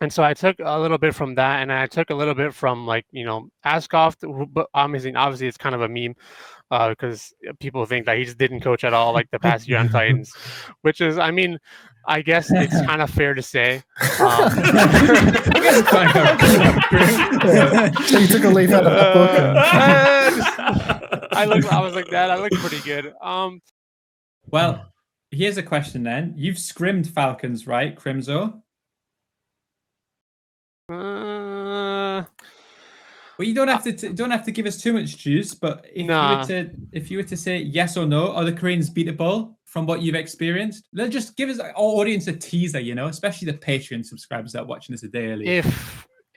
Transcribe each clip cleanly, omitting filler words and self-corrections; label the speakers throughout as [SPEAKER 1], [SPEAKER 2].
[SPEAKER 1] And so I took a little bit from that, and I took a little bit from like Askoff, but obviously it's kind of a meme because people think that he just didn't coach at all like the past year on Titans, which is, I mean, I guess it's kind of fair to say.
[SPEAKER 2] I guess it's kind of
[SPEAKER 3] So you took a leaf out of that book.
[SPEAKER 1] I was like that. I look pretty good.
[SPEAKER 2] Well, here's a question then. You've scrimmed Falcons, right, Crimzo? Well, you don't have to give us too much juice, but if you were to say yes or no, are the Koreans beatable from what you've experienced? Let's just give us our audience a teaser, especially the Patreon subscribers that are watching this a day early.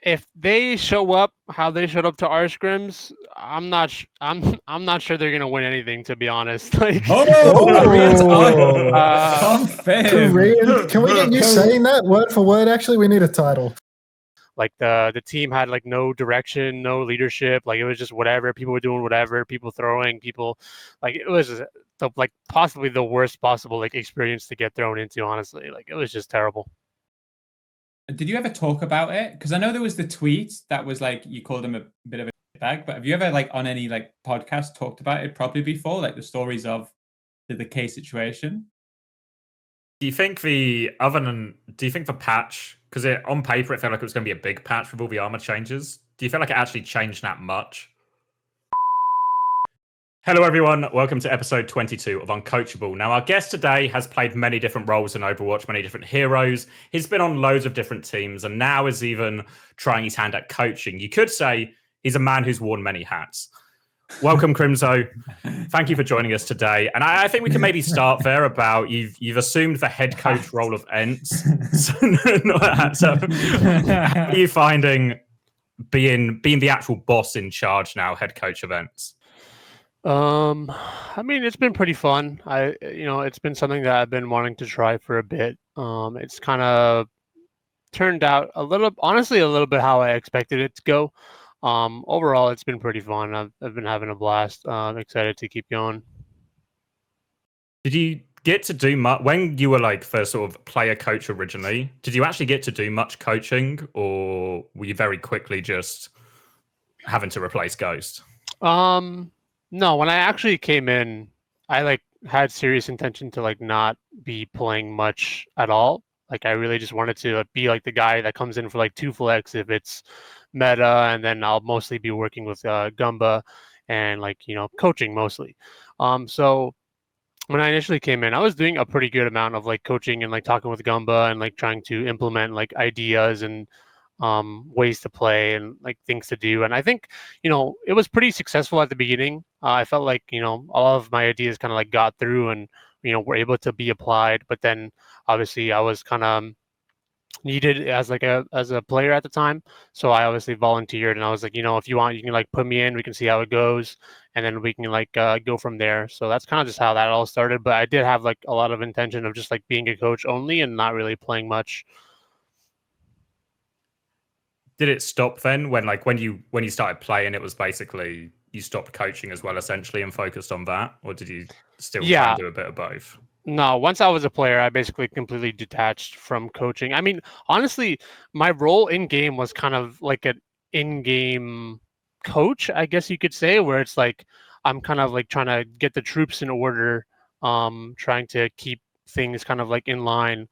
[SPEAKER 1] If they show up how they showed up to our scrims, I'm not sure they're gonna win anything, to be honest. Like,
[SPEAKER 2] Koreans
[SPEAKER 3] Korean. Can we get you saying that word for word? Actually, we need a title.
[SPEAKER 1] Like the team had like no direction, no leadership. Like it was just whatever. People were doing whatever. People throwing. People, like it was just like possibly the worst possible like experience to get thrown into. Honestly, like it was just terrible.
[SPEAKER 2] Did you ever talk about it? Because I know there was the tweet that was like you called him a bit of a bag, but have you ever like on any like podcast talked about it properly before, like the stories of the Decay situation?
[SPEAKER 4] Do you think the patch, because on paper it felt like it was going to be a big patch with all the armor changes, do you feel like it actually changed that much? Hello everyone, welcome to episode 22 of Uncoachable. Now our guest today has played many different roles in Overwatch, many different heroes. He's been on loads of different teams and now is even trying his hand at coaching. You could say he's a man who's worn many hats. Welcome, Crimzo. Thank you for joining us today. And I think we can maybe start there about you've assumed the head coach role of ENCE. So how are you finding being the actual boss in charge now, head coach of ENCE?
[SPEAKER 1] I mean, it's been pretty fun. It's been something that I've been wanting to try for a bit. It's kind of turned out honestly, a little bit how I expected it to go. Overall, it's been pretty fun. I've been having a blast. I'm excited to keep going.
[SPEAKER 4] Did you get to do much when you were like first sort of player coach originally? Did you actually get to do much coaching, or were you very quickly just having to replace Ghost?
[SPEAKER 1] No, when I actually came in, I like had serious intention to like not be playing much at all. Like I really just wanted to be like the guy that comes in for like 2 flex if it's meta, and then I'll mostly be working with Gumba and like coaching mostly. So when I initially came in, I was doing a pretty good amount of like coaching and like talking with Gumba and like trying to implement like ideas and ways to play and like things to do. And I think, it was pretty successful at the beginning. I felt like, all of my ideas kind of like got through and, were able to be applied. But then obviously I was kind of needed as a player at the time. So I obviously volunteered and I was like, if you want, you can like put me in, we can see how it goes. And then we can like go from there. So that's kind of just how that all started. But I did have like a lot of intention of just like being a coach only and not really playing much.
[SPEAKER 4] Did it stop then when you started playing, it was basically you stopped coaching as well essentially and focused on that, or did you still try and do a bit of both?
[SPEAKER 1] No, once I was a player, I basically completely detached from coaching. I mean, honestly, my role in game was kind of like an in-game coach, I guess you could say, where it's like I'm kind of like trying to get the troops in order, trying to keep things kind of like in line.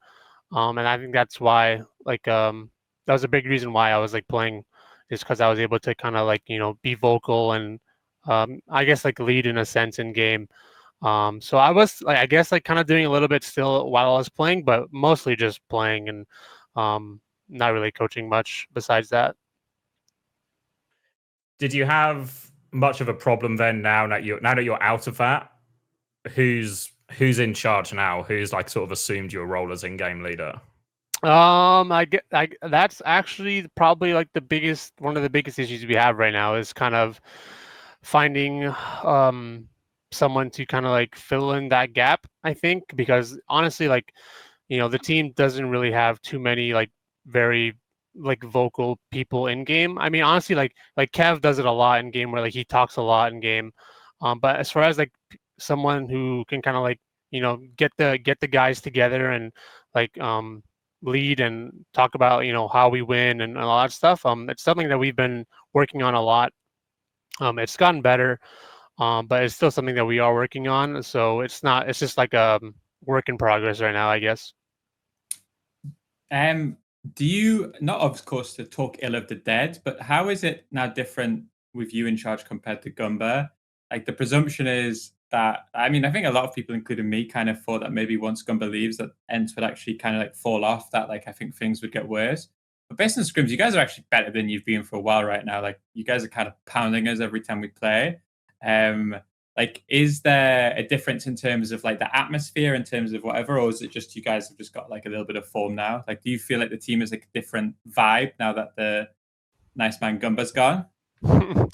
[SPEAKER 1] And I think that's why that was a big reason why I was like playing, is because I was able to kind of like be vocal and I guess like lead in a sense in game. So I was like, I guess like kind of doing a little bit still while I was playing, but mostly just playing and not really coaching much besides that.
[SPEAKER 4] Did you have much of a problem then now that you're out of that? Who's in charge now? Who's like sort of assumed your role as in-game leader?
[SPEAKER 1] That's actually probably like one of the biggest issues we have right now is kind of finding someone to kind of like fill in that gap, I think, because honestly, like, the team doesn't really have too many like very like vocal people in game. I mean, honestly, like Kev does it a lot in game where like he talks a lot in game. But as far as like someone who can kind of like, get the guys together and like lead and talk about, how we win and all that stuff. It's something that we've been working on a lot. It's gotten better, but it's still something that we are working on. So it's just like a work in progress right now, I guess.
[SPEAKER 2] Do you, not of course to talk ill of the dead, but how is it now different with you in charge compared to Gumber? Like the presumption is that, I mean, I think a lot of people, including me, kind of thought that maybe once Gumber leaves, that ENCE would actually kind of like fall off, that like I think things would get worse. But based on scrims, you guys are actually better than you've been for a while right now. Like you guys are kind of pounding us every time we play. Like, is there a difference in terms of like the atmosphere, in terms of whatever, or is it just you guys have just got like a little bit of form now? Like, do you feel like the team is like a different vibe now that the nice man Gumba's gone?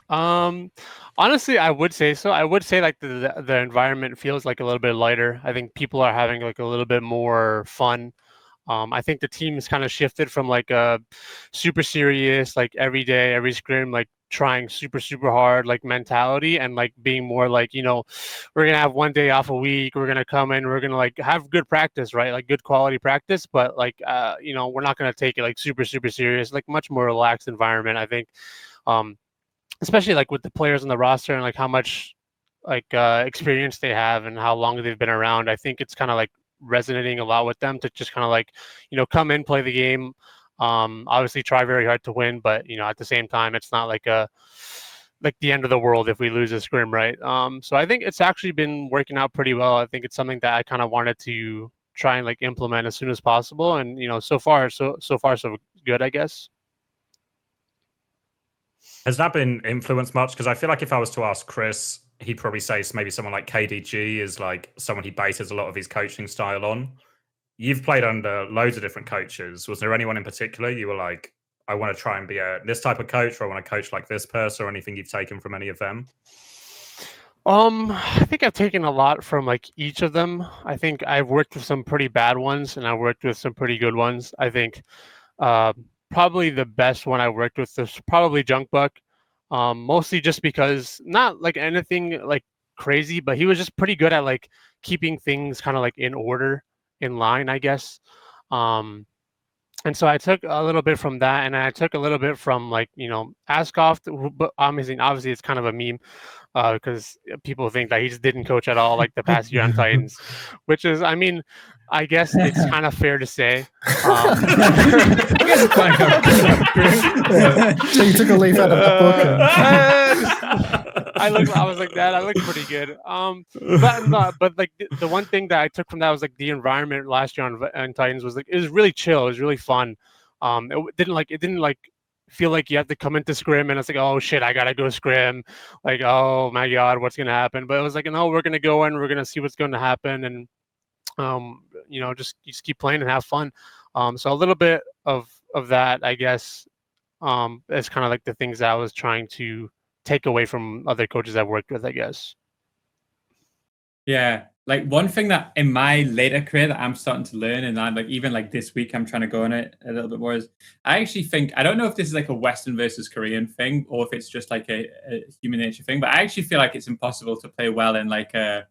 [SPEAKER 1] Honestly, I would say so. I would say like the environment feels like a little bit lighter. I think people are having like a little bit more fun. I think the team has kind of shifted from like a super serious, like every day, every scrim, like trying super, super hard, like mentality, and like being more like, we're going to have one day off a week. We're going to come in, we're going to like have good practice, right? Like good quality practice, but like, we're not going to take it like super, super serious, like much more relaxed environment, I think. Especially like with the players on the roster and like how much like experience they have and how long they've been around. I think it's kind of like resonating a lot with them to just kind of like, come in, play the game, obviously try very hard to win, but at the same time it's not like the end of the world if we lose a scrim, right? So I think it's actually been working out pretty well. I think it's something that I kind of wanted to try and like implement as soon as possible, and so far so good, I guess.
[SPEAKER 4] Has that been influenced much? Because I feel like if I was to ask Chris, he'd probably say maybe someone like KDG is like someone he bases a lot of his coaching style on. You've played under loads of different coaches. Was there anyone in particular you were like, I want to try and be this type of coach, or I want to coach like this person, or anything you've taken from any of them?
[SPEAKER 1] I think I've taken a lot from like each of them. I think I've worked with some pretty bad ones and I worked with some pretty good ones. I think probably the best one I worked with was probably Junkbuck. Mostly just because not like anything like crazy, but he was just pretty good at like keeping things kind of like in order, in line, I guess. And so I took a little bit from that, and I took a little bit from like Askoff, but obviously it's kind of a meme because people think that he just didn't coach at all like the past year on Titans, which is, I mean, I guess it's kind of fair to say.
[SPEAKER 3] So you took a leaf out of the book.
[SPEAKER 1] I was like that. I look pretty good. But like the one thing that I took from that was like the environment last year on Titans was like it was really chill. It was really fun. It didn't feel like you have to come into scrim and it's like, oh shit, I gotta go scrim. Like, oh my god, what's gonna happen? But it was like, no, we're gonna go in, we're gonna see what's gonna happen, and just keep playing and have fun. So a little bit of that, I guess, is kind of like the things that I was trying to take away from other coaches I've worked with, I guess.
[SPEAKER 2] Yeah, like one thing that in my later career that I'm starting to learn, and I'm like even like this week I'm trying to go on it a little bit more, is I actually think, I don't know if this is like a Western versus Korean thing or if it's just like a human nature thing, but I actually feel like it's impossible to play well in like a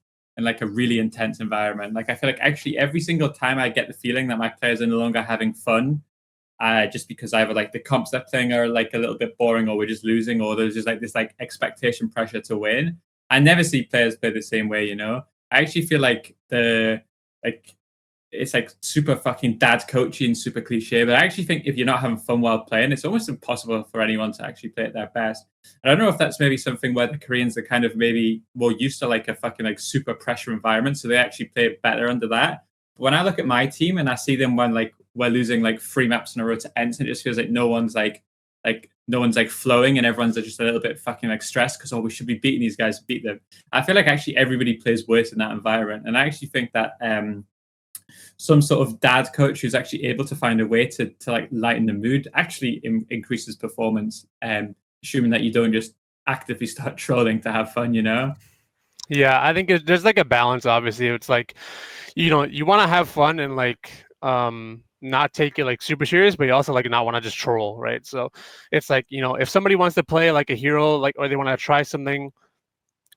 [SPEAKER 2] really intense environment. Like I feel like actually every single time I get the feeling that my players are no longer having fun, just because either like the comps they're playing are like a little bit boring, or we're just losing, or there's just like this like expectation pressure to win. I never see players play the same way, I actually feel like it's like super fucking dad coachy and super cliche, but I actually think if you're not having fun while playing, it's almost impossible for anyone to actually play at their best. I don't know if that's maybe something where the Koreans are kind of maybe more used to like a fucking like super pressure environment, so they actually play it better under that. But when I look at my team and I see them when like we're losing like 3 maps in a row to ENCE, it just feels like no one's flowing and everyone's just a little bit fucking like stressed because, oh, we should be beating these guys, beat them. I feel like actually everybody plays worse in that environment. And I actually think that some sort of dad coach who's actually able to find a way to like lighten the mood actually increases performance, assuming that you don't just actively start trolling to have fun,
[SPEAKER 1] Yeah, I think there's like a balance, obviously. It's like, you want to have fun and like not take it like super serious, but you also like not want to just troll, right? So it's like, if somebody wants to play like a hero, like, or they want to try something,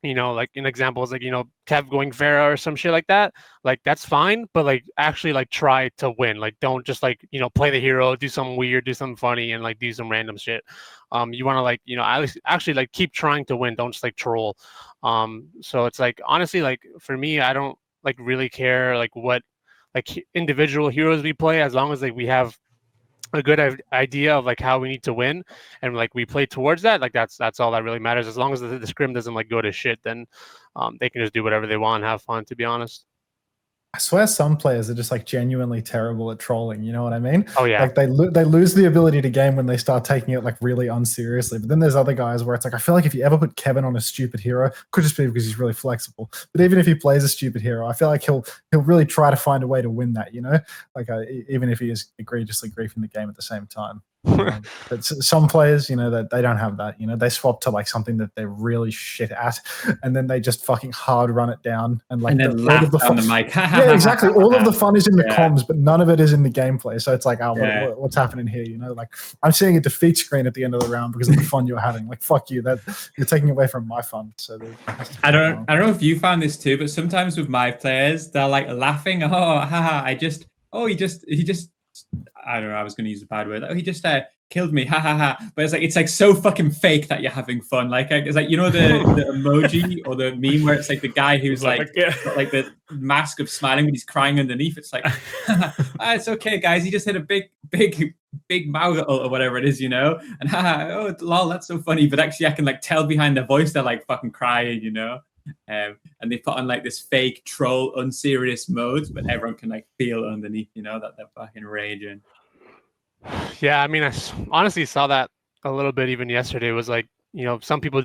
[SPEAKER 1] like an example is like, Kev going Farah or some shit like that. Like that's fine, but like actually like try to win. Like don't just like, play the hero, do something weird, do something funny, and like do some random shit. You want to like, at least actually like keep trying to win. Don't just like troll. So it's like honestly, like for me, I don't like really care like what like individual heroes we play, as long as like we have a good idea of like how we need to win, and like we play towards that. Like that's all that really matters. As long as the scrim doesn't like go to shit, then they can just do whatever they want and have fun, to be honest.
[SPEAKER 3] I swear some players are just like genuinely terrible at trolling. You know what I mean?
[SPEAKER 1] Oh yeah.
[SPEAKER 3] Like they lose the ability to game when they start taking it like really unseriously. But then there's other guys where it's like, I feel like if you ever put Kevin on a stupid hero, could just be because he's really flexible. But even if he plays a stupid hero, I feel like he'll really try to find a way to win that. Like even if he is egregiously griefing the game at the same time. But some players, that they don't have that. They swap to like something that they're really shit at, and then they just fucking hard run it down and like
[SPEAKER 2] then laugh on the mic.
[SPEAKER 3] Yeah, exactly. All of the fun is in the comms, but none of it is in the gameplay. So it's like, what's happening here? Like I'm seeing a defeat screen at the end of the round because of the fun you're having. Like fuck you, that you're taking away from my fun. So
[SPEAKER 2] I don't know if you found this too, but sometimes with my players, they're like laughing. Oh, haha! He just. I don't know. I was going to use a bad word. Oh, he just killed me. Ha ha ha. But it's like so fucking fake that you're having fun. Like it's like the emoji or the meme where it's like the guy who's like like the mask of smiling but he's crying underneath. It's like it's okay, guys. He just hit a big mouth or whatever it is, and oh lol, that's so funny. But actually, I can like tell behind their voice they're like fucking crying, and they put on like this fake troll unserious mode, but everyone can like feel underneath, that they're fucking raging.
[SPEAKER 1] Yeah, I mean, I honestly saw that a little bit even yesterday. It was like, some people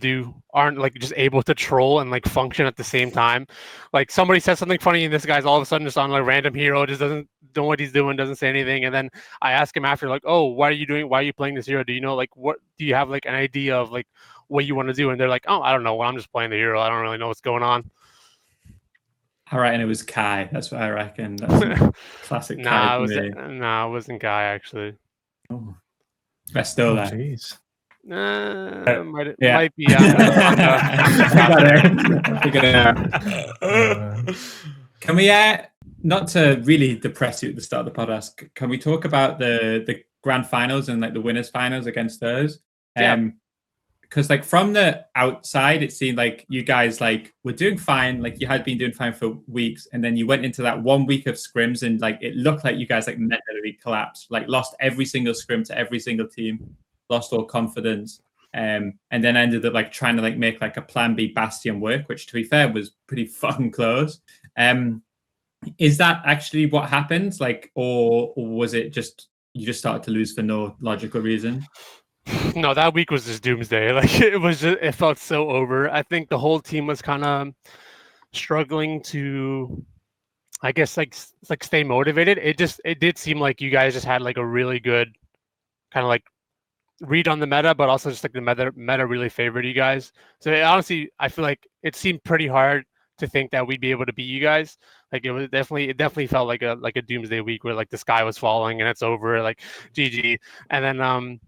[SPEAKER 1] aren't like just able to troll and like function at the same time. Like somebody says something funny and this guy's all of a sudden just on like random hero, just doesn't know what he's doing, doesn't say anything. And then I ask him after like, oh, why are you playing this hero? Do you know, like, what do you have like an idea of like what you want to do? And they're like, oh, I don't know. Well, I'm just playing the hero. I don't really know what's going on.
[SPEAKER 2] I reckon it was Kai. That's what I reckon. That's classic Kai.
[SPEAKER 1] It wasn't Kai actually.
[SPEAKER 2] Oh. I stole that.
[SPEAKER 3] Jeez.
[SPEAKER 1] Might be.
[SPEAKER 2] Can we, not to really depress you at the start of the podcast, can we talk about the grand finals and like the winners finals against those? Because like from the outside, it seemed like you guys like were doing fine. Like you had been doing fine for weeks, and then you went into that 1 week of scrims, and like it looked like you guys like mentally collapsed. Like lost every single scrim to every single team, lost all confidence, and then ended up like trying to like make like a plan B Bastion work, which to be fair was pretty fucking close. Is that actually what happened? Like, or was it just you just started to lose for no logical reason?
[SPEAKER 1] No, that week was just doomsday. Like it felt so over. I think the whole team was kind of struggling to, I guess, like stay motivated. It did seem like you guys just had like a really good kind of like read on the meta, but also just like the meta really favored you guys. So honestly, I feel like it seemed pretty hard to think that we'd be able to beat you guys. Like it definitely felt like a doomsday week where like the sky was falling and it's over, like GG. And then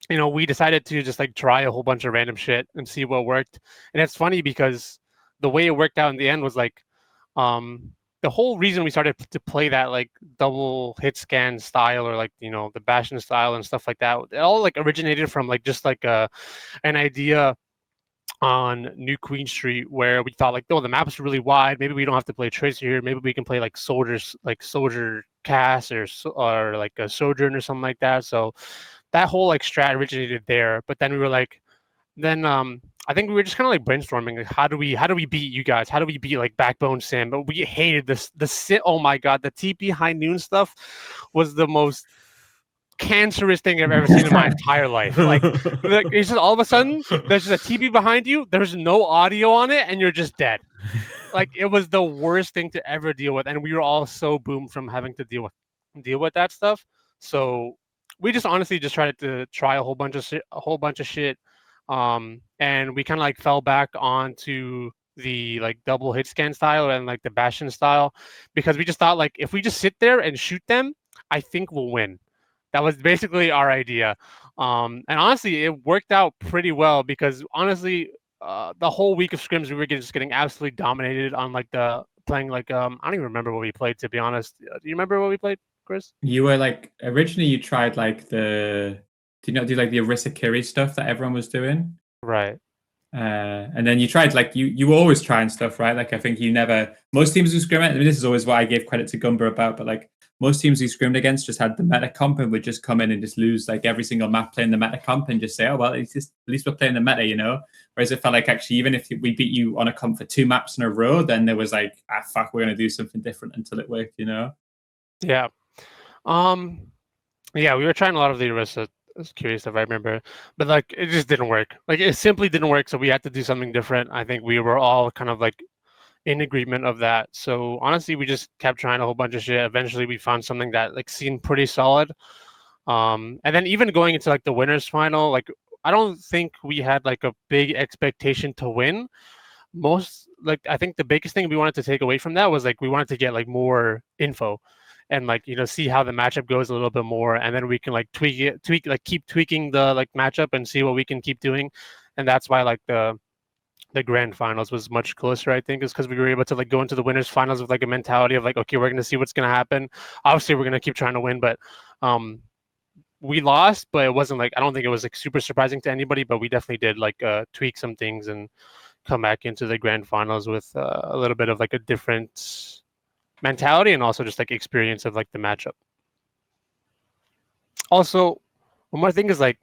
[SPEAKER 1] we decided to just like try a whole bunch of random shit and see what worked. And it's funny because the way it worked out in the end was like the whole reason we started to play that like double hit scan style or like the Bastion style and stuff like that, it all like originated from like just like an idea on New Queen Street where we thought like, oh, the map is really wide, maybe we don't have to play Tracer here, maybe we can play like soldiers, like soldier cast or like a sojourn or something like that. So that whole like strat originated there. But then we were like, I think we were just kind of like brainstorming, like how do we beat you guys? How do we beat like Backbone Sim? But we hated the oh my god, the TP High Noon stuff was the most cancerous thing I've ever seen in my entire life. Like it's just all of a sudden there's just a TP behind you, there's no audio on it, and you're just dead. Like it was the worst thing to ever deal with, and we were all so boomed from having to deal with that stuff. So we just honestly just tried to try a whole bunch of shit. And we kind of like fell back onto the like double hit scan style and like the Bastion style because we just thought like if we just sit there and shoot them, I think we'll win. That was basically our idea. And honestly, it worked out pretty well because honestly, the whole week of scrims we were just getting absolutely dominated on like the playing like I don't even remember what we played, to be honest. Do you remember what we played, Chris?
[SPEAKER 2] You were like originally you tried like do you not do like the Arisakiri stuff that everyone was doing?
[SPEAKER 1] Right.
[SPEAKER 2] And then you tried like you were always trying stuff, right? Like I think most teams who scrim, I mean, this is always what I gave credit to Gumber about, but like most teams who scrimmed against just had the meta comp and would just come in and just lose like every single map playing the meta comp and just say, oh well, at least we're playing the meta, you know. Whereas it felt like actually even if we beat you on a comp for 2 maps in a row, then there was like, fuck, we're gonna do something different until it worked, you know.
[SPEAKER 1] Yeah. Yeah, we were trying a lot of the Arista. I was curious if I remember, but like it just didn't work. Like it simply didn't work. So we had to do something different. I think we were all kind of like in agreement of that. So honestly, we just kept trying a whole bunch of shit. Eventually, we found something that like seemed pretty solid. And then even going into like the winners final, like I don't think we had like a big expectation to win. I think the biggest thing we wanted to take away from that was like we wanted to get like more info. And like see how the matchup goes a little bit more, and then we can like keep tweaking the like matchup and see what we can keep doing, and that's why like the grand finals was much closer. I think is because we were able to like go into the winners finals with like a mentality of like, okay, we're gonna see what's gonna happen. Obviously, we're gonna keep trying to win, but we lost, but it wasn't like I don't think it was like super surprising to anybody, but we definitely did like tweak some things and come back into the grand finals with a little bit of like a different mentality and also just like experience of like the matchup. Also, one more thing is like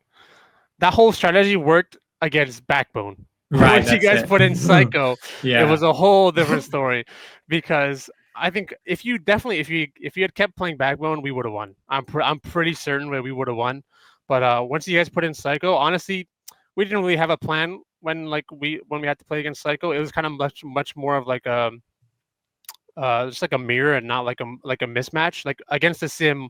[SPEAKER 1] that whole strategy worked against Backbone.
[SPEAKER 2] Right.
[SPEAKER 1] Once you guys put in Psycho,
[SPEAKER 2] yeah,
[SPEAKER 1] it was a whole different story. Because I think if you had kept playing Backbone, we would have won. I'm pretty certain that we would have won. But once you guys put in Psycho, honestly, we didn't really have a plan when we had to play against Psycho. It was kind of much more of like just like a mirror and not like a mismatch. Like against the Sim,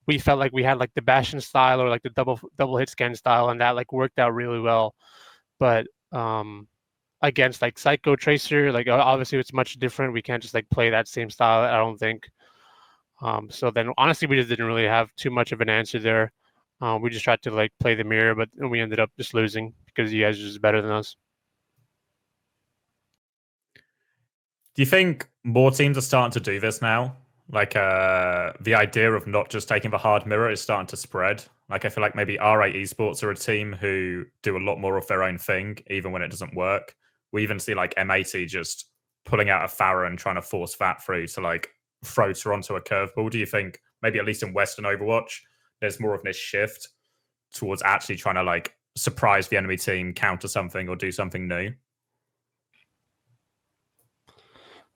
[SPEAKER 1] we felt like we had like the Bastion style or like the double hit scan style, and that like worked out really well. But against like Psycho Tracer, like obviously it's much different. We can't just like play that same style, I don't think. So then honestly, we just didn't really have too much of an answer there. We just tried to like play the mirror, but we ended up just losing because you guys are just better than us.
[SPEAKER 4] Do you think more teams are starting to do this now? Like the idea of not just taking the hard mirror is starting to spread. Like I feel like maybe R8 Esports are a team who do a lot more of their own thing, even when it doesn't work. We even see like M80 just pulling out a Pharah and trying to force that through to like throw Toronto a curveball. Do you think maybe at least in Western Overwatch, there's more of this shift towards actually trying to like surprise the enemy team, counter something or do something new?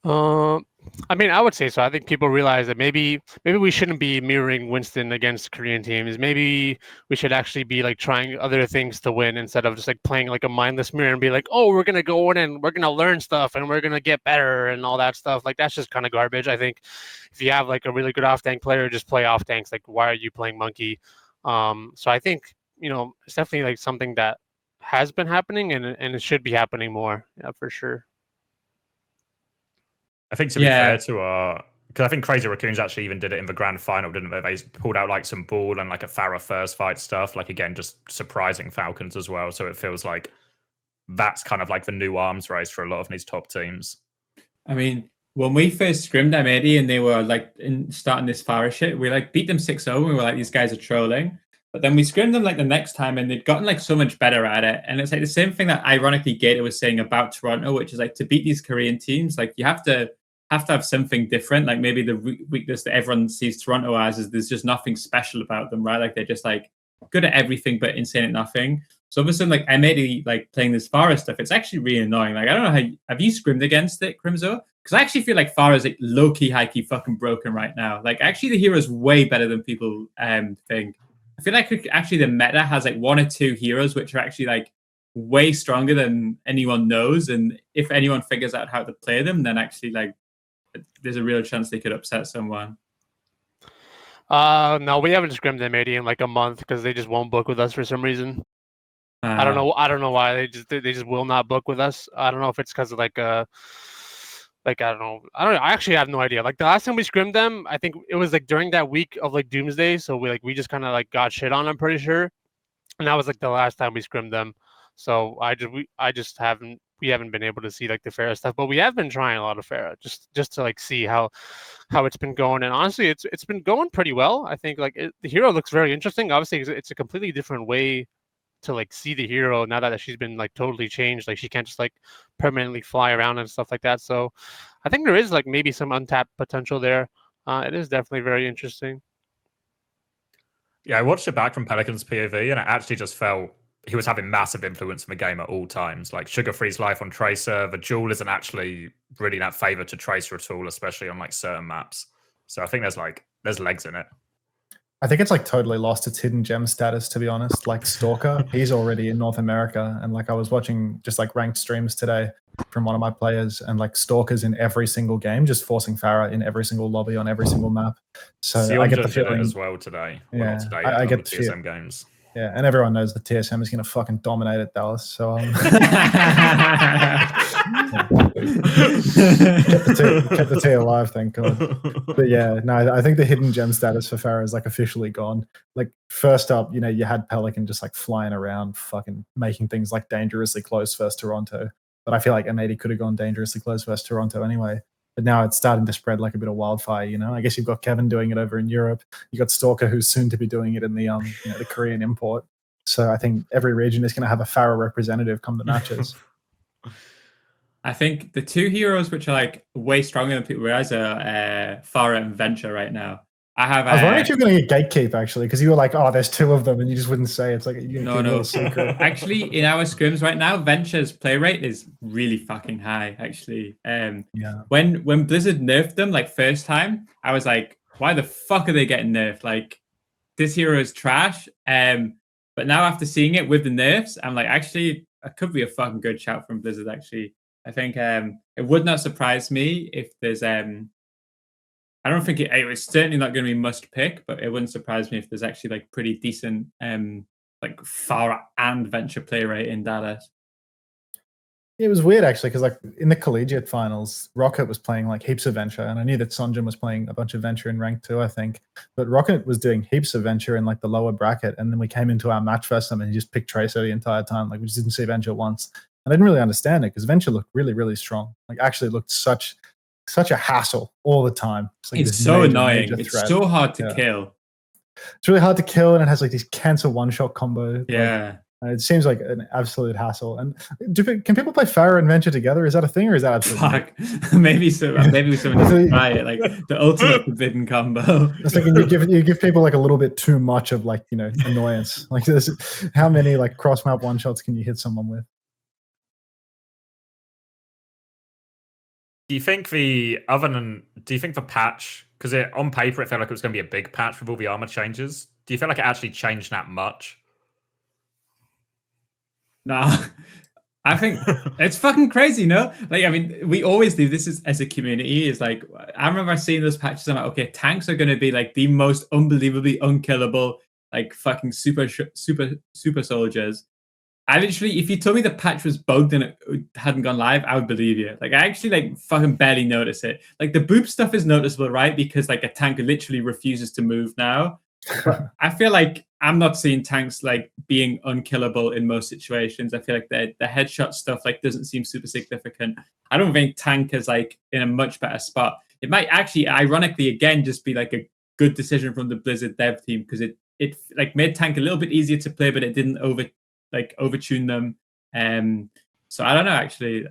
[SPEAKER 1] I mean, I would say so. I think people realize that maybe we shouldn't be mirroring Winston against Korean teams. Maybe we should actually be like trying other things to win instead of just like playing like a mindless mirror and be like, oh, we're gonna go in and we're gonna learn stuff and we're gonna get better and all that stuff. Like that's just kind of garbage. I think if you have like a really good off tank player, just play off tanks. Like why are you playing Monkey? So I think it's definitely like something that has been happening and it should be happening more. Yeah, for sure.
[SPEAKER 4] I think to be fair to because I think Crazy Raccoons actually even did it in the grand final, didn't they? They pulled out like some ball and like a Pharah first fight stuff, like again, just surprising Falcons as well. So it feels like that's kind of like the new arms race for a lot of these top teams.
[SPEAKER 2] I mean, when we first scrimmed M80 and they were like starting this Pharah shit, we like beat them 6-0 and we were like, these guys are trolling. But then we scrimmed them like the next time and they'd gotten like so much better at it. And it's like the same thing that ironically Gator was saying about Toronto, which is like to beat these Korean teams, like you have to have something different. Like maybe the weakness that everyone sees Toronto as is there's just nothing special about them, right? Like they're just like good at everything but insane at nothing. So all of a sudden, like M80 like playing this Pharah stuff, it's actually really annoying. Like I don't know how have you scrimmed against it, Crimzo? Because I actually feel like Pharah is like low key, high key, fucking broken right now. Like actually the hero is way better than people think. I feel like actually the meta has like 1 or 2 heroes which are actually like way stronger than anyone knows, and if anyone figures out how to play them, then actually like there's a real chance they could upset someone.
[SPEAKER 1] No, we haven't scrimmed M80 in like a month because they just won't book with us for some reason. I don't know why they just will not book with us. I don't know if it's because of like I don't know. I actually have no idea. Like the last time we scrimmed them, I think it was like during that week of like Doomsday. So we just kind of like got shit on, I'm pretty sure. And that was like the last time we scrimmed them. So I just haven't we haven't been able to see like the Pharah stuff, but we have been trying a lot of Pharah just to like see how it's been going. And honestly, it's been going pretty well. I think like the hero looks very interesting. Obviously, it's a completely different way to like see the hero now that she's been like totally changed. Like she can't just like permanently fly around and stuff like that. So I think there is like maybe some untapped potential there. It is definitely very interesting.
[SPEAKER 4] Yeah, I watched it back from Pelican's POV, and it actually just felt he was having massive influence in the game at all times. Like Sugar Free's life on Tracer, the Jewel isn't actually really that favor to Tracer at all, especially on like certain maps. So I think there's legs in it.
[SPEAKER 3] I think it's like totally lost its hidden gem status, to be honest. Like Stalker, he's already in North America. And like I was watching just like ranked streams today from one of my players, and like Stalker's in every single game, just forcing Pharah in every single lobby on every single map. So I get the feeling
[SPEAKER 4] as well today.
[SPEAKER 3] Yeah,
[SPEAKER 4] well, not today,
[SPEAKER 3] I get the
[SPEAKER 4] TSM games.
[SPEAKER 3] Yeah, and everyone knows the TSM is going to fucking dominate at Dallas. So kept the T alive, thank God. But yeah, no, I think the hidden gem status for Pharah is like officially gone. Like first up, you know, you had Pelican just like flying around, fucking making things like dangerously close versus Toronto. But I feel like M80 could have gone dangerously close versus Toronto anyway. But now it's starting to spread like a bit of wildfire, you know. I guess you've got Kevin doing it over in Europe. You got Stalker, who's soon to be doing it in the the Korean import. So I think every region is going to have a Pharah representative come to matches.
[SPEAKER 2] I think the two heroes which are like way stronger than people realize are Pharah and Venture right now. I was
[SPEAKER 3] wondering if you were going to get Gatekeep actually, because you were like, oh, there's two of them, and you just wouldn't say. It's like
[SPEAKER 2] no. Actually, in our scrims right now, Venture's play rate is really fucking high. Actually, when Blizzard nerfed them like first time, I was like, why the fuck are they getting nerfed? Like, this hero is trash. But now after seeing it with the nerfs, I'm like, actually, it could be a fucking good shout from Blizzard. Actually, I think it would not surprise me if there's I don't think it was certainly not going to be must pick, but it wouldn't surprise me if there's actually like pretty decent like Pharah and Venture play rate in Dallas.
[SPEAKER 3] It was weird actually, because like in the collegiate finals, Rocket was playing like heaps of Venture, and I knew that Sonjin was playing a bunch of Venture in rank 2, I think. But Rocket was doing heaps of Venture in like the lower bracket, and then we came into our match versus him, and he just picked Tracer the entire time. Like we just didn't see Venture once, and I didn't really understand it because Venture looked really, really strong. Like actually looked such a hassle all the time.
[SPEAKER 2] It's so annoying. It's so hard to kill.
[SPEAKER 3] It's really hard to kill, and it has like these cancer one-shot combo.
[SPEAKER 2] Yeah.
[SPEAKER 3] It seems like an absolute hassle. And can people play Pharah and Venture together? Is that a thing, or is that absolutely
[SPEAKER 2] maybe so? Maybe someone needs to try it. Like the ultimate forbidden combo.
[SPEAKER 3] It's like you give people like a little bit too much of like annoyance. Like how many like cross map one shots can you hit someone with?
[SPEAKER 4] Do you think the patch, because on paper it felt like it was going to be a big patch with all the armor changes, do you feel like it actually changed that much?
[SPEAKER 2] Nah, I think it's fucking crazy, no? Like, I mean, we always do this as a community. Is like, I remember seeing those patches. I'm like, okay, tanks are going to be like the most unbelievably unkillable, like fucking super soldiers. I literally, if you told me the patch was bugged and it hadn't gone live, I would believe you. Like, I actually like fucking barely notice it. Like the boop stuff is noticeable, right? Because like a tank literally refuses to move now. But I feel like I'm not seeing tanks like being unkillable in most situations. I feel like the headshot stuff like doesn't seem super significant. I don't think tank is like in a much better spot. It might actually, ironically, again, just be like a good decision from the Blizzard dev team, because it like made tank a little bit easier to play, but it didn't overtune them. So I don't know. Actually,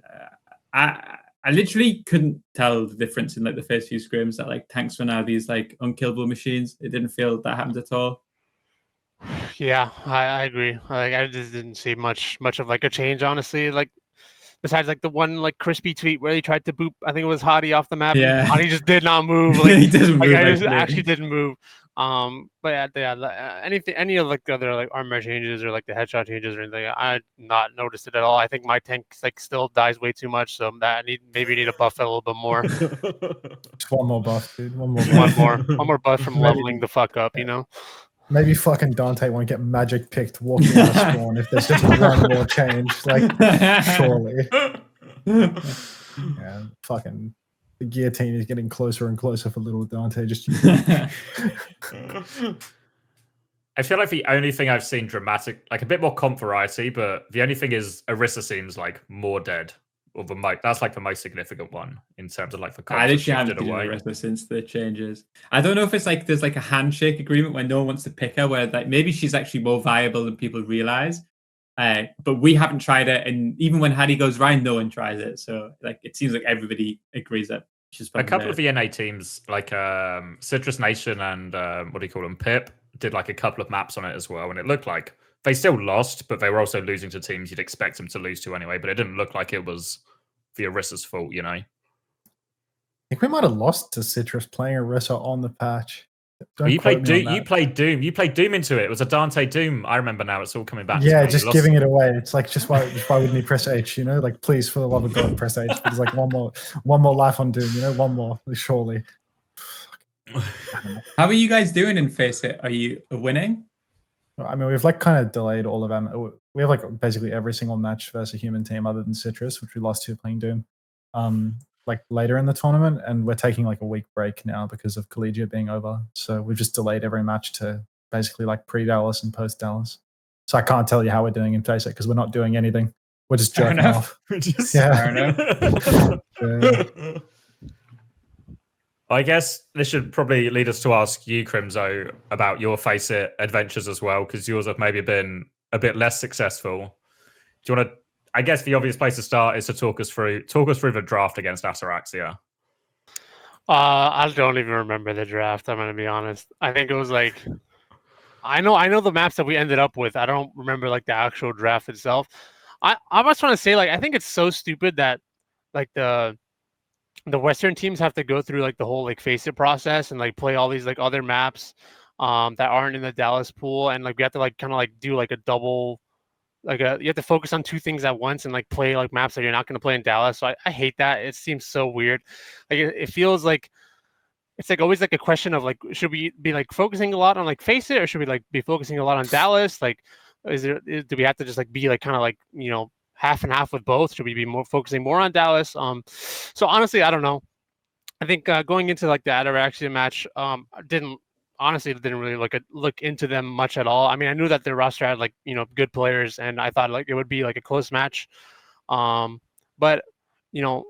[SPEAKER 2] I literally couldn't tell the difference in like the first few scrims that like tanks were now these like unkillable machines. It didn't feel that happened at all.
[SPEAKER 1] Yeah, I agree. Like I just didn't see much of like a change, honestly. Like besides like the one like crispy tweet where he tried to boop, I think it was Hottie off the map.
[SPEAKER 2] Yeah,
[SPEAKER 1] Hottie just did not move. Like
[SPEAKER 2] he doesn't move.
[SPEAKER 1] Actually didn't move. But yeah, any of like the other like armor changes or like the headshot changes or anything, I had not noticed it at all. I think my tank like still dies way too much, so that maybe need to buff it a little bit more.
[SPEAKER 3] Just one more buff, dude. One
[SPEAKER 1] more buff from leveling the fuck up, you know.
[SPEAKER 3] Maybe fucking Dante won't get magic picked walking out of spawn if there's just one more change. Like, surely. Yeah, fucking the guillotine is getting closer and closer for little Dante. Just
[SPEAKER 4] I feel like the only thing I've seen dramatic, like a bit more comp variety, but the only thing is Orisa seems like more dead. Or the most, that's like the most significant one in terms of like the comp.
[SPEAKER 2] I literally haven't been in Orisa since the changes. I don't know if it's like there's like a handshake agreement where no one wants to pick her, where like maybe she's actually more viable than people realize. But we haven't tried it, and even when Hattie goes Ryan, no one tries it. So like it seems like everybody agrees that she's
[SPEAKER 4] a couple of the NA teams, like Citrus Nation and what do you call them, Pip, did like a couple of maps on it as well, and it looked like they still lost, but they were also losing to teams you'd expect them to lose to anyway. But it didn't look like it was the Orisa's fault, you know.
[SPEAKER 3] I think we might have lost to Citrus playing Orisa on the patch.
[SPEAKER 4] Well, you played Doom. You played Doom into it. It was a Dante Doom. I remember now. It's all coming back.
[SPEAKER 3] Yeah, just giving it away. It's like just why wouldn't he press H? You know, like please, for the love of God, press H. There's like one more life on Doom. You know, one more surely.
[SPEAKER 2] How are you guys doing in FACEIT? Are you winning?
[SPEAKER 3] I mean, we've like kind of delayed all of them. We have like basically every single match versus a human team other than Citrus, which we lost to playing Doom. Like later in the tournament, and we're taking like a week break now because of Collegiate being over. So we've just delayed every match to basically like pre-Dallas and post-Dallas. So I can't tell you how we're doing in FACEIT because we're not doing anything. We're just jerking off.
[SPEAKER 2] Fair enough.
[SPEAKER 3] Yeah.
[SPEAKER 4] I guess this should probably lead us to ask you, Crimzo, about your FACEIT adventures as well, because yours have maybe been a bit less successful. Do you want to? I guess the obvious place to start is to talk us through the draft against Ataraxia.
[SPEAKER 1] I don't even remember the draft. I'm gonna be honest. I think it was like, I know the maps that we ended up with. I don't remember like the actual draft itself. I just want to say like I think it's so stupid that like the Western teams have to go through like the whole like FACEIT process and like play all these like other maps that aren't in the Dallas pool, and like we have to like kind of like do like a double. You have to focus on two things at once and like play like maps that you're not going to play in Dallas. So I hate that. It seems so weird. Like it feels like it's like always like a question of like, should we be like focusing a lot on like FACEIT, or should we like be focusing a lot on Dallas? Like, do we have to just like be like kind of like, you know, half and half with both? Should we be focusing more on Dallas? So honestly, I don't know. I think going into like the Ataraxia match, honestly didn't really look into them much at all. I mean, I knew that their roster had like, you know, good players, and I thought like it would be like a close match. But you know,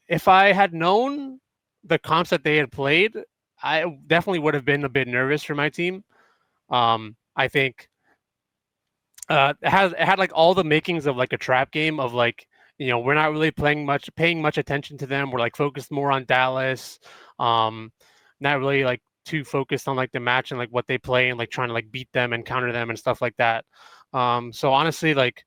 [SPEAKER 1] if I had known the comps that they had played, I definitely would have been a bit nervous for my team. I think it had like all the makings of like a trap game of like, you know, we're not really paying much attention to them. We're like focused more on Dallas. Not really like too focused on like the match and like what they play and like trying to like beat them and counter them and stuff like that. So honestly, like,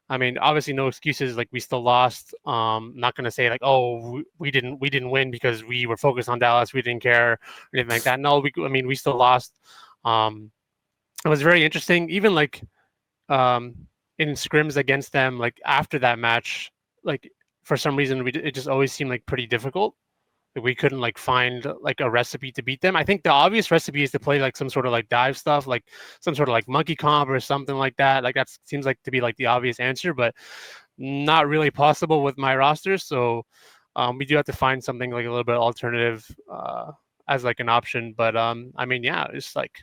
[SPEAKER 1] I mean, obviously no excuses. Like we still lost. Not gonna say like, oh, we didn't win because we were focused on Dallas. We didn't care or anything like that. No, we still lost. It was very interesting. Even like in scrims against them, like after that match, like for some reason it just always seemed like pretty difficult. We couldn't like find like a recipe to beat them. I think the obvious recipe is to play like some sort of like dive stuff, like some sort of like monkey comp or something like that. Like that seems like to be like the obvious answer, but not really possible with my roster. So we do have to find something like a little bit alternative as like an option. But I mean, yeah, it's like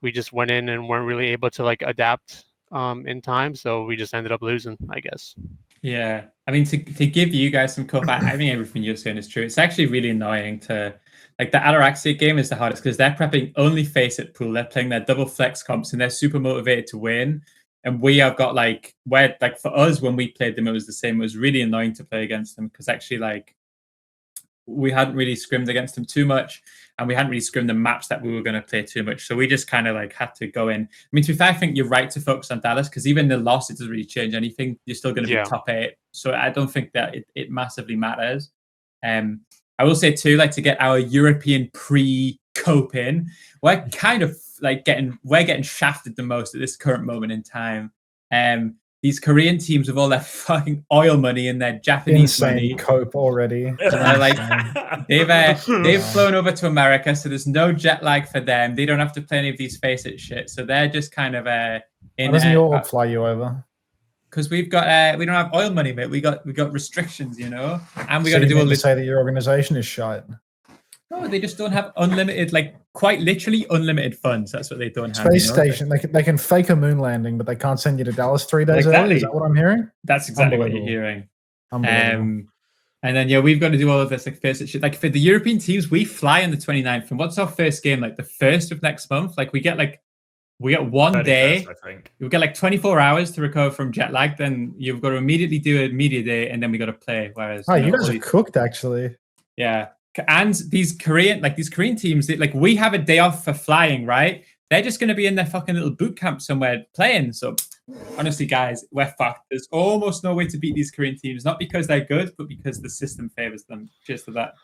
[SPEAKER 1] we just went in and weren't really able to like adapt in time. So we just ended up losing, I guess.
[SPEAKER 2] Yeah, I mean, to give you guys some cover, I think everything you're saying is true. It's actually really annoying to, like, the Ataraxia game is the hardest because they're prepping only FACEIT pool. They're playing their double flex comps and they're super motivated to win. And we have got like, where like for us when we played them, it was the same. It was really annoying to play against them because actually like we hadn't really scrimmed against them too much, and we hadn't really scrimmed the maps that we were going to play too much. So we just kind of like had to go in. I mean, to be fair, I think you're right to focus on Dallas because even the loss, it doesn't really change anything. You're still going to be top 8. So I don't think that it massively matters. I will say too, like to get our European pre-cope in, we're kind of like getting shafted the most at this current moment in time. These Korean teams with all their fucking oil money and their Japanese money
[SPEAKER 3] cope already.
[SPEAKER 2] Like they've flown over to America, so there's no jet lag for them. They don't have to play any of these FACEIT shit, so they're just kind of
[SPEAKER 3] Why doesn't your org fly you over?
[SPEAKER 2] Because we don't have oil money, mate. We got restrictions, you know, and we got to do all this.
[SPEAKER 3] Say that your organization is shite.
[SPEAKER 2] No, they just don't have unlimited, like quite literally unlimited funds. That's what they don't have.
[SPEAKER 3] Space station. They can fake a moon landing, but they can't send you to Dallas 3 days early. Is that what I'm hearing?
[SPEAKER 2] That's exactly what you're hearing.
[SPEAKER 3] Unbelievable.
[SPEAKER 2] And then we've got to do all of this like first shit. Like for the European teams, we fly on the 29th. And what's our first game? Like the 1st of next month. Like we get 1 day.
[SPEAKER 4] I think.
[SPEAKER 2] We get like 24 hours to recover from jet lag. Then you've got to immediately do a media day, and then we got to play. Whereas
[SPEAKER 3] you guys are cooked actually.
[SPEAKER 2] Yeah. And these Korean teams, we have a day off for flying, right? They're just going to be in their fucking little boot camp somewhere playing. So honestly, guys, we're fucked. There's almost no way to beat these Korean teams, not because they're good, but because the system favors them. Cheers to that.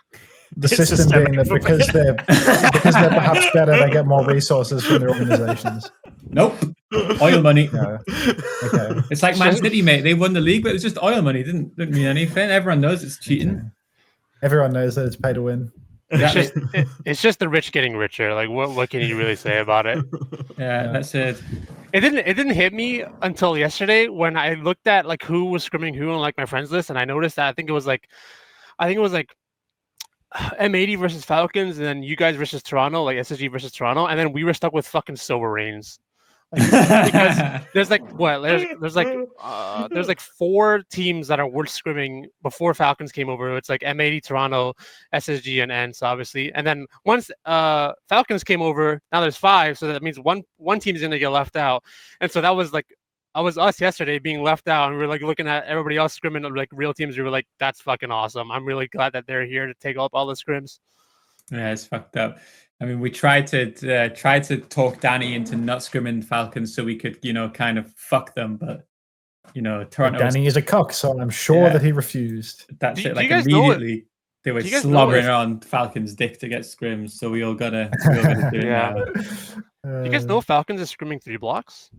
[SPEAKER 3] The system being that because they're perhaps better, they get more resources from their organizations.
[SPEAKER 2] Nope. Oil money.
[SPEAKER 3] No. Okay.
[SPEAKER 2] It's like Man City, mate. They won the league, but it's just oil money. Didn't mean anything. Everyone knows it's cheating.
[SPEAKER 3] Okay. Everyone knows that it's pay to win.
[SPEAKER 1] It's just the rich getting richer. Like what can you really say about it?
[SPEAKER 2] Yeah, that's it.
[SPEAKER 1] It didn't hit me until yesterday when I looked at like who was scrimming who on like my friends list, and I noticed that I think it was like M80 versus Falcons, and then you guys versus Toronto, like SSG versus Toronto, and then we were stuck with fucking silver reigns. Because there's like there's like 4 teams that are worth scrimming before Falcons came over. It's like M80, Toronto, SSG, and ENCE, obviously. And then once Falcons came over, now there's 5, so that means one team's gonna get left out. And so that was us yesterday being left out, and we were like looking at everybody else scrimming like real teams. We were like, that's fucking awesome. I'm really glad that they're here to take up all the scrims.
[SPEAKER 2] Yeah, it's fucked up. I mean, we tried to talk Danny into not scrimming Falcons so we could, kind of fuck them, but Toronto.
[SPEAKER 3] Danny is a cock, so I'm sure that he refused.
[SPEAKER 2] That's it. Like immediately, they were slobbering on Falcons' dick to get scrims, so we all gotta do it now.
[SPEAKER 1] Do you guys know Falcons is scrimming 3 blocks?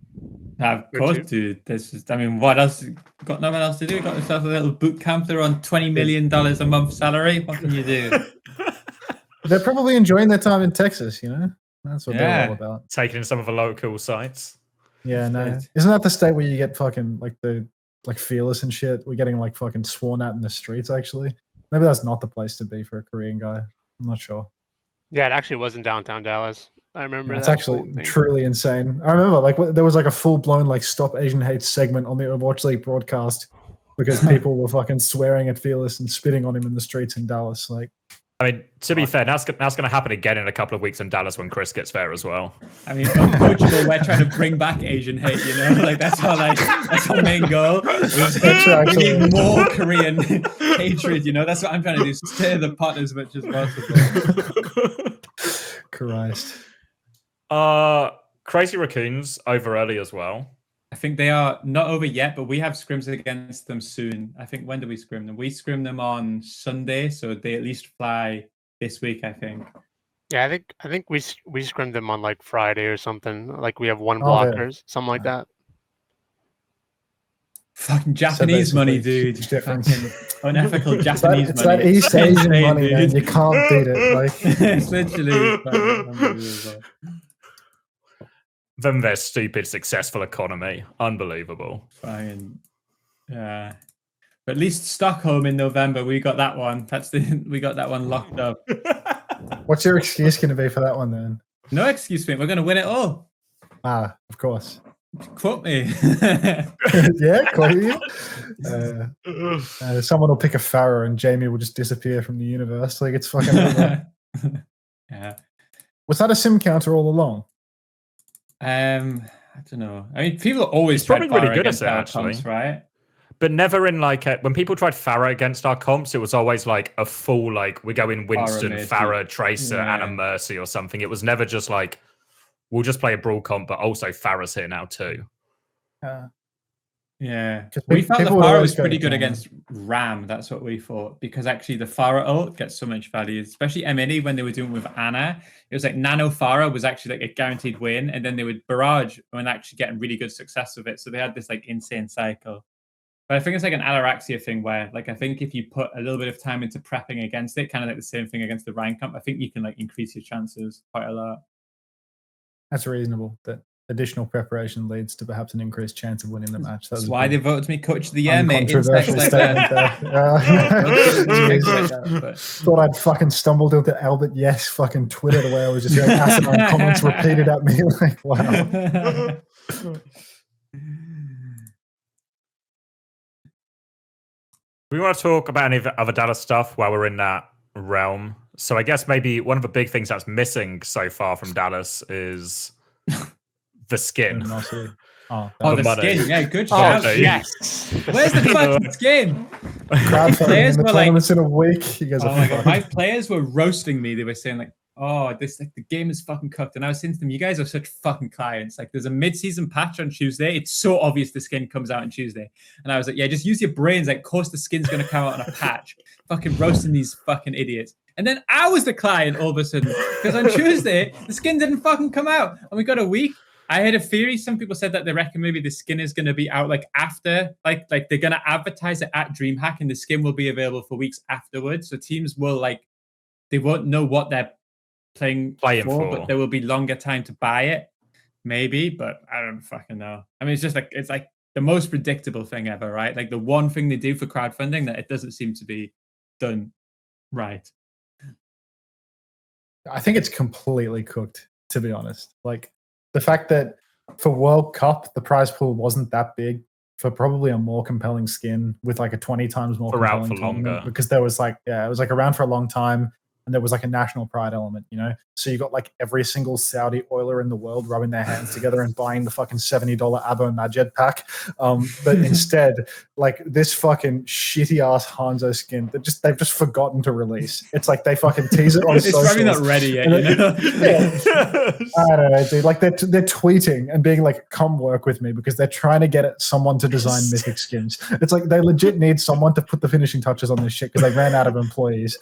[SPEAKER 2] Of course, dude. What else? Got nothing else to do. Got yourself a little boot camp. They're on $20 million a month salary. What can you do?
[SPEAKER 3] They're probably enjoying their time in Texas, That's what they're all about.
[SPEAKER 4] Taking in some of the local sites.
[SPEAKER 3] Yeah, no. Isn't that the state where you get fucking like fearless and shit? We're getting like fucking sworn at in the streets, actually. Maybe that's not the place to be for a Korean guy. I'm not sure.
[SPEAKER 1] Yeah, it actually was in downtown Dallas. I remember
[SPEAKER 3] It's
[SPEAKER 1] that.
[SPEAKER 3] It's actually truly insane. I remember there was like a full-blown like Stop Asian Hate segment on the Overwatch League broadcast because people were fucking swearing at Fearless and spitting on him in the streets in Dallas. Like,
[SPEAKER 4] I mean, to be fair, that's going to happen again in a couple of weeks in Dallas when Chris gets there as well.
[SPEAKER 2] I mean, Uncoachable, we're trying to bring back Asian hate, Like that's our main goal. We need more Korean hatred, That's what I'm trying to do. Stir the pot as much as possible.
[SPEAKER 3] Christ.
[SPEAKER 4] Crazy Raccoons over early as well.
[SPEAKER 2] I think they are not over yet, but we have scrims against them soon. I think, when do we scrim them? We scrim them on Sunday, so they at least fly this week, I think.
[SPEAKER 1] Yeah, I think we scrimmed them on like Friday or something. Like we have 1 blockers, something like that.
[SPEAKER 2] Fucking Japanese money, dude. Fucking unethical Japanese money.
[SPEAKER 3] It's that East Asian money, man. You can't beat it. Like
[SPEAKER 2] it's literally unbelievable.
[SPEAKER 4] Then their stupid, successful economy. Unbelievable.
[SPEAKER 2] Fine. Yeah. But at least Stockholm in November, we got that one. We got that one locked up.
[SPEAKER 3] What's your excuse going to be for that one then?
[SPEAKER 2] No excuse, mate. We're going to win it all.
[SPEAKER 3] Ah, of course.
[SPEAKER 2] Quote me.
[SPEAKER 3] Yeah, quote you. Someone will pick a Farah and Jamie will just disappear from the universe. Like, it's fucking over.
[SPEAKER 2] Yeah.
[SPEAKER 3] Was that a sim counter all along?
[SPEAKER 2] I don't know. I mean, people always
[SPEAKER 4] probably really good at it, actually,
[SPEAKER 2] comps, right?
[SPEAKER 4] But never in like when people tried Farah against our comps, it was always like a full like we're going Winston, Farah, Tracer, and a Mercy or something. It was never just like we'll just play a brawl comp, but also Farah's here now too.
[SPEAKER 2] Yeah, we thought the Farah was pretty good against Ram. That's what we thought, because actually the Farah ult gets so much value, especially M80 when they were doing it with Anna. It was like Nano Farah was actually like a guaranteed win, and then they would Barrage and actually getting really good success with it. So they had this like insane cycle. But I think it's like an Ataraxia thing where, like, I think if you put a little bit of time into prepping against it, kind of like the same thing against the Rhine comp, I think you can like increase your chances quite a lot.
[SPEAKER 3] That's reasonable. That additional preparation leads to perhaps an increased chance of winning the match.
[SPEAKER 2] That's why they voted me coach of the year, mate.
[SPEAKER 3] Controversial
[SPEAKER 2] Like
[SPEAKER 3] statement there. Thought I'd fucking stumbled into Albert Yes fucking Twitter the way I was just hearing asinine comments repeated at me. Like, wow.
[SPEAKER 4] We want to talk about any other Dallas stuff while we're in that realm. So I guess maybe one of the big things that's missing so far from Dallas is the skin.
[SPEAKER 2] Oh, the
[SPEAKER 4] money.
[SPEAKER 2] skin. Yeah, good job.
[SPEAKER 1] Yes.
[SPEAKER 2] Where's the fucking skin?
[SPEAKER 3] Crowdfunding in the tournaments in a week. You guys
[SPEAKER 2] oh my God. My players were roasting me. They were saying like, oh, this like the game is fucking cooked. And I was saying to them, you guys are such fucking clients. Like there's a mid-season patch on Tuesday. It's so obvious the skin comes out on Tuesday. And I was like, yeah, just use your brains. Like, of course the skin's going to come out on a patch. Fucking roasting these fucking idiots. And then I was the client all of a sudden. Because on Tuesday, the skin didn't fucking come out. And we got a week. I had a theory. Some people said that they reckon maybe the skin is going to be out like after, like they're going to advertise it at Dreamhack and the skin will be available for weeks afterwards. So teams will they won't know what they're playing for, but there will be longer time to buy it. Maybe, but I don't fucking know. I mean, it's like the most predictable thing ever, right? Like the one thing they do for crowdfunding that it doesn't seem to be done right.
[SPEAKER 3] I think it's completely cooked, to be honest. Like the fact that for World Cup, the prize pool wasn't that big for probably a more compelling skin with like a 20 times more compelling
[SPEAKER 4] for longer,
[SPEAKER 3] because there was it was like around for a long time. And there was like a national pride element, you know? So you got like every single Saudi oiler in the world rubbing their hands together and buying the fucking $70 Abo Majed pack. But instead, like this fucking shitty ass Hanzo skin that they've just forgotten to release. It's like they fucking tease it on socials.
[SPEAKER 2] It's probably not ready yet, you know?
[SPEAKER 3] I don't know, dude. Like they're tweeting and being like, come work with me because they're trying to get someone to design mythic skins. It's like they legit need someone to put the finishing touches on this shit because they ran out of employees.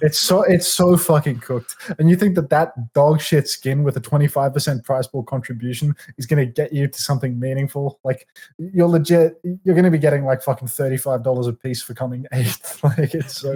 [SPEAKER 3] It's so fucking cooked. And you think that dog shit skin with a 25% prize pool contribution is going to get you to something meaningful? Like you're going to be getting like fucking $35 a piece for coming 8th. Like it's so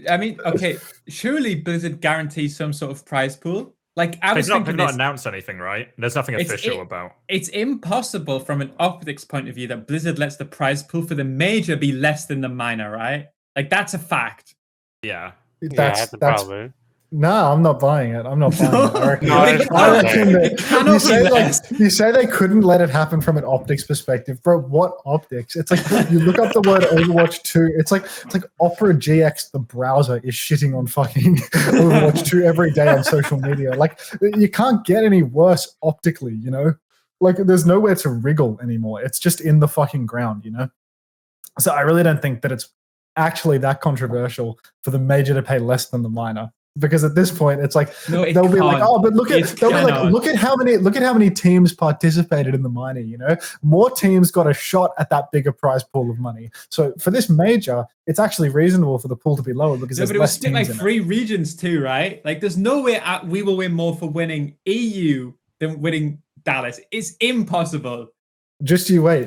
[SPEAKER 2] I mean, okay, surely Blizzard guarantees some sort of prize pool. Like
[SPEAKER 4] they've not announced anything, right? There's nothing official about.
[SPEAKER 2] It's impossible from an optics point of view that Blizzard lets the prize pool for the major be less than the minor, right? Like that's a fact.
[SPEAKER 4] Yeah.
[SPEAKER 3] That's probably. No, I'm not buying it. I'm not buying it.
[SPEAKER 2] I reckon that
[SPEAKER 3] you say they couldn't let it happen from an optics perspective, bro. What optics? It's like you look up the word Overwatch 2. It's like Opera GX, the browser, is shitting on fucking Overwatch 2 every day on social media. Like you can't get any worse optically, you know? Like there's nowhere to wriggle anymore. It's just in the fucking ground, you know? So I really don't think that it's actually that controversial for the major to pay less than the minor, because at this point it's like they'll be like, oh, but look at how many teams participated in the minor, you know? More teams got a shot at that bigger prize pool of money. So for this major, it's actually reasonable for the pool to be lower because there's less teams.
[SPEAKER 2] But it was like 3 regions too, right? Like there's no way we will win more for winning EU than winning Dallas. It's impossible.
[SPEAKER 3] Just you wait.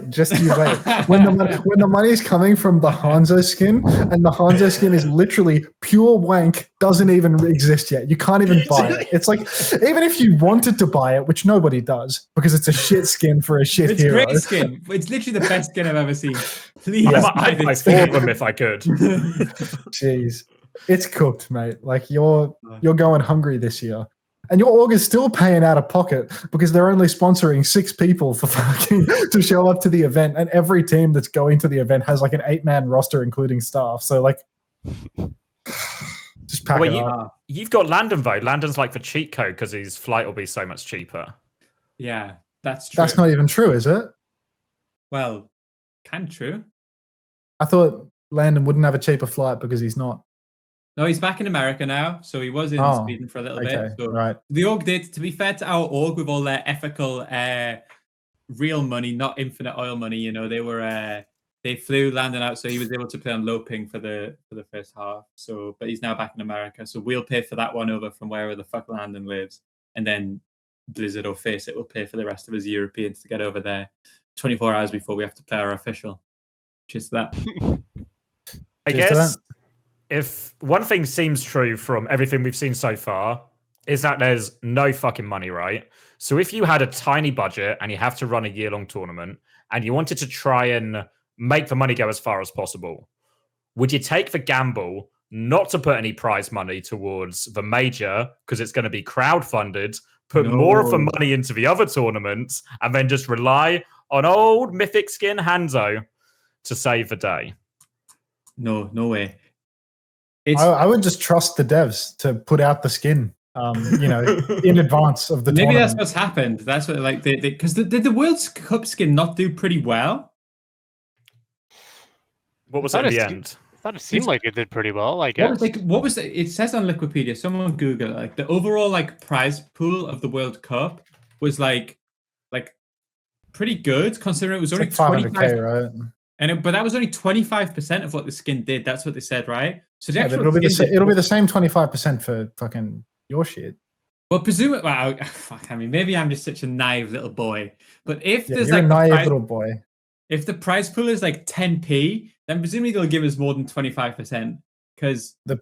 [SPEAKER 3] When the money is coming from the Hanzo skin, and the Hanzo skin is literally pure wank, doesn't even exist yet. You can't even buy it. It's like, even if you wanted to buy it, which nobody does, because it's a shit skin for a shit hero.
[SPEAKER 2] It's great skin. It's literally the best skin I've ever seen. Please.
[SPEAKER 4] I'd buy 4 of them if I could.
[SPEAKER 3] Jeez. It's cooked, mate. Like you're going hungry this year. And your org is still paying out of pocket because they're only sponsoring 6 people for fucking to show up to the event. And every team that's going to the event has like an 8-man roster, including staff. So like, just pack it up.
[SPEAKER 4] You've got Landon though. Landon's like the cheat code because his flight will be so much cheaper.
[SPEAKER 2] Yeah, that's true.
[SPEAKER 3] That's not even true, is it?
[SPEAKER 2] Well, kind of true.
[SPEAKER 3] I thought Landon wouldn't have a cheaper flight because he's not.
[SPEAKER 2] No, he's back in America now, so he was in Sweden for a little bit. So
[SPEAKER 3] right.
[SPEAKER 2] The org did, to be fair to our org, with all their ethical, real money, not infinite oil money. You know, they flew Landon out, so he was able to play on low ping for the first half. So, but he's now back in America, so we'll pay for that one over from wherever the fuck Landon lives, and then Blizzard or FACEIT will pay for the rest of us Europeans to get over there 24 hours before we have to play our official. Cheers to that.
[SPEAKER 4] I guess if one thing seems true from everything we've seen so far, is that there's no fucking money, right? So if you had a tiny budget and you have to run a year-long tournament and you wanted to try and make the money go as far as possible, would you take the gamble not to put any prize money towards the major because it's going to be crowdfunded, put more of the money into the other tournaments, and then just rely on old mythic skin Hanzo to save the day?
[SPEAKER 2] No way.
[SPEAKER 3] I would just trust the devs to put out the skin, in advance of the
[SPEAKER 2] maybe
[SPEAKER 3] tournament.
[SPEAKER 2] that's what's happened. That's what because did the World Cup skin not do pretty well?
[SPEAKER 4] What was it at the end?
[SPEAKER 1] I thought it seemed like it did pretty well. Like,
[SPEAKER 2] what was it? It says on Wikipedia. Someone Google it, like the overall prize pool of the World Cup was like pretty good considering it was only
[SPEAKER 3] 500K, right?
[SPEAKER 2] But that was only 25% of what the skin did. That's what they said, right? So
[SPEAKER 3] it'll be the same 25% for fucking your shit.
[SPEAKER 2] Well, presumably, maybe I'm just such a naive little boy. But if there's
[SPEAKER 3] you're a naive little boy.
[SPEAKER 2] If the prize pool is like 10p, then presumably they'll give us more than 25% because
[SPEAKER 3] the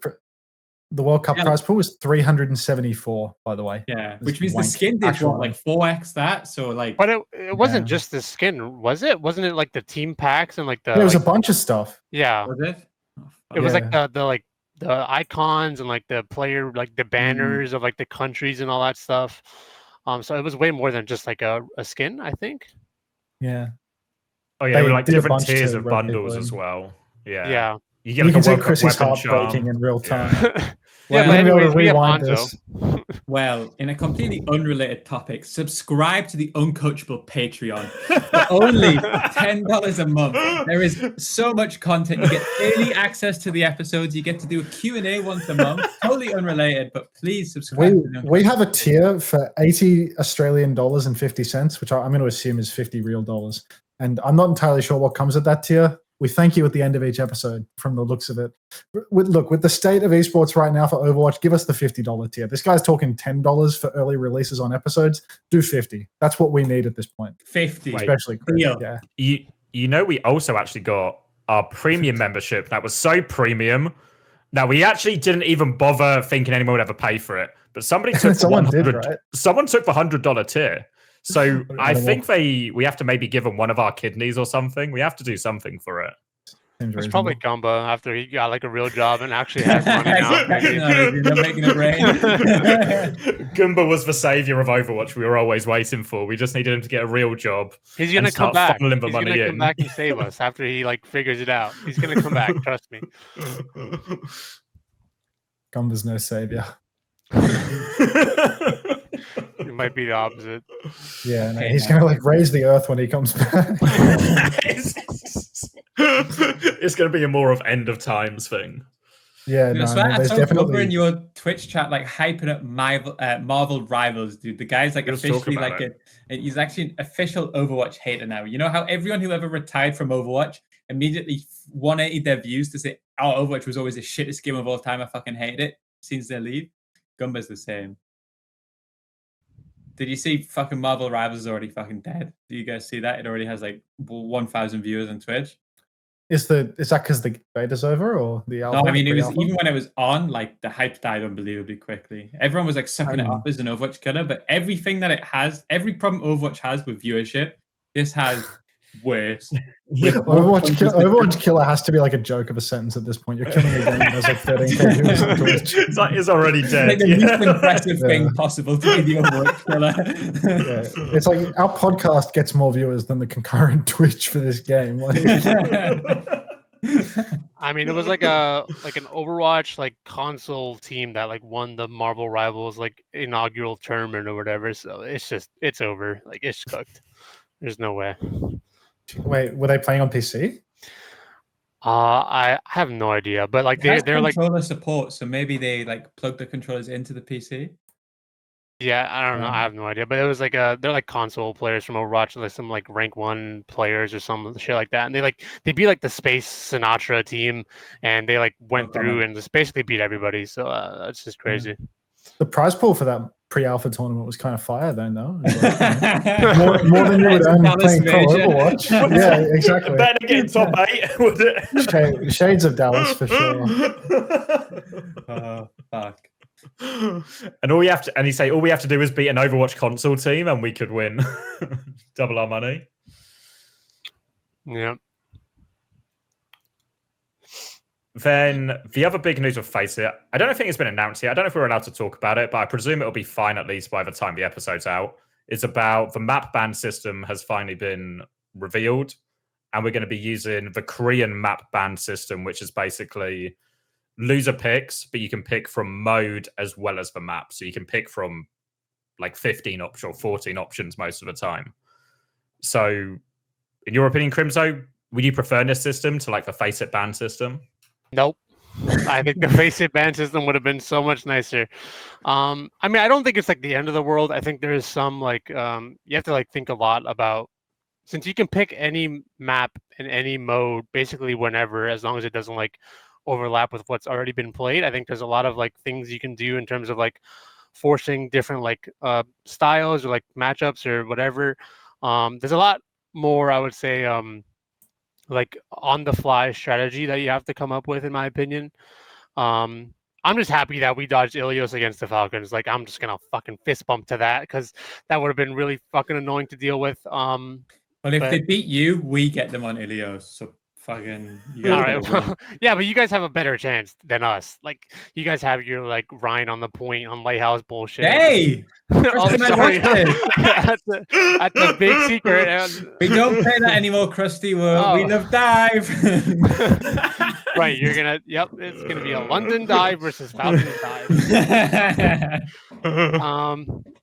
[SPEAKER 3] World Cup prize pool was 374, by the way.
[SPEAKER 2] Yeah, which means the skin did like 4x that. So
[SPEAKER 1] but it wasn't just the skin, was it? Wasn't it like the team packs and like the?
[SPEAKER 3] There was a bunch of stuff.
[SPEAKER 1] Yeah,
[SPEAKER 2] was it?
[SPEAKER 1] It was like the icons and like the player, like the banners of like the countries and all that stuff. So it was way more than just like a skin, I think.
[SPEAKER 3] Yeah.
[SPEAKER 4] Oh yeah, like different tiers of bundles as well. Yeah.
[SPEAKER 1] Yeah.
[SPEAKER 3] You can see Chrissy's heart breaking in real time.
[SPEAKER 1] Yeah,
[SPEAKER 3] but
[SPEAKER 1] anyways, we have
[SPEAKER 3] rewind
[SPEAKER 1] Hanzo.
[SPEAKER 3] this.
[SPEAKER 2] Well, in a completely unrelated topic, subscribe to the Uncoachable Patreon for only $10 a month. There is so much content. You get daily access to the episodes. You get to do a Q&A once a month. Totally unrelated, but please subscribe.
[SPEAKER 3] We have a tier for $80 Australian dollars and 50 cents, which I'm going to assume is 50 real dollars. And I'm not entirely sure what comes at that tier. We thank you at the end of each episode from the looks of it. With the state of esports right now for Overwatch, give us the $50 tier. This guy's talking $10 for early releases on episodes. Do 50. That's what we need at this point.
[SPEAKER 2] 50.
[SPEAKER 3] Especially Chris. Yeah.
[SPEAKER 4] You know, we also actually got our premium membership that was so premium. Now, we actually didn't even bother thinking anyone would ever pay for it. But somebody took
[SPEAKER 3] someone took
[SPEAKER 4] the $100 tier. So I think we have to maybe give him one of our kidneys or something. We have to do something for it.
[SPEAKER 1] It's probably Gumba after he got like a real job and actually has money now.
[SPEAKER 2] Making it rain.
[SPEAKER 4] Gumba was the savior of Overwatch we were always waiting for. We just needed him to get a real job.
[SPEAKER 1] He's gonna come back.
[SPEAKER 4] He's
[SPEAKER 1] gonna come back and save us after he like figures it out. He's gonna come back. Trust me.
[SPEAKER 3] Gumba's no savior.
[SPEAKER 1] It might be the opposite.
[SPEAKER 3] Yeah, he's going to like raise the earth when he comes back.
[SPEAKER 4] It's going to be a more of end of times thing.
[SPEAKER 3] Yeah,
[SPEAKER 2] I saw definitely in your Twitch chat like hyping up Marvel Rivals, dude. The guy's like officially like he's actually an official Overwatch hater now. You know how everyone who ever retired from Overwatch immediately 180 their views to say, "Oh, Overwatch was always the shittest game of all time. I fucking hate it." Since they leave, Gumba's the same. Did you see fucking Marvel Rivals is already fucking dead? Do you guys see that? It already has like 1,000 viewers on Twitch.
[SPEAKER 3] Is that because the beta's over or the alpha?
[SPEAKER 2] No, I mean it was even when it was on, like the hype died unbelievably quickly. Everyone was like sucking it up as an Overwatch killer, but everything that it has, every problem Overwatch has with viewership, this has worse.
[SPEAKER 3] Overwatch killer has to be like a joke of a sentence at this point. You're killing a game that has like 13K viewers on Twitch.
[SPEAKER 4] It's already dead.
[SPEAKER 2] Like the least impressive thing possible to be the Overwatch killer.
[SPEAKER 3] It's like our podcast gets more viewers than the concurrent Twitch for this game.
[SPEAKER 1] I mean, it was like an Overwatch like console team that like won the Marvel Rivals like inaugural tournament or whatever. So it's over. Like it's cooked. There's no way.
[SPEAKER 3] Wait, were they playing on PC?
[SPEAKER 1] I have no idea, but like they're like
[SPEAKER 2] controller support, so maybe they like plug the controllers into the PC.
[SPEAKER 1] Yeah, I don't know. I have no idea, but it was like they're like console players from Overwatch, like some like rank 1 players or some shit like that, and they beat like the Space Sinatra team, and they like went through and just basically beat everybody. So that's just crazy.
[SPEAKER 3] The prize pool for that pre-alpha tournament was kind of fire, though. No, more than you would earn playing pro Overwatch. Yeah, exactly.
[SPEAKER 4] Better get top 8, would it?
[SPEAKER 3] Shades of Dallas for sure.
[SPEAKER 2] Fuck.
[SPEAKER 4] And all we have to do is beat an Overwatch console team and we could win. Double our money.
[SPEAKER 1] Yeah.
[SPEAKER 4] Then the other big news of FACEIT, I don't think it's been announced yet. I don't know if we're allowed to talk about it, but I presume it'll be fine at least by the time the episode's out. It's about the map ban system has finally been revealed, and we're going to be using the Korean map ban system, which is basically loser picks, but you can pick from mode as well as the map. So you can pick from like 15 options or 14 options most of the time. So in your opinion, Crimzo, would you prefer this system to like the FACEIT ban system?
[SPEAKER 1] Nope. I think the FACEIT ban system would have been so much nicer. I mean, I don't think it's like the end of the world. I think there is some like you have to like think a lot about, since you can pick any map in any mode basically whenever, as long as it doesn't like overlap with what's already been played. I think there's a lot of like things you can do in terms of like forcing different like styles or like matchups or whatever. There's a lot more, I would say, like on the fly strategy that you have to come up with, in my opinion. I'm just happy that we dodged Ilios against the Falcons. Like, I'm just gonna fucking fist bump to that, because that would have been really fucking annoying to deal with.
[SPEAKER 2] Well, if they beat you, we get them on Ilios. So fucking.
[SPEAKER 1] All right. Well, yeah, but you guys have a better chance than us. Like, you guys have your like Ryan on the point on Lighthouse bullshit.
[SPEAKER 2] Hey.
[SPEAKER 1] Oh, sorry. at the big secret.
[SPEAKER 2] We don't play that anymore, Krusty. We love dive.
[SPEAKER 1] Right, you're gonna. Yep, it's gonna be a London dive versus Falcons dive.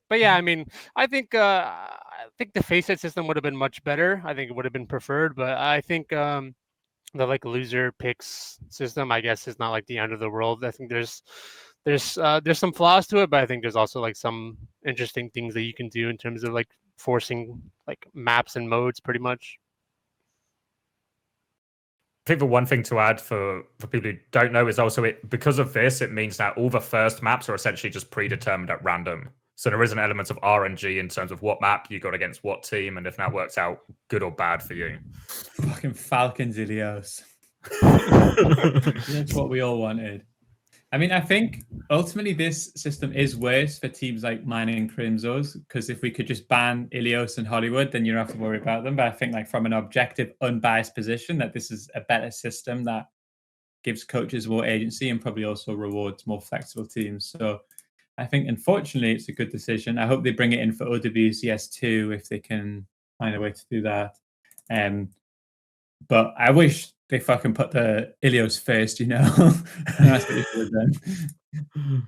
[SPEAKER 1] But yeah, I mean, I think the FACEIT system would have been much better. I think it would have been preferred, but I think the like loser picks system, I guess, is not like the end of the world. I think there's some flaws to it, but I think there's also like some interesting things that you can do in terms of like forcing like maps and modes, pretty much.
[SPEAKER 4] I think the one thing to add for people who don't know is also because of this, it means that all the first maps are essentially just predetermined at random. So there is an element of RNG in terms of what map you got against what team, and if that works out good or bad for you.
[SPEAKER 2] Fucking Falcons, Ilios. That's what we all wanted. I mean, I think ultimately this system is worse for teams like mine and Crimzo's, because if we could just ban Ilios and Hollywood, then you don't have to worry about them. But I think like from an objective, unbiased position, that this is a better system that gives coaches more agency and probably also rewards more flexible teams. So I think, unfortunately, it's a good decision. I hope they bring it in for OWCS too, if they can find a way to do that. But I wish they fucking put the Ilios first, you know. That's what they should have done.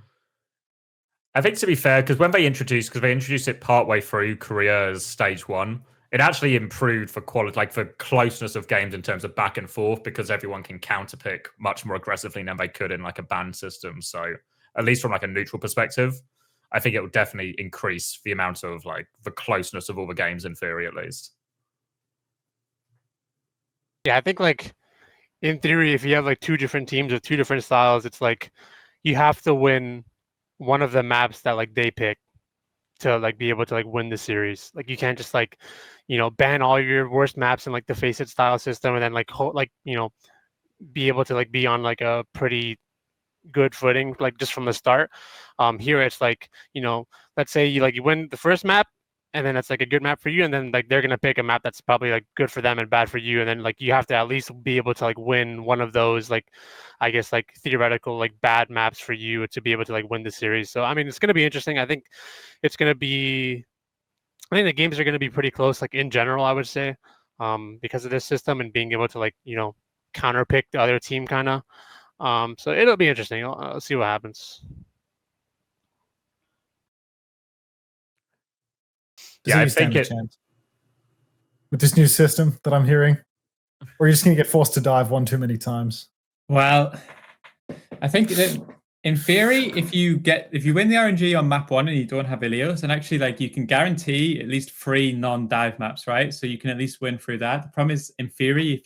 [SPEAKER 4] I think, to be fair, because they introduced it partway through Korea's stage 1, it actually improved for quality, like for closeness of games in terms of back and forth, because everyone can counterpick much more aggressively than they could in like a ban system. So at least from like a neutral perspective, I think it will definitely increase the amount of like the closeness of all the games in theory, at least.
[SPEAKER 1] Yeah, I think like in theory, if you have like two different teams with two different styles, it's like you have to win one of the maps that like they pick to like be able to like win the series. Like you can't just like, you know, ban all your worst maps in like the FACEIT style system and then like you know, be able to like be on like a pretty good footing like just from the start. Here it's like, you know, let's say you win the first map, and then it's like a good map for you, and then like they're gonna pick a map that's probably like good for them and bad for you, and then like you have to at least be able to like win one of those, like I guess like theoretical like bad maps for you to be able to like win the series. So I mean, it's gonna be interesting. I think the games are gonna be pretty close, like in general, I would say, because of this system and being able to like, you know, counter pick the other team kind of. So it'll be interesting. I'll see what happens.
[SPEAKER 3] Does he stand a chance with this new system that I'm hearing? Or are you just going to get forced to dive one too many times?
[SPEAKER 2] Well, I think that in theory, if you win the RNG on map 1 and you don't have Ilios, and actually like you can guarantee at least 3 non-dive maps, right? So you can at least win through that. The problem is, in theory,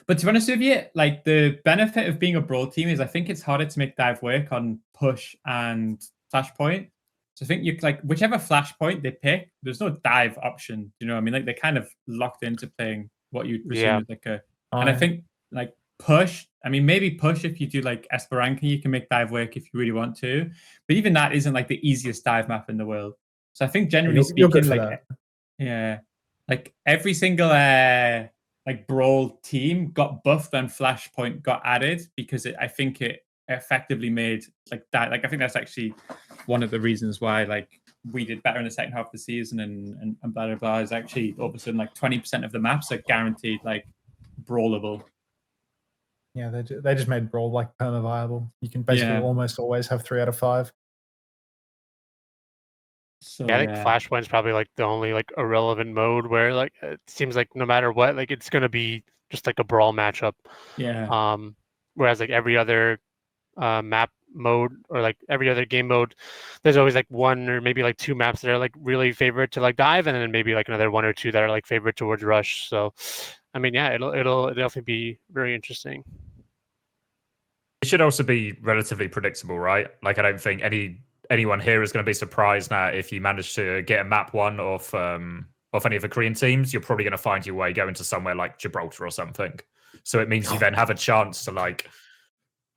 [SPEAKER 2] but to be honest with you, like the benefit of being a broad team is I think it's harder to make dive work on push and flashpoint. So I think you like whichever flashpoint they pick, there's no dive option. You know what I mean? Like they're kind of locked into playing what you'd presume is like a. And I think like push. I mean, maybe push if you do like Esperanza, you can make dive work if you really want to. But even that isn't like the easiest dive map in the world. So I think generally
[SPEAKER 3] You're good
[SPEAKER 2] speaking,
[SPEAKER 3] for
[SPEAKER 2] like
[SPEAKER 3] that.
[SPEAKER 2] yeah, like every single like brawl team got buffed when Flashpoint got added because I think it effectively made like that. Like I think that's actually one of the reasons why like we did better in the second half of the season and blah blah blah. Is actually all of a sudden like 20% of the maps are guaranteed like brawlable.
[SPEAKER 3] Yeah, they just made Brawl like perma viable. You can basically almost always have 3 out of 5.
[SPEAKER 2] So,
[SPEAKER 1] yeah, I think Flashpoint's probably like the only like irrelevant mode where like it seems like no matter what, like it's gonna be just like a brawl matchup.
[SPEAKER 2] Yeah.
[SPEAKER 1] Whereas like every other map mode or like every other game mode, there's always like 1 or maybe like 2 maps that are like really favored to like dive, and then maybe like another 1 or 2 that are like favored towards rush. So, I mean, yeah, it'll definitely be very interesting.
[SPEAKER 4] It should also be relatively predictable, right? Like I don't think anyone here is going to be surprised now if you manage to get a map 1 off any of the Korean teams. You're probably going to find your way going to somewhere like Gibraltar or something. So it means you then have a chance to like,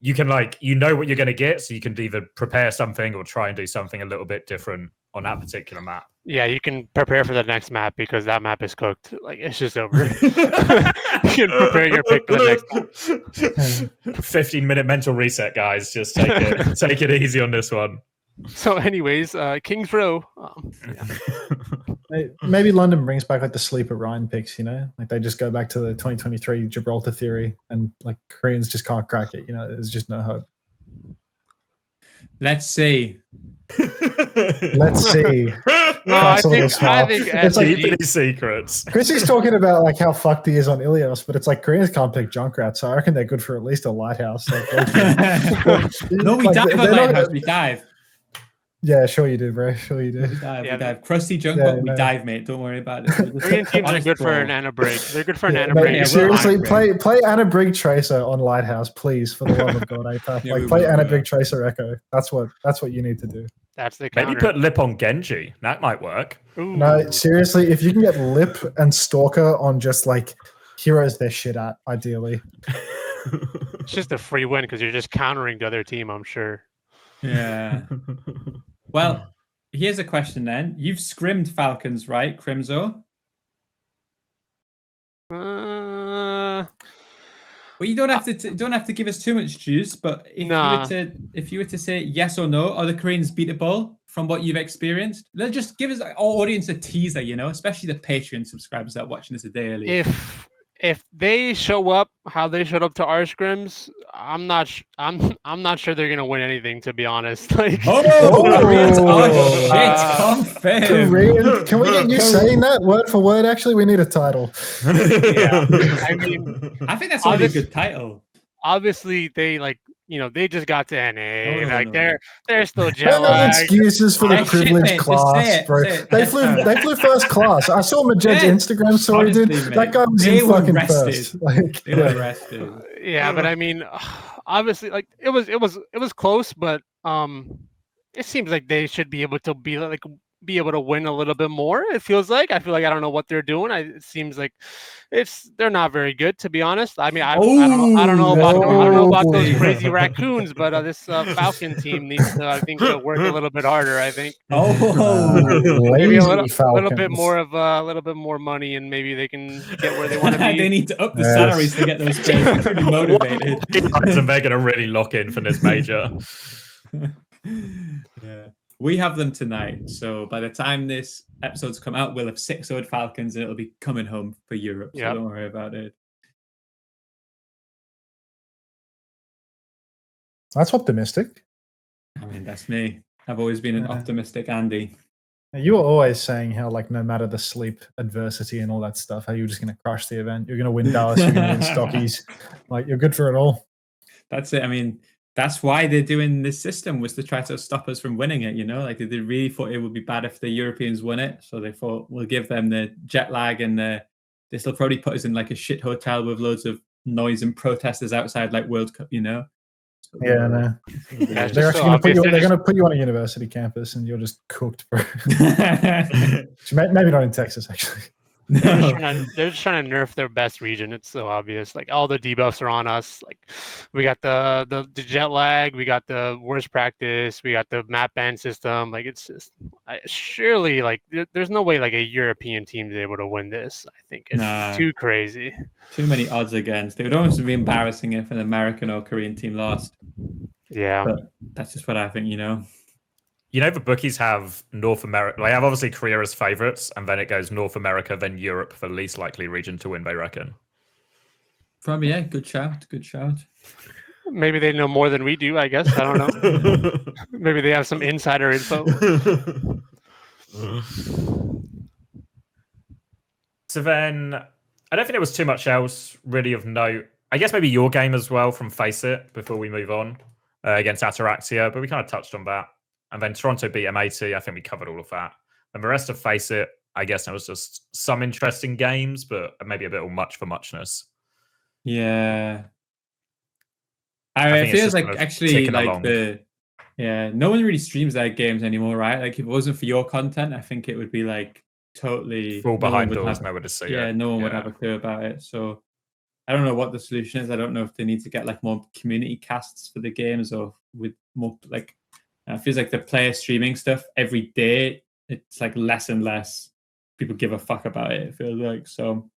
[SPEAKER 4] you can like, you know what you're going to get, so you can either prepare something or try and do something a little bit different on that particular map.
[SPEAKER 1] Yeah, you can prepare for the next map because that map is cooked. Like it's just over. You can prepare your pick for the next map.
[SPEAKER 4] 15-minute mental reset, guys. Just take it easy on this one.
[SPEAKER 1] So, anyways, Kings Row.
[SPEAKER 3] Maybe London brings back like the sleeper Ryan picks, you know, like they just go back to the 2023 Gibraltar theory, and like Koreans just can't crack it. You know, there's just no hope.
[SPEAKER 2] Let's see.
[SPEAKER 3] Let's see.
[SPEAKER 1] No, I think
[SPEAKER 3] it's like
[SPEAKER 4] keeping his secrets.
[SPEAKER 3] Chrissy's talking about like how fucked he is on Ilios, but it's like Koreans can't pick Junkrat, so I reckon they're good for at least a Lighthouse. Like,
[SPEAKER 2] no, we dive on Lighthouse. We dive.
[SPEAKER 3] Yeah, sure you do, bro. Sure you do.
[SPEAKER 2] We dive. Crusty Junkrat, we dive, mate. Don't worry about it.
[SPEAKER 1] Korean teams are good for an Ana break. They're good for an Ana break.
[SPEAKER 3] Yeah, seriously, play Ana Brig Tracer on Lighthouse, please, for the love of God, APAC. Like play Ana Brig Tracer Echo. That's what you need to do.
[SPEAKER 1] That's the counter.
[SPEAKER 4] Maybe put Lip on Genji. That might work.
[SPEAKER 1] Ooh.
[SPEAKER 3] No, seriously, if you can get Lip and Stalker on just like heroes they're shit at, ideally.
[SPEAKER 1] It's just a free win because you're just countering the other team, I'm sure.
[SPEAKER 2] Yeah. Well, here's a question then. You've scrimmed Falcons, right, Crimzo? Well, you don't have to give us too much juice, but if you were to say yes or no, are the Koreans beatable from what you've experienced? Let's just give us our audience a teaser, you know, especially the Patreon subscribers that are watching this a day early.
[SPEAKER 1] If they show up how they showed up to our scrims, I'm not sure they're gonna win anything, to be honest. Like,
[SPEAKER 2] Koreans are shit. Confirmed.
[SPEAKER 3] Can we get you saying that word for word? Actually, we need a title.
[SPEAKER 1] Yeah, I mean,
[SPEAKER 2] I think that's a really good title.
[SPEAKER 1] Obviously, they they just got to NA. They're still jet lagged.
[SPEAKER 3] No excuses for the privileged class, bro. They flew first class. I saw Majed's Instagram story, dude. That guy was in fucking first. Like,
[SPEAKER 2] they were arrested.
[SPEAKER 1] Yeah, but I mean, obviously, like it was close, but it seems like they should be able to be able to win a little bit more. It feels like. I feel like I don't know what they're doing. It seems like they're not very good, to be honest. I mean, I don't know about those crazy raccoons, but this Falcon team needs to, I think, work a little bit harder. I think. Maybe a little bit more of a little bit more money, and maybe they can get where they want to be.
[SPEAKER 2] They need to up the salaries to get those players pretty motivated.
[SPEAKER 4] And they're going to really lock in for this major.
[SPEAKER 2] Yeah. We have them tonight, so by the time this episode's come out, we'll have 6-0 Falcons, and it'll be coming home for Europe. So don't worry about it.
[SPEAKER 3] That's optimistic.
[SPEAKER 2] I mean, that's me. I've always been an optimistic Andy.
[SPEAKER 3] You were always saying how, like, no matter the sleep adversity and all that stuff, how you're just going to crush the event. You're going to win Dallas. You're going to win Stockies. Like, you're good for it all.
[SPEAKER 2] That's it. I mean, that's why they're doing this system, was to try to stop us from winning it, you know? Like, they really thought it would be bad if the Europeans won it. So they thought, we'll give them the jet lag, and this will probably put us in, like, a shit hotel with loads of noise and protesters outside, like World Cup, you know? So,
[SPEAKER 3] yeah, no. They're actually going to put you on a university campus, and you're just cooked, bro. Maybe not in Texas, actually.
[SPEAKER 1] They're just trying to nerf their best region. It's so obvious. Like all the debuffs are on us. Like we got the jet lag, we got the worst practice, we got the map ban system. Like it's just surely like there's no way like a European team is able to win this. I think it's too crazy.
[SPEAKER 2] Too many odds against. It would almost be embarrassing if an American or Korean team lost.
[SPEAKER 1] Yeah,
[SPEAKER 2] but that's just what I think.
[SPEAKER 4] The bookies have North America. They have obviously Korea as favorites, and then it goes North America, then Europe for the least likely region to win, they reckon.
[SPEAKER 2] Probably, yeah. Good shout.
[SPEAKER 1] Maybe they know more than we do, I guess. I don't know. Maybe they have some insider info.
[SPEAKER 4] So then, I don't think there was too much else really of note. I guess maybe your game as well from FACEIT before we move on against Ataraxia, but we kind of touched on that. And then Toronto beat M80. I think we covered all of that. And the rest of FACEIT, I guess there was just some interesting games, but maybe a bit much for muchness.
[SPEAKER 2] Yeah. It feels like actually like no one really streams their games anymore, right? Like if it wasn't for your content, I think it would be like totally
[SPEAKER 4] full behind doors, nowhere to see it.
[SPEAKER 2] Yeah, no one would have a clue about it. So I don't know what the solution is. I don't know if they need to get like more community casts for the games or with more like it feels like the player streaming stuff every day. It's like less and less people give a fuck about it. It feels like so.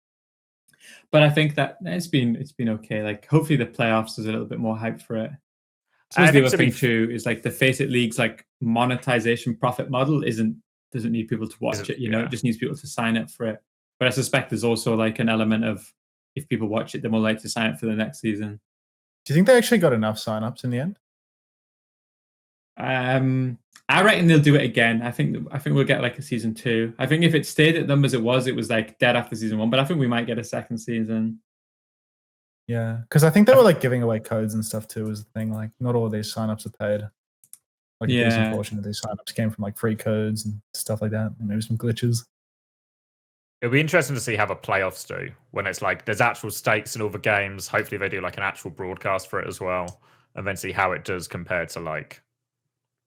[SPEAKER 2] But I think that it's been okay. Like hopefully the playoffs is a little bit more hype for it. So the other thing too is like the FACEIT League's like monetization profit model doesn't need people to watch it. It just needs people to sign up for it. But I suspect there's also like an element of if people watch it, they're more likely to sign up for the next season.
[SPEAKER 3] Do you think they actually got enough signups in the end?
[SPEAKER 2] I reckon they'll do it again. I think we'll get like a season 2. I think if it stayed at them as it was like dead after season 1. But I think we might get a second season.
[SPEAKER 3] Yeah, because I think they were like giving away codes and stuff too. Was the thing like not all of these signups are paid. Like a decent portion of these signups came from like free codes and stuff like that, and maybe some glitches.
[SPEAKER 4] It'll be interesting to see how the playoffs do when it's like there's actual stakes in all the games. Hopefully they do like an actual broadcast for it as well, and then see how it does compared to like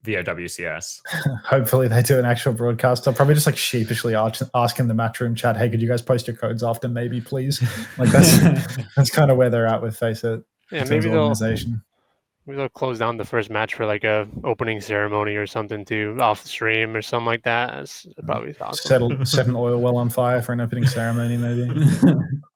[SPEAKER 4] the OWCS.
[SPEAKER 3] Hopefully they do an actual broadcast. I'll probably just like sheepishly ask in the matchroom chat, hey, could you guys post your codes often, maybe, please? Like that's kind of where they're at with FACEIT.
[SPEAKER 1] Yeah, maybe they'll close down the first match for like a opening ceremony or something too, off the stream or something like that. That's probably awesome.
[SPEAKER 3] Set an oil well on fire for an opening ceremony, maybe.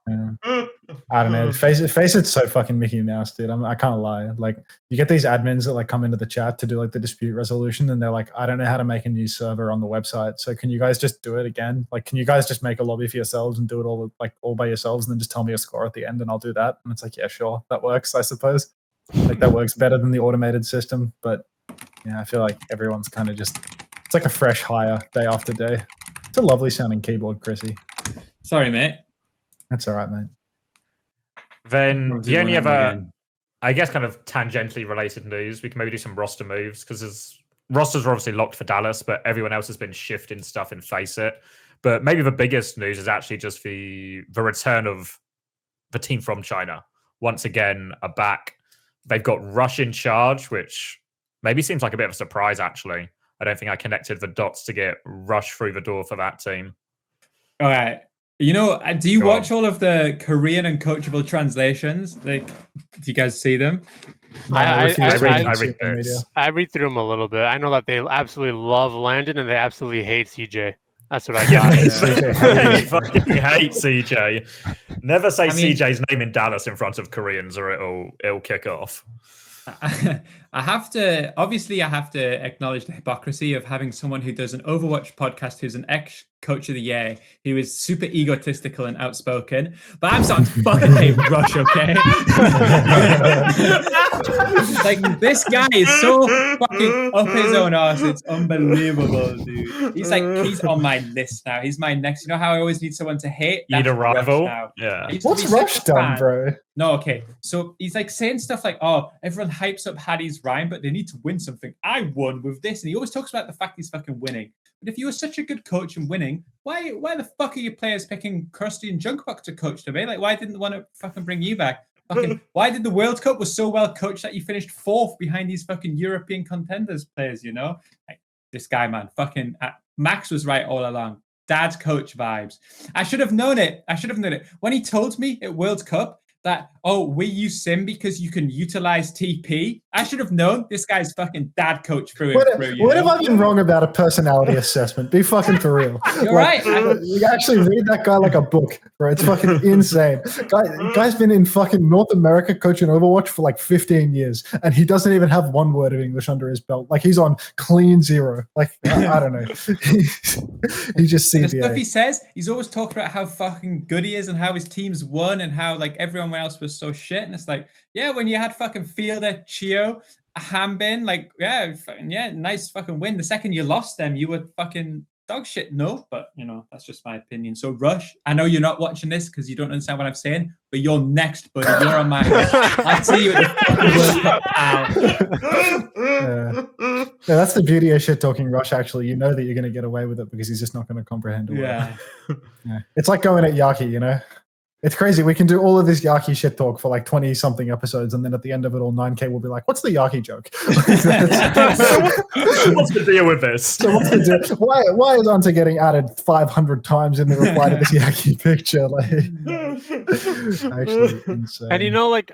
[SPEAKER 3] Yeah. I don't know. FACEIT's so fucking Mickey Mouse, dude. I can't lie. Like, you get these admins that like come into the chat to do like the dispute resolution, and they're like, I don't know how to make a new server on the website. So can you guys just do it again? Like, can you guys just make a lobby for yourselves and do it all by yourselves, and then just tell me a score at the end, and I'll do that? And it's like, yeah, sure, that works, I suppose. Like that works better than the automated system, but yeah, I feel like everyone's kind of just it's like a fresh hire day after day. It's a lovely sounding keyboard, Chrissy.
[SPEAKER 2] Sorry, mate.
[SPEAKER 3] That's all right, mate.
[SPEAKER 4] Then the only other, I guess, kind of tangentially related news, we can maybe do some roster moves because rosters are obviously locked for Dallas, but everyone else has been shifting stuff in FACEIT. But maybe the biggest news is actually just the return of the team from China. Once again, are back. They've got Rush in charge, which maybe seems like a bit of a surprise, actually. I don't think I connected the dots to get Rush through the door for that team.
[SPEAKER 2] All right. Do you watch all of the Korean Uncoachable translations? Like, do you guys see them?
[SPEAKER 1] I read through them a little bit. I know that they absolutely love Landon and they absolutely hate CJ. That's what I got.
[SPEAKER 4] They fucking hate CJ. Never say CJ's name in Dallas in front of Koreans or it'll kick off.
[SPEAKER 2] I have to acknowledge the hypocrisy of having someone who does an Overwatch podcast who's an ex-coach of the year who is super egotistical and outspoken, but I'm starting to fucking hate Rush, okay? Like, this guy is so fucking up his own arse, it's unbelievable, dude. He's on my list now. He's my next, you know how I always need someone to hate?
[SPEAKER 4] Need a rival?
[SPEAKER 2] Now.
[SPEAKER 4] Yeah.
[SPEAKER 3] What's Rush done, bro?
[SPEAKER 2] No, okay. So he's like saying stuff like, oh, everyone hypes up Hattie's rhyme, but they need to win something. I won with this. And he always talks about the fact he's fucking winning. But if you were such a good coach and winning, why the fuck are your players picking Krusty and Junkbuck to coach them? Like, why didn't they want to fucking bring you back? Why did the World Cup was so well coached that you finished 4th behind these fucking European contenders players, you know? Like, this guy, man, fucking Max was right all along. dad coach vibes. I should have known it. When he told me at World Cup that, we use Sim because you can utilize TP, I should have known this guy's fucking dad coach through and through.
[SPEAKER 3] What have I been wrong about a personality assessment? Be fucking for real.
[SPEAKER 2] You're right.
[SPEAKER 3] You actually read that guy like a book, bro. It's fucking insane. Guy's been in fucking North America coaching Overwatch for like 15 years, and he doesn't even have one word of English under his belt. Like, he's on clean zero. Like, I don't know. He just CBA.
[SPEAKER 2] The stuff he says, he's always talking about how fucking good he is and how his team's won and how like everyone else was so shit. And it's like, yeah, when you had fucking Fielder, Chio, Hambin, like, yeah, nice fucking win. The second you lost them, you were fucking dog shit. No, but that's just my opinion. So Rush, I know you're not watching this because you don't understand what I'm saying, but you're next, buddy. You're on my head. I'll see you at the fucking World Cup.
[SPEAKER 3] Yeah, that's the beauty of shit talking Rush. Actually, you know that you're going to get away with it because he's just not going to comprehend it.
[SPEAKER 2] Yeah.
[SPEAKER 3] It's like going at Yaki, It's crazy. We can do all of this Yaki shit talk for like 20 something episodes, and then at the end of it all, 9K will be like, "What's the Yaki joke?
[SPEAKER 4] What's the deal with this?
[SPEAKER 3] So what's the deal? Why is Ante getting added 500 times in the reply to this Yaki picture? Like, actually insane.
[SPEAKER 1] And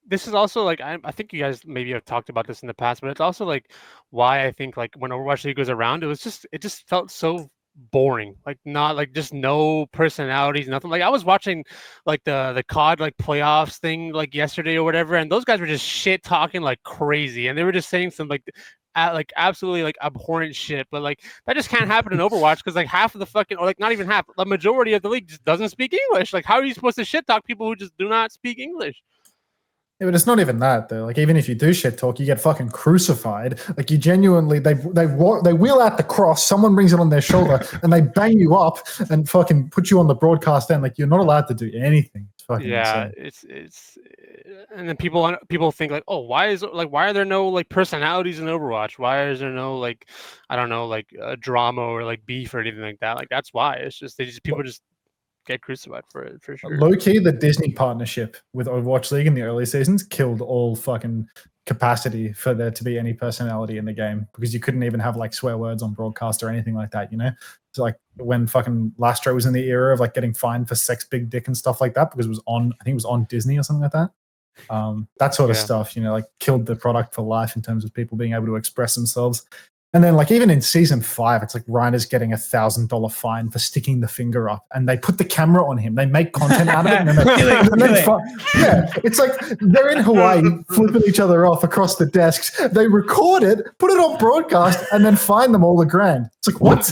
[SPEAKER 1] this is also like I think you guys maybe have talked about this in the past, but it's also like why I think like when Overwatch League goes around, it just felt so boring, like not like just no personalities, nothing. Like I was watching like the COD like playoffs thing like yesterday or whatever, and those guys were just shit talking like crazy, and they were just saying some like absolutely like abhorrent shit, but like that just can't happen in Overwatch because like half of the fucking, or like not even half, the majority of the league just doesn't speak English. Like how are you supposed to shit talk people who just do not speak English?
[SPEAKER 3] Yeah, but it's not even that though. Like even if you do shit talk, you get fucking crucified. Like you genuinely, they wheel out the cross, someone brings it on their shoulder, and they bang you up and fucking put you on the broadcast end. Like you're not allowed to do anything. It's fucking insane.
[SPEAKER 1] it's and then people think like, oh, why are there no like personalities in Overwatch? Why is there no like, I don't know, like drama or like beef or anything like that? Like that's why. It's just people just get crucified for it, for sure.
[SPEAKER 3] Low key, the Disney partnership with Overwatch League in the early seasons killed all fucking capacity for there to be any personality in the game because you couldn't even have like swear words on broadcast or anything like that, So like when fucking Lastro was in the era of like getting fined for sex, big dick and stuff like that because it was on, I think it was on Disney or something like that. That sort of stuff, like killed the product for life in terms of people being able to express themselves. And then, like, even in season 5, it's like Reiner's getting $1,000 fine for sticking the finger up, and they put the camera on him. They make content out of it, and then it's like they're in Hawaii flipping each other off across the desks. They record it, put it on broadcast, and then fine them all $1,000. It's like what?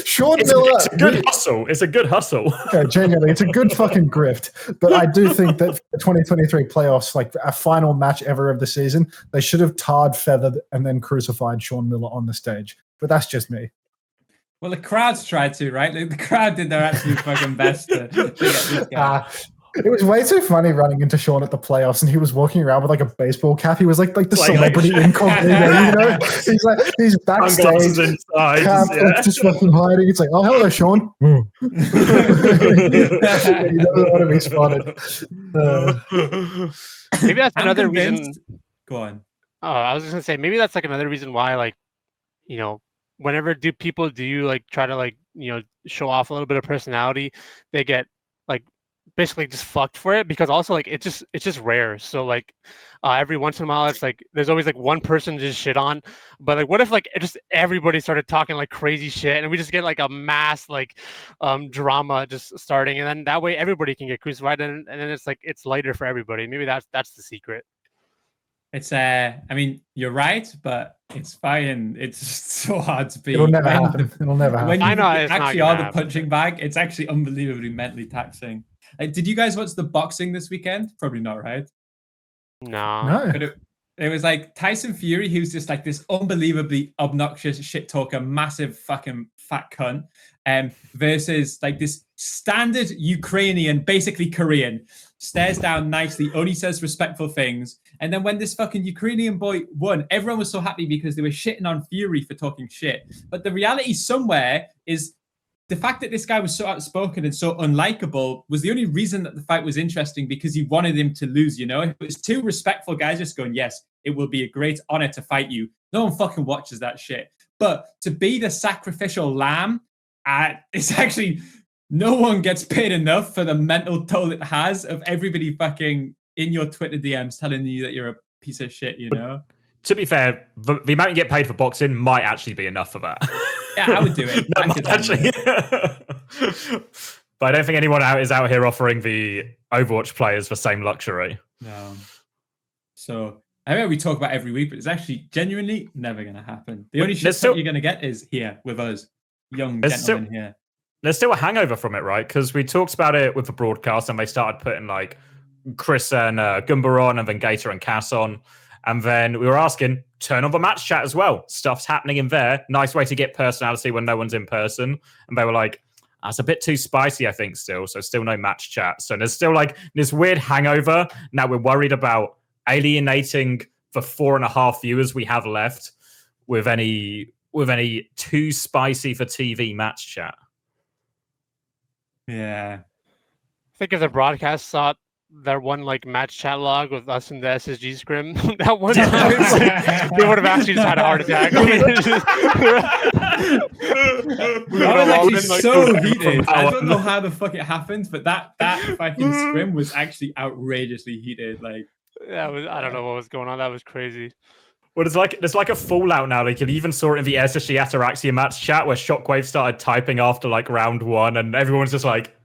[SPEAKER 3] Sean Miller.
[SPEAKER 4] It's a good hustle. It's a good hustle.
[SPEAKER 3] Okay, genuinely, it's a good fucking grift. But I do think that for the 2023 playoffs, like a final match ever of the season, they should have tarred, feathered, and then crucified Sean Miller on the stage. But that's just me.
[SPEAKER 2] Well, the crowds tried to, right? The crowd did their absolute fucking best to get this guy.
[SPEAKER 3] It was way too funny running into Sean at the playoffs, and he was walking around with like a baseball cap. He was like the celebrity incognito, he's backstage, cap, just fucking hiding. It's like, oh, hello, Sean. He doesn't want to be spotted.
[SPEAKER 1] Maybe that's another reason.
[SPEAKER 2] Go on.
[SPEAKER 1] Oh, I was just gonna say maybe that's like another reason why, like, whenever people do like try to like show off a little bit of personality, they get like basically just fucked for it, because also like it's just rare. So like every once in a while it's like there's always like one person just shit on, but like what if like just everybody started talking like crazy shit and we just get like a mass like drama just starting, and then that way everybody can get crucified, and then it's like it's lighter for everybody. Maybe that's the secret.
[SPEAKER 2] It's I mean, you're right, but it's fine. It's just so hard to be.
[SPEAKER 3] It'll never happen.
[SPEAKER 2] When you
[SPEAKER 1] I know it's
[SPEAKER 2] actually
[SPEAKER 1] not
[SPEAKER 2] are the punching bag, it's actually unbelievably mentally taxing. Did you guys watch the boxing this weekend? Probably not, right?
[SPEAKER 1] No.
[SPEAKER 2] But it was like Tyson Fury, who's just like this unbelievably obnoxious shit talker, massive fucking fat cunt, versus like this standard Ukrainian, basically Korean, stares down nicely, only says respectful things. And then when this fucking Ukrainian boy won, everyone was so happy because they were shitting on Fury for talking shit. But the reality somewhere is the fact that this guy was so outspoken and so unlikable was the only reason that the fight was interesting, because he wanted him to lose, It was two respectful guys just going, yes, it will be a great honor to fight you. No one fucking watches that shit. But to be the sacrificial lamb, it's actually no one gets paid enough for the mental toll it has of everybody fucking in your Twitter DMs telling you that you're a piece of shit, you know?
[SPEAKER 4] To be fair, the amount you get paid for boxing might actually be enough for that.
[SPEAKER 2] Yeah, I would do it.
[SPEAKER 4] No, actually. But I don't think anyone is out here offering the Overwatch players the same luxury.
[SPEAKER 2] No. So I know we talk about every week, but it's actually genuinely never going to happen. The only shit you're going to get is here with us, young gentlemen here.
[SPEAKER 4] There's still a hangover from it, right? Because we talked about it with the broadcast, and they started putting like Chris and Gumba on, and then Gator and Cass on. And then we were asking, turn on the match chat as well. Stuff's happening in there. Nice way to get personality when no one's in person. And they were like, that's a bit too spicy, I think, still. So still no match chat. So there's still like this weird hangover. Now we're worried about alienating the 4.5 viewers we have left with any too spicy for TV match chat.
[SPEAKER 2] Yeah.
[SPEAKER 1] I think if the broadcast saw their one like match chat log with us in the SSG scrim that one time, they would have actually just had a heart attack.
[SPEAKER 2] I was actually so heated. I don't know how the fuck it happened, but that fucking scrim was actually outrageously heated. Like
[SPEAKER 1] that was, I don't know what was going on. That was crazy.
[SPEAKER 4] Well, there's like a fallout now. They could even saw it in the SSG Ataraxia match chat where Shockwave started typing after like round 1, and everyone's just like,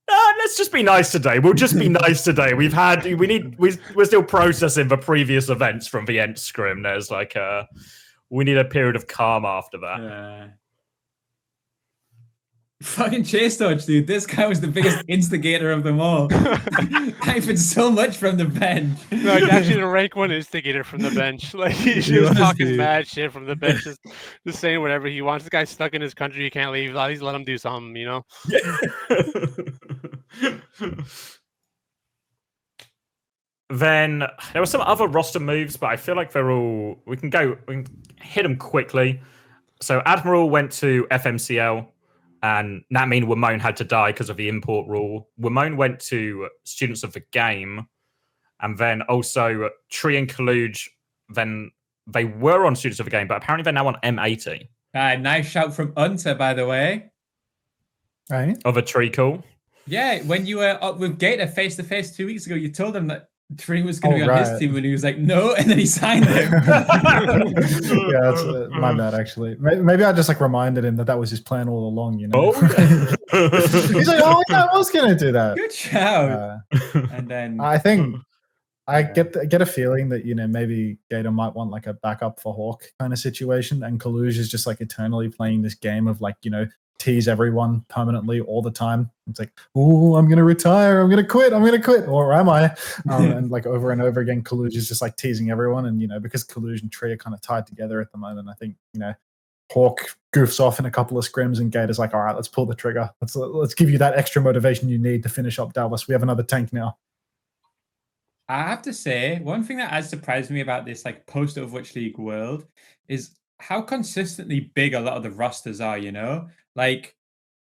[SPEAKER 4] let's just be nice today. We'll just be nice today. We're still processing the previous events from the ENCE scrim. There's like we need a period of calm after that.
[SPEAKER 2] Fucking Chase Dodge, dude. This guy was the biggest instigator of them all. Typing so much from the bench.
[SPEAKER 1] No, he's actually the rank 1 instigator from the bench. Like he's just talking mad shit from the bench, just saying whatever he wants. This guy's stuck in his country, he can't leave. At least let him do something, you know?
[SPEAKER 4] Then there were some other roster moves, but I feel like we can hit them quickly. So Admiral went to FMCL. And that means Wimone had to die because of the import rule. Wimone went to Students of the Game. And then also Tree and Kaluge, then they were on Students of the Game, but apparently they're now on M80.
[SPEAKER 2] Nice shout from Unter, by the way.
[SPEAKER 3] Right.
[SPEAKER 4] Of a Tree call.
[SPEAKER 2] Yeah, when you were up with Gator face-to-face 2 weeks ago, you told him that Tree was going to be on his team, and he was like, no, and then he signed him.
[SPEAKER 3] Yeah, that's my bad, actually. Maybe I just like reminded him that was his plan all along, you know? He's like, oh, yeah, I was going to do that.
[SPEAKER 2] Good shout. And then
[SPEAKER 3] I think I get a feeling that, you know, maybe Gator might want like a backup for Hawk kind of situation, and Kaluge is just like eternally playing this game of like, you know, tease everyone permanently all the time. It's like, oh, I'm gonna retire, I'm gonna quit, or am I? And like over and over again, Kaluge is just like teasing everyone, and you know, because Kaluge and Tree are kind of tied together at the moment, I think, you know, Hawk goofs off in a couple of scrims, and Gator's like, all right, let's pull the trigger. Let's give you that extra motivation you need to finish up Dallas. We have another tank now.
[SPEAKER 2] I have to say, one thing that has surprised me about this like post Overwatch League world is how consistently big a lot of the rosters are, you know? Like,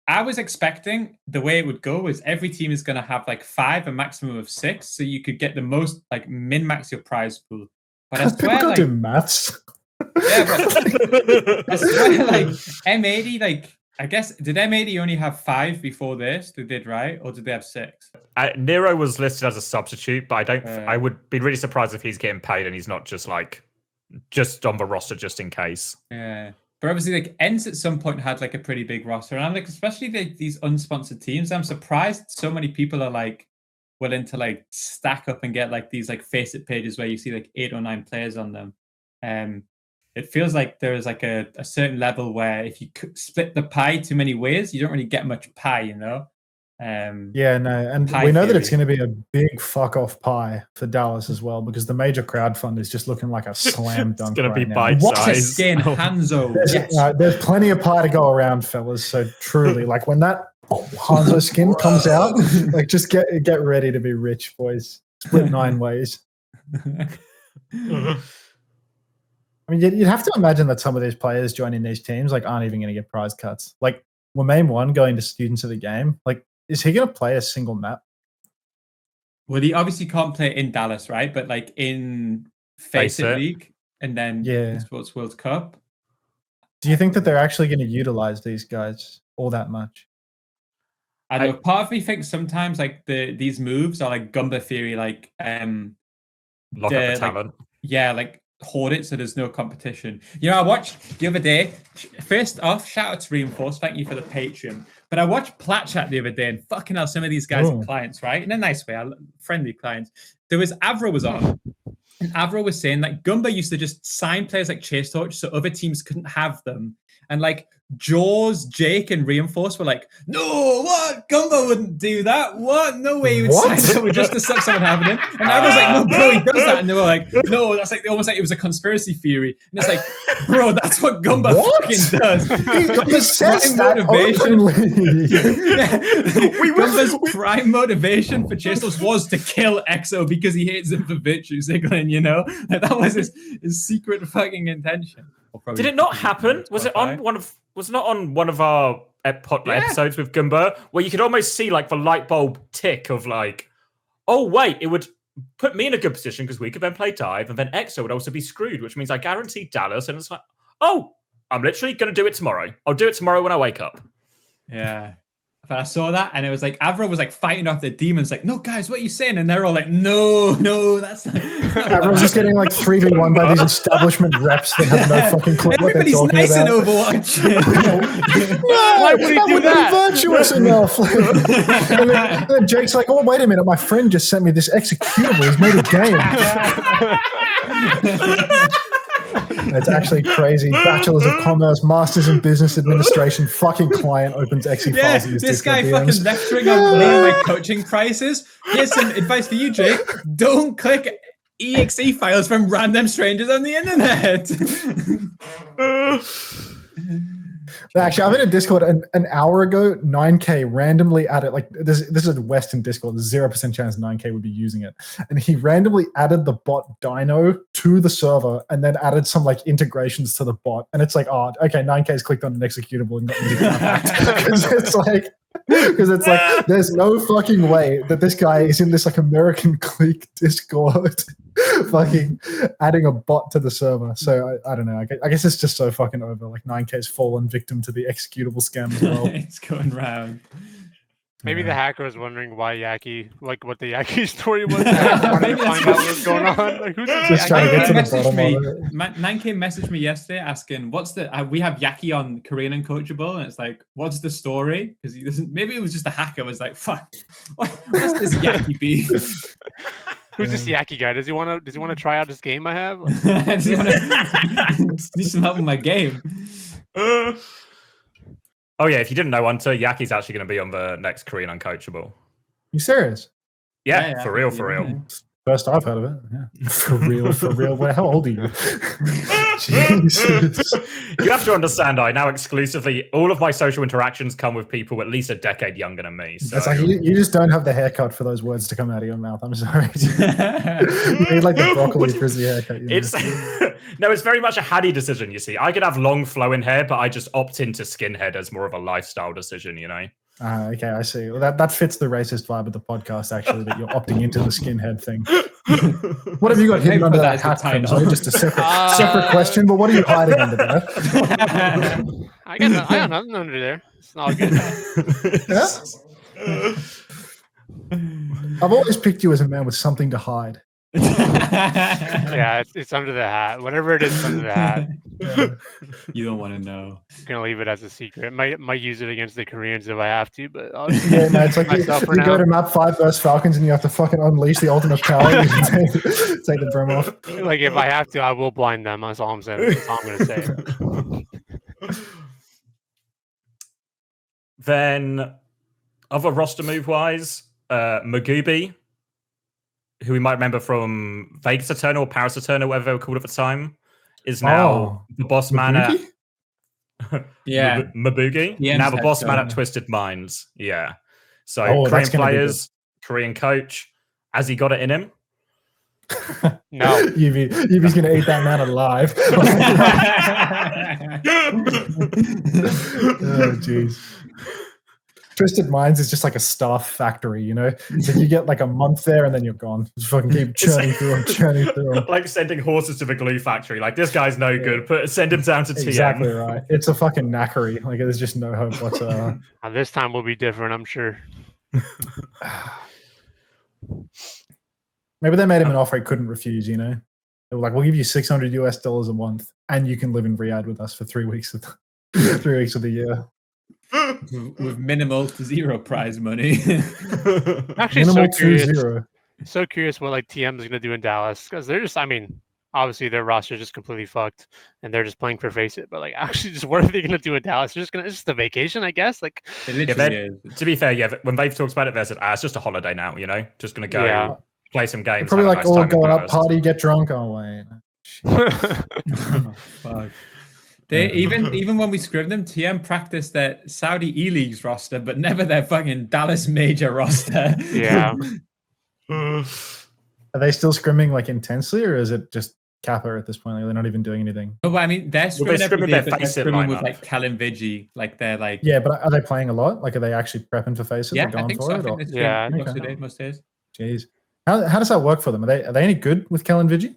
[SPEAKER 2] I was expecting the way it would go is every team is going to have like 5, a maximum of 6, so you could get the most, like, min-max your prize pool. But I swear,
[SPEAKER 3] people
[SPEAKER 2] like,
[SPEAKER 3] do maths.
[SPEAKER 2] Yeah, but I swear, like, M80, like, I guess, did M80 only have 5 before this? They did, right? Or did they have 6?
[SPEAKER 4] Nero was listed as a substitute, but I would be really surprised if he's getting paid and he's not just on the roster just in case.
[SPEAKER 2] Yeah. But obviously, like, ENCE at some point had like a pretty big roster, and I'm like, especially these unsponsored teams, I'm surprised so many people are like willing to like stack up and get like these like FACEIT pages where you see like 8 or 9 players on them. It feels like there is like a certain level where if you split the pie too many ways, you don't really get much pie, you know.
[SPEAKER 3] Yeah, no, and we know that it's going to be a big fuck off pie for Dallas as well, because the major crowdfund is just looking like a slam dunk.
[SPEAKER 4] It's going to be
[SPEAKER 3] bite
[SPEAKER 4] size.
[SPEAKER 2] What's a skin, Hanzo?
[SPEAKER 3] There's plenty of pie to go around, fellas. So truly, like when that Hanzo skin comes out, like just get ready to be rich, boys. Split 9 ways. I mean, you'd have to imagine that some of these players joining these teams like aren't even going to get prize cuts. Like Wimane 1 going to Students of the Game, like, is he going to play a single map?
[SPEAKER 2] Well, he obviously can't play in Dallas, right? But like in FACEIT League and then Sports World Cup,
[SPEAKER 3] Do you think that they're actually going to utilize these guys all that much?
[SPEAKER 2] I know. Part of me thinks sometimes like these moves are like Gumba theory, like
[SPEAKER 4] Lock up the talent.
[SPEAKER 2] Like hoard it so there's no competition. You know, I watched the other day. First off, shout out to Reinforce. Thank you for the Patreon. But I watched Plat Chat the other day, and fucking hell, some of these guys are clients, right? In a nice way, friendly clients. There was Avro was on. And Avro was saying that Gumba used to just sign players like Chase Torch so other teams couldn't have them. And like Jaws, Jake, and Reinforce were like, no, what? Gumba wouldn't do that. What? No way he would sign someone just to stop someone having him. And Avro's like, no, bro, he does that. And they were like, no, that's like almost like it was a conspiracy theory. And it's like, bro, that's what Gumba fucking does. Gumba's prime motivation. Gumba's prime motivation for Chase Torch was to kill EXO because he hates him for virtue signaling, you know? Like, that was his secret fucking intention.
[SPEAKER 4] Did it not happen? Was it on one of? Was it not on one of our episodes with Gumba where you could almost see like the light bulb tick of like, oh wait, it would put me in a good position because we could then play dive, and then EXO would also be screwed, which means I guarantee Dallas, and it's like, oh, I'm literally going to do it tomorrow. I'll do it tomorrow when I wake up.
[SPEAKER 2] Yeah. But I saw that, and it was like Avro was like fighting off the demons, like, no, guys, what are you saying? And they're all like, no, that's not.
[SPEAKER 3] Avro's just getting like 3v1 by these establishment reps that have no fucking clue what they're talking
[SPEAKER 2] nice
[SPEAKER 3] about.
[SPEAKER 2] Everybody's nice in Overwatch.
[SPEAKER 3] Why would he do that? Virtuous enough. And then Jake's like, oh, wait a minute, my friend just sent me this executable. He's made a game. It's actually crazy. Bachelors of Commerce, Masters in Business Administration, fucking client opens exe files.
[SPEAKER 2] Yeah, this guy fucking lecturing on me and my coaching prices. Here's some advice for you, Jake. Don't click exe files from random strangers on the internet.
[SPEAKER 3] Actually, I'm in a Discord an hour ago. 9K randomly added, like this is a Western Discord. There's 0% chance 9K would be using it, and he randomly added the bot Dino to the server, and then added some like integrations to the bot. And it's like, oh, okay, 9K's clicked on an executable and got me because it's like there's no fucking way that this guy is in this like American clique Discord fucking adding a bot to the server. So I don't know. I guess it's just so fucking over. Like 9K's fallen victim to the executable scam as well.
[SPEAKER 2] It's going round.
[SPEAKER 1] Maybe the hacker was wondering why Yaki, like what the Yaki story was. Trying to find out what's going on. Like, who's
[SPEAKER 3] just trying to get to the bottom of it.
[SPEAKER 2] 9K messaged me yesterday asking, "What's the?" We have Yaki on Korean Uncoachable, and it's like, "What's the story?" Because he doesn't. Maybe it was just a hacker. Was like, "Fuck, what's this Yaki beef?"
[SPEAKER 1] Who's this Yaki guy? Does he want to try out this game I have?
[SPEAKER 2] Does he want to need some help with my game?
[SPEAKER 4] Oh yeah, if you didn't know, Hunter, Yaki's actually going to be on the next Korean Uncoachable.
[SPEAKER 3] You serious?
[SPEAKER 4] Yeah, for real.
[SPEAKER 3] First I've heard of it. Yeah. For real. Well, how old are you? Jesus.
[SPEAKER 4] You have to understand, I now exclusively, all of my social interactions come with people at least a decade younger than me. So.
[SPEAKER 3] It's like you just don't have the haircut for those words to come out of your mouth. I'm sorry. You need like the broccoli frizzy haircut.
[SPEAKER 4] No, it's very much a Hattie decision, you see. I could have long flowing hair, but I just opt into skinhead as more of a lifestyle decision, you know?
[SPEAKER 3] Okay, I see. Well, that fits the racist vibe of the podcast, actually, that you're opting into the skinhead thing. What have you got hidden under that hat, Crimzo? Just a separate question, but what are you hiding under there?
[SPEAKER 1] I got nothing under there. It's all good.
[SPEAKER 3] I've always picked you as a man with something to hide.
[SPEAKER 1] Yeah, it's under the hat. Whatever it is under the hat.
[SPEAKER 2] You don't want to know.
[SPEAKER 1] I'm gonna leave it as a secret. Might use it against the Koreans if I have to, but
[SPEAKER 3] it's like you go to map 5 versus Falcons and you have to fucking unleash the ultimate power. You can take the brim off.
[SPEAKER 1] Like if I have to, I will blind them. That's all I'm saying. That's all I'm gonna say.
[SPEAKER 4] Then, other roster move wise, Magubi, who we might remember from Vegas Eternal or Paris Eternal, whatever they were called at the time, is now the boss man at Mabugi. Now the boss man at Twisted Minds. Yeah. So Korean players, Korean coach. Has he got it in him?
[SPEAKER 1] No.
[SPEAKER 3] Yubi's going to eat that man alive. Oh, jeez. Twisted Minds is just like a staff factory, you know? So you get like a month there and then you're gone. Just fucking keep churning through them.
[SPEAKER 4] Like sending horses to the glue factory. Like, this guy's no good, but send him down to TM.
[SPEAKER 3] Exactly right. It's a fucking knackery. Like, there's just no hope whatsoever.
[SPEAKER 1] This time will be different, I'm sure.
[SPEAKER 3] Maybe they made him an offer he couldn't refuse, you know? They were like, we'll give you $600 a month and you can live in Riyadh with us for 3 weeks of 3 weeks of the year.
[SPEAKER 2] With minimal to zero prize money.
[SPEAKER 1] Actually,
[SPEAKER 3] Minimal
[SPEAKER 1] so curious what like TM is going to do in Dallas, because they're just, I mean, obviously their roster is just completely fucked and they're just playing for FACEIT, but like actually just what are they going to do in Dallas? They're it's just a vacation, I guess. Like,
[SPEAKER 2] it literally is.
[SPEAKER 4] To be fair, yeah, when they've talked about it, they said, it's just a holiday now, you know, just going to go play some games.
[SPEAKER 3] They're probably like,
[SPEAKER 4] nice
[SPEAKER 3] go up, party, get drunk. Oh, wait.
[SPEAKER 2] Oh, fuck. They even when we scribbed them, TM practiced their Saudi E-Leagues roster, but never their fucking Dallas major roster.
[SPEAKER 1] Yeah.
[SPEAKER 3] Are they still scrimming like intensely, or is it just Kappa at this point? Like, they're not even doing anything.
[SPEAKER 2] No, but I mean, they're scrimming every day, but they're scrimming with
[SPEAKER 4] lineup.
[SPEAKER 2] like Callum Vigi, like they're like.
[SPEAKER 3] Yeah, but are they playing a lot? Like, are they actually prepping for FACEIT?
[SPEAKER 2] Yeah,
[SPEAKER 3] going
[SPEAKER 2] I think
[SPEAKER 3] for
[SPEAKER 2] so.
[SPEAKER 3] it,
[SPEAKER 1] Yeah,
[SPEAKER 2] most days.
[SPEAKER 3] Jeez, how does that work for them? Are they any good with Kellen Vigi?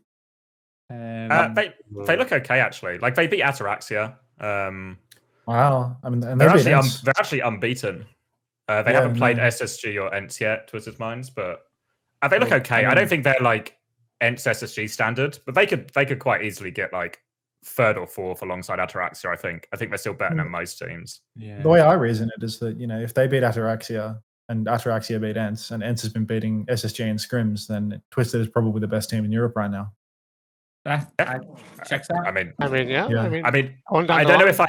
[SPEAKER 4] They look okay, actually. Like, they beat Ataraxia.
[SPEAKER 3] Wow, I mean, and
[SPEAKER 4] they're
[SPEAKER 3] ENCE.
[SPEAKER 4] actually unbeaten. They haven't played SSG or ENCE yet, Twisted Minds, but they look okay. I don't think they're like ENCE SSG standard, but they could quite easily get like third or fourth alongside Ataraxia. I think they're still better than most teams.
[SPEAKER 3] Yeah. The way I reason it is that, you know, if they beat Ataraxia and Ataraxia beat ENCE, and ENCE has been beating SSG in scrims, then Twisted is probably the best team in Europe right now.
[SPEAKER 2] Checks out.
[SPEAKER 4] I mean,
[SPEAKER 1] yeah.
[SPEAKER 4] I don't know if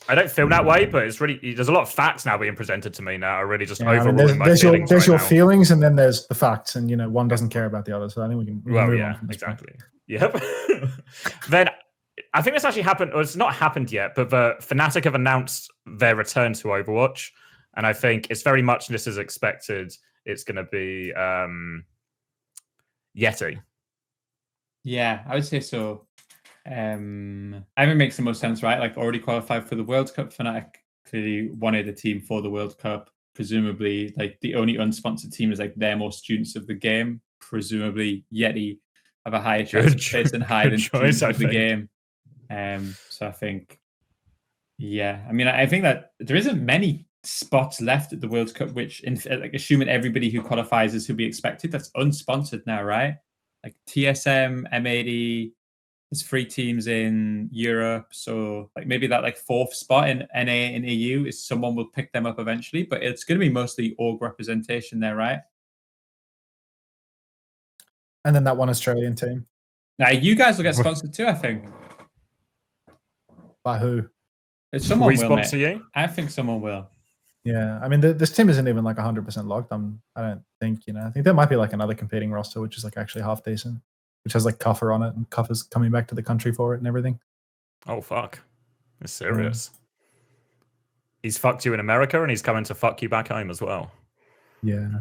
[SPEAKER 4] I don't feel that way, but it's really, there's a lot of facts now being presented to me now. Are really just overruling my feelings.
[SPEAKER 3] There's your feelings, and then there's the facts, and you know, one doesn't care about the other. So I think we can move on from this
[SPEAKER 4] exactly. Yep. Then I think this actually happened, or it's not happened yet, but the Fnatic have announced their return to Overwatch, and I think it's very much this is expected. It's going to be Yeti.
[SPEAKER 2] Yeah, I would say so. I mean, it makes the most sense, right? Like, already qualified for the World Cup. Fnatic clearly wanted a team for the World Cup. Presumably, like, the only unsponsored team is like they're more students of the game. Presumably, Yeti have a higher chance of placing higher than students of the game. So I think, yeah. I mean, I think that there isn't many spots left at the World Cup, which, like, assuming everybody who qualifies is who be expected, that's unsponsored now, right? Like TSM, M80, there's 3 teams in Europe. So like maybe that like 4th spot in NA and EU is someone will pick them up eventually, but it's going to be mostly org representation there, right?
[SPEAKER 3] And then that one Australian team.
[SPEAKER 2] Now you guys will get sponsored too, I think.
[SPEAKER 3] By who?
[SPEAKER 2] Someone will
[SPEAKER 4] sponsor you?
[SPEAKER 2] I think someone will.
[SPEAKER 3] Yeah, I mean, this team isn't even like 100% locked. I don't think, you know, I think there might be like another competing roster, which is like actually half decent, which has like Kuffer on it, and Kuffer's coming back to the country for it and everything.
[SPEAKER 4] Oh, fuck. It's serious. He's fucked you in America, and he's coming to fuck you back home as well.
[SPEAKER 3] Yeah.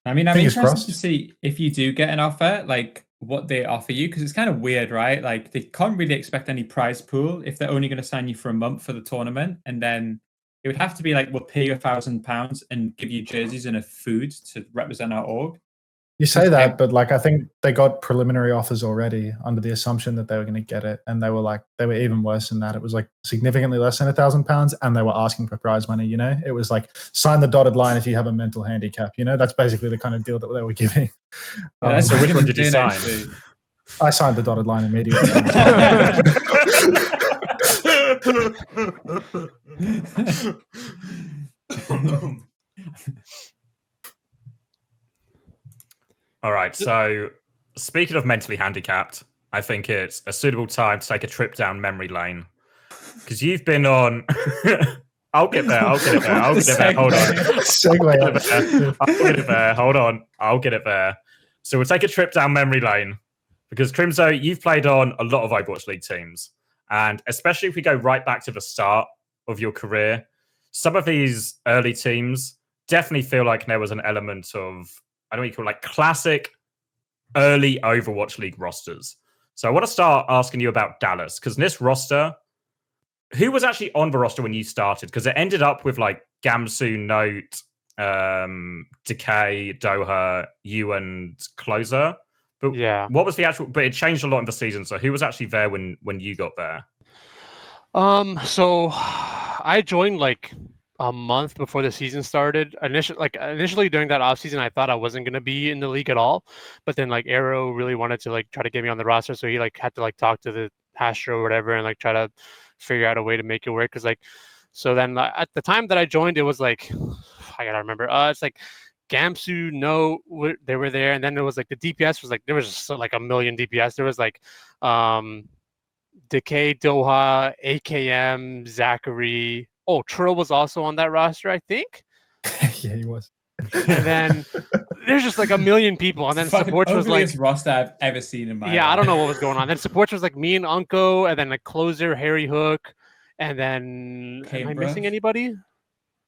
[SPEAKER 2] I mean, I'm interested to see if you do get an offer, like what they offer you, because it's kind of weird, right? Like, they can't really expect any prize pool if they're only going to sign you for a month for the tournament, and then it would have to be like, we'll pay you £1,000 and give you jerseys and a food to represent our org.
[SPEAKER 3] You say that, but like, I think they got preliminary offers already under the assumption that they were going to get it, and they were even worse than that. It was like significantly less than £1,000, and they were asking for prize money. You know, it was like, sign the dotted line if you have a mental handicap. You know, that's basically the kind of deal that they were giving.
[SPEAKER 4] So which one did you sign?
[SPEAKER 3] I signed the dotted line immediately.
[SPEAKER 4] All right, so speaking of mentally handicapped, I think it's a suitable time to take a trip down memory lane, because you've been on I'll get there. Hold on. I'll get it there. So we'll take a trip down memory lane, because Crimzo, you've played on a lot of Overwatch League teams, and especially if we go right back to the start of your career, some of these early teams definitely feel like there was an element of, I don't know what you call it, like classic early Overwatch League rosters. So I want to start asking you about Dallas, because this roster, who was actually on the roster when you started? Because it ended up with like Gamsu, Note, Decay, Doha, you and Closer. But
[SPEAKER 1] Yeah.
[SPEAKER 4] what was the actual? But it changed a lot in the season. So who was actually there when you got there?
[SPEAKER 1] So I joined like a month before the season started. Initially during that off season, I thought I wasn't gonna be in the league at all. But then like Arrow really wanted to like try to get me on the roster, so he like had to like talk to the Astro or whatever and like try to figure out a way to make it work. Cause like, so then at the time that I joined, it was like I gotta remember. It's like Gamsu, no, they were there, and then there was like the DPS was like there was just like a million DPS. There was like Decay, Doha, AKM, Zachary. Oh, Trill was also on that roster, I think.
[SPEAKER 3] Yeah, he was.
[SPEAKER 1] And then there's just like a million people, and then supports was like
[SPEAKER 2] roster I've ever seen in my life.
[SPEAKER 1] I don't know what was going on. Then supports was like me and Unco, and then like Closer, Harry Hook, and then am I missing anybody?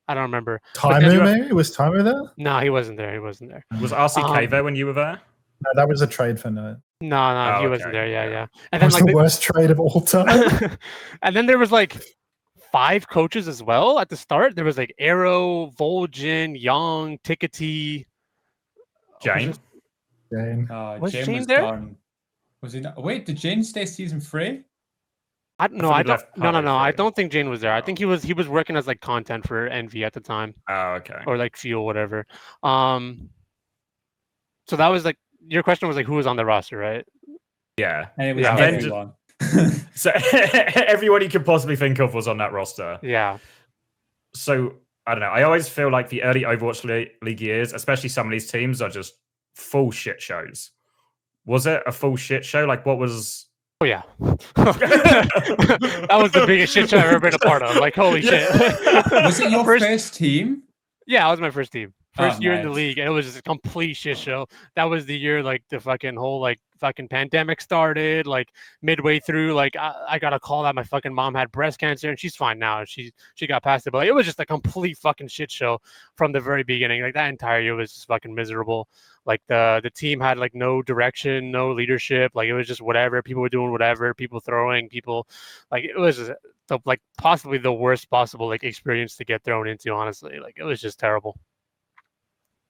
[SPEAKER 1] I don't remember.
[SPEAKER 3] Timer, maybe? Was Timer there?
[SPEAKER 1] No, he wasn't there. He wasn't there.
[SPEAKER 4] Was RCK there when you were there?
[SPEAKER 3] No, that was a trade for Note.
[SPEAKER 1] No, he wasn't there. Yeah. And
[SPEAKER 3] that was the worst trade of all time.
[SPEAKER 1] And then there was like 5 coaches as well at the start. There was like Arrow, Vol'jin, Young, Tickety,
[SPEAKER 4] Jane.
[SPEAKER 1] Was
[SPEAKER 2] Jane
[SPEAKER 1] Jane there?
[SPEAKER 2] Gone. Was he not? Wait, did Jane stay season 3?
[SPEAKER 1] I don't think Jane was there. I think he was working as like content for Envy at the time.
[SPEAKER 4] Oh, okay.
[SPEAKER 1] Or like Fuel, whatever. So that was like your question was like who was on the roster, right?
[SPEAKER 4] Yeah.
[SPEAKER 2] And it was everyone.
[SPEAKER 4] So everyone you could possibly think of was on that roster.
[SPEAKER 1] Yeah.
[SPEAKER 4] So I don't know. I always feel like the early Overwatch League years, especially some of these teams, are just full shit shows. Was it a full shit show? Like what was?
[SPEAKER 1] Oh yeah. That was the biggest shit show I've ever been a part of. Like holy shit.
[SPEAKER 2] Was it your first team?
[SPEAKER 1] Yeah, it was my first team. First year in the
[SPEAKER 2] nice.
[SPEAKER 1] league, and it was just a complete shit show. That was the year like the fucking whole like fucking pandemic started. Like midway through, like I got a call that my fucking mom had breast cancer, and she's fine now. She got past it, but like, it was just a complete fucking shit show from the very beginning. Like that entire year was just fucking miserable. Like the team had like no direction, no leadership. Like it was just whatever. People were doing whatever. People throwing. People like it was just like possibly the worst possible like experience to get thrown into. Honestly, like it was just terrible.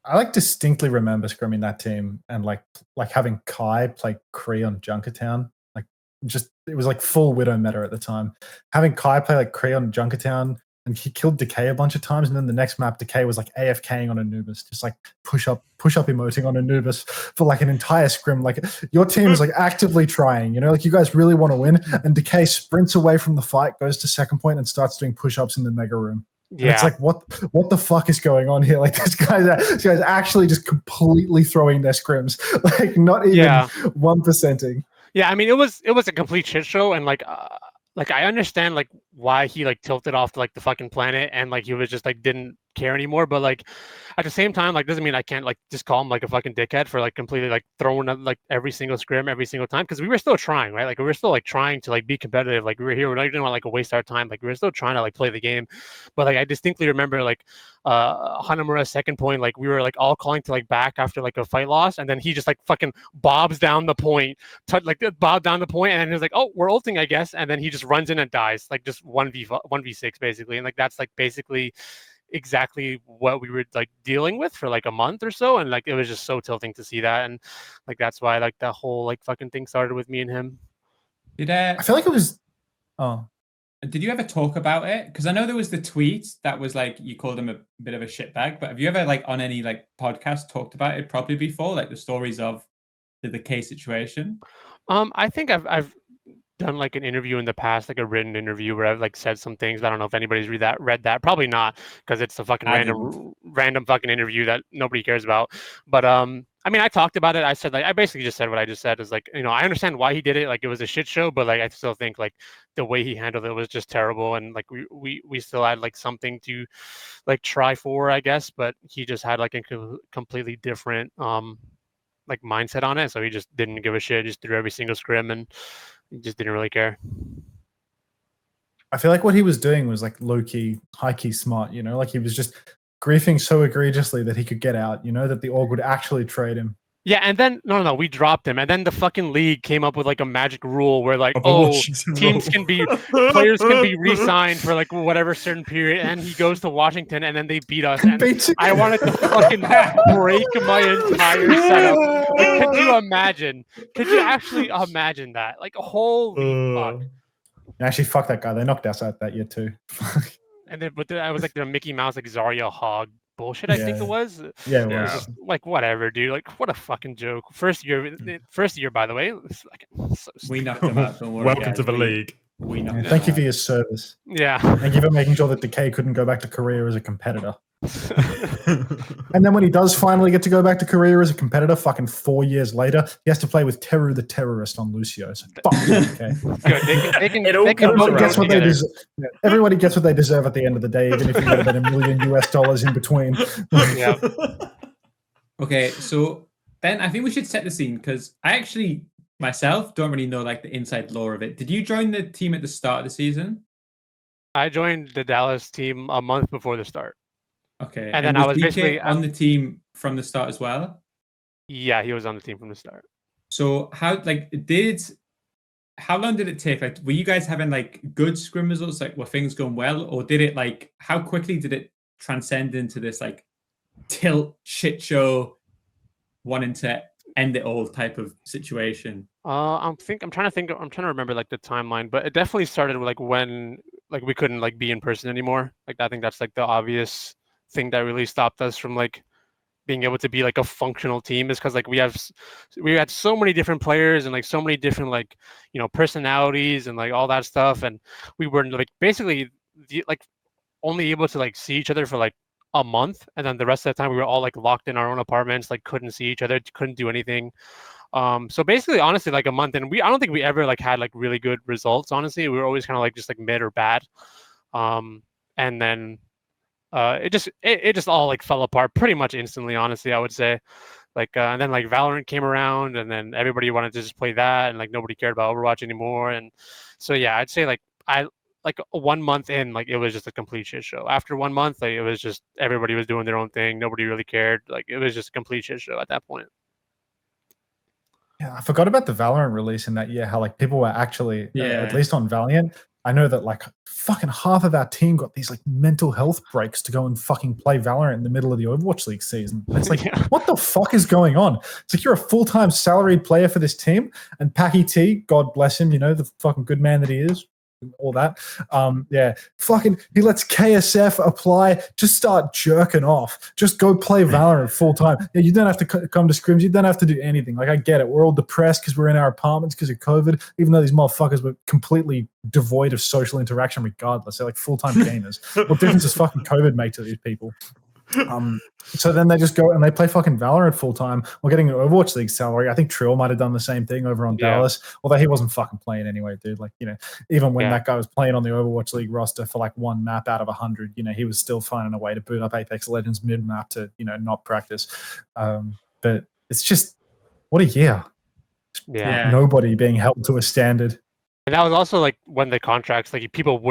[SPEAKER 3] I like distinctly remember scrimming that team and like having Kai play Kree on Junkertown. Like just it was like full Widow meta at the time. Having Kai play like Kree on Junkertown and he killed Decay a bunch of times, and then the next map Decay was like AFKing on Anubis, just like push up emoting on Anubis for like an entire scrim. Like your team is like actively trying, you know, like you guys really want to win, and Decay sprints away from the fight, goes to second point and starts doing push-ups in the mega room. And it's like what the fuck is going on here? Like this guy's actually just completely throwing their scrims, like not even 1%ing.
[SPEAKER 1] Yeah, I mean it was a complete shit show, and like I understand like why he like tilted off like the fucking planet and like he was just like didn't care anymore, but like at the same time like doesn't mean I can't like just call him like a fucking dickhead for like completely like throwing like every single scrim every single time, because we were still trying, right? Like we were still like trying to like be competitive. Like we were here, we're not even want to like waste our time. Like we were still trying to like play the game, but like I distinctly remember like Hanamura's second point, like we were like all calling to like back after like a fight loss, and then he just like fucking bobs down the point, bob down the point, and then he's like, oh, we're ulting, I guess, and then he just runs in and dies, like just 1v6 basically, and like that's like basically exactly what we were like dealing with for like a month or so, and like it was just so tilting to see that, and like that's why like the whole like fucking thing started with me and him.
[SPEAKER 3] I feel like it was
[SPEAKER 2] did you ever talk about it? Because I know there was the tweet that was like you called him a bit of a shitbag, but have you ever like on any like podcast talked about it properly before, like the stories of the Decay situation?
[SPEAKER 1] I think I've done like an interview in the past, like a written interview where I've like said some things. I don't know if anybody's read that. Probably not, because it's a fucking random fucking interview that nobody cares about. But I mean, I talked about it. I said like I basically just said what I just said is like, you know, I understand why he did it. Like it was a shit show, but like I still think like the way he handled it was just terrible, and like we still had like something to like try for, I guess, but he just had like a completely different like mindset on it. So he just didn't give a shit, just threw every single scrim and he just didn't really care.
[SPEAKER 3] I feel like what he was doing was like low-key, high-key smart, you know, like he was just griefing so egregiously that he could get out, you know, that the org would actually trade him.
[SPEAKER 1] Yeah, and then no, we dropped him, and then the fucking league came up with like a magic rule where like, players can be re-signed for like whatever certain period, and he goes to Washington, and then they beat us, and I wanted to fucking break my entire setup. Like, could you imagine? Could you actually imagine that? Like, holy fuck!
[SPEAKER 3] Actually, fuck that guy. They knocked us out that year too.
[SPEAKER 1] And then, I was like the Mickey Mouse, like Zarya Hog bullshit. I think it was.
[SPEAKER 3] Yeah, it
[SPEAKER 1] It was
[SPEAKER 3] was.
[SPEAKER 1] just, like, whatever, dude. Like, what a fucking joke. First year, by the way. It was fucking so
[SPEAKER 2] We
[SPEAKER 1] stupid.
[SPEAKER 2] knocked them out. Don't worry,
[SPEAKER 4] Welcome
[SPEAKER 2] guys.
[SPEAKER 4] to the league.
[SPEAKER 2] We knocked them
[SPEAKER 3] Thank you
[SPEAKER 2] out.
[SPEAKER 3] for your service.
[SPEAKER 1] Yeah.
[SPEAKER 3] Thank you for making sure that Decay couldn't go back to Korea as a competitor. And then when he does finally get to go back to Korea as a competitor, fucking 4 years later, he has to play with Teru the Terrorist on Lucio. So fuck you, Decay.
[SPEAKER 1] Good. They can
[SPEAKER 3] Everybody
[SPEAKER 1] vote
[SPEAKER 3] gets what they
[SPEAKER 1] together.
[SPEAKER 3] deserve. Everybody gets what they deserve at the end of the day, even if you would have been $1 million in between.
[SPEAKER 1] Yeah.
[SPEAKER 2] Okay, so Ben, I think we should set the scene because I actually myself don't really know like the inside lore of it. Did you join the team at the start of the season?
[SPEAKER 1] I joined the Dallas team a month before the start.
[SPEAKER 2] Okay,
[SPEAKER 1] And then I was
[SPEAKER 2] DK
[SPEAKER 1] basically
[SPEAKER 2] on the team from the start as well.
[SPEAKER 1] Yeah, he was on the team from the start.
[SPEAKER 2] So how long did it take? Like, were you guys having like good scrim results? Like, were things going well, or did it like how quickly did it transcend into this like tilt shit show, wanting to end it all type of situation?
[SPEAKER 1] I'm trying to remember like the timeline, but it definitely started with like when like we couldn't like be in person anymore. Like, I think that's like the obvious thing that really stopped us from like being able to be like a functional team, is because like we had so many different players and like so many different like, you know, personalities and like all that stuff, and we were like basically like only able to like see each other for like a month, and then the rest of the time we were all like locked in our own apartments, like couldn't see each other, couldn't do anything. So basically, honestly, like a month, and I don't think we ever like had like really good results. Honestly, we were always kind of like just like mid or bad. And then it just all like fell apart pretty much instantly. Honestly, I would say. Like and then like Valorant came around, and then everybody wanted to just play that, and like nobody cared about Overwatch anymore. And so yeah, I'd say like 1 month in, like it was just a complete shit show. After 1 month, like it was just everybody was doing their own thing. Nobody really cared. Like it was just a complete shit show at that point.
[SPEAKER 3] Yeah, I forgot about the Valorant release in that year. How like people were actually,
[SPEAKER 2] Yeah.
[SPEAKER 3] at least on Valiant, I know that like fucking half of our team got these like mental health breaks to go and fucking play Valorant in the middle of the Overwatch League season. And it's like,
[SPEAKER 1] Yeah.
[SPEAKER 3] what the fuck is going on? It's like you're a full-time salaried player for this team, and Packy T, God bless him, you know, the fucking good man that he is, all that. Yeah, fucking, he lets KSF apply, just start jerking off. Just go play Valorant full time. Yeah, you don't have to come to scrims. You don't have to do anything. Like, I get it. We're all depressed because we're in our apartments because of COVID, even though these motherfuckers were completely devoid of social interaction regardless. They're like full-time gamers. What difference does fucking COVID make to these people? So then they just go and they play fucking Valorant full time while getting an Overwatch League salary. I think Trill might have done the same thing over on Dallas, although he wasn't fucking playing anyway, dude. Like, you know, even when that guy was playing on the Overwatch League roster for like one map out of 100, you know, he was still finding a way to boot up Apex Legends mid map to, you know, not practice. But it's just, what a year.
[SPEAKER 1] Yeah.
[SPEAKER 3] Nobody being held to a standard.
[SPEAKER 1] And that was also like when the contracts, like people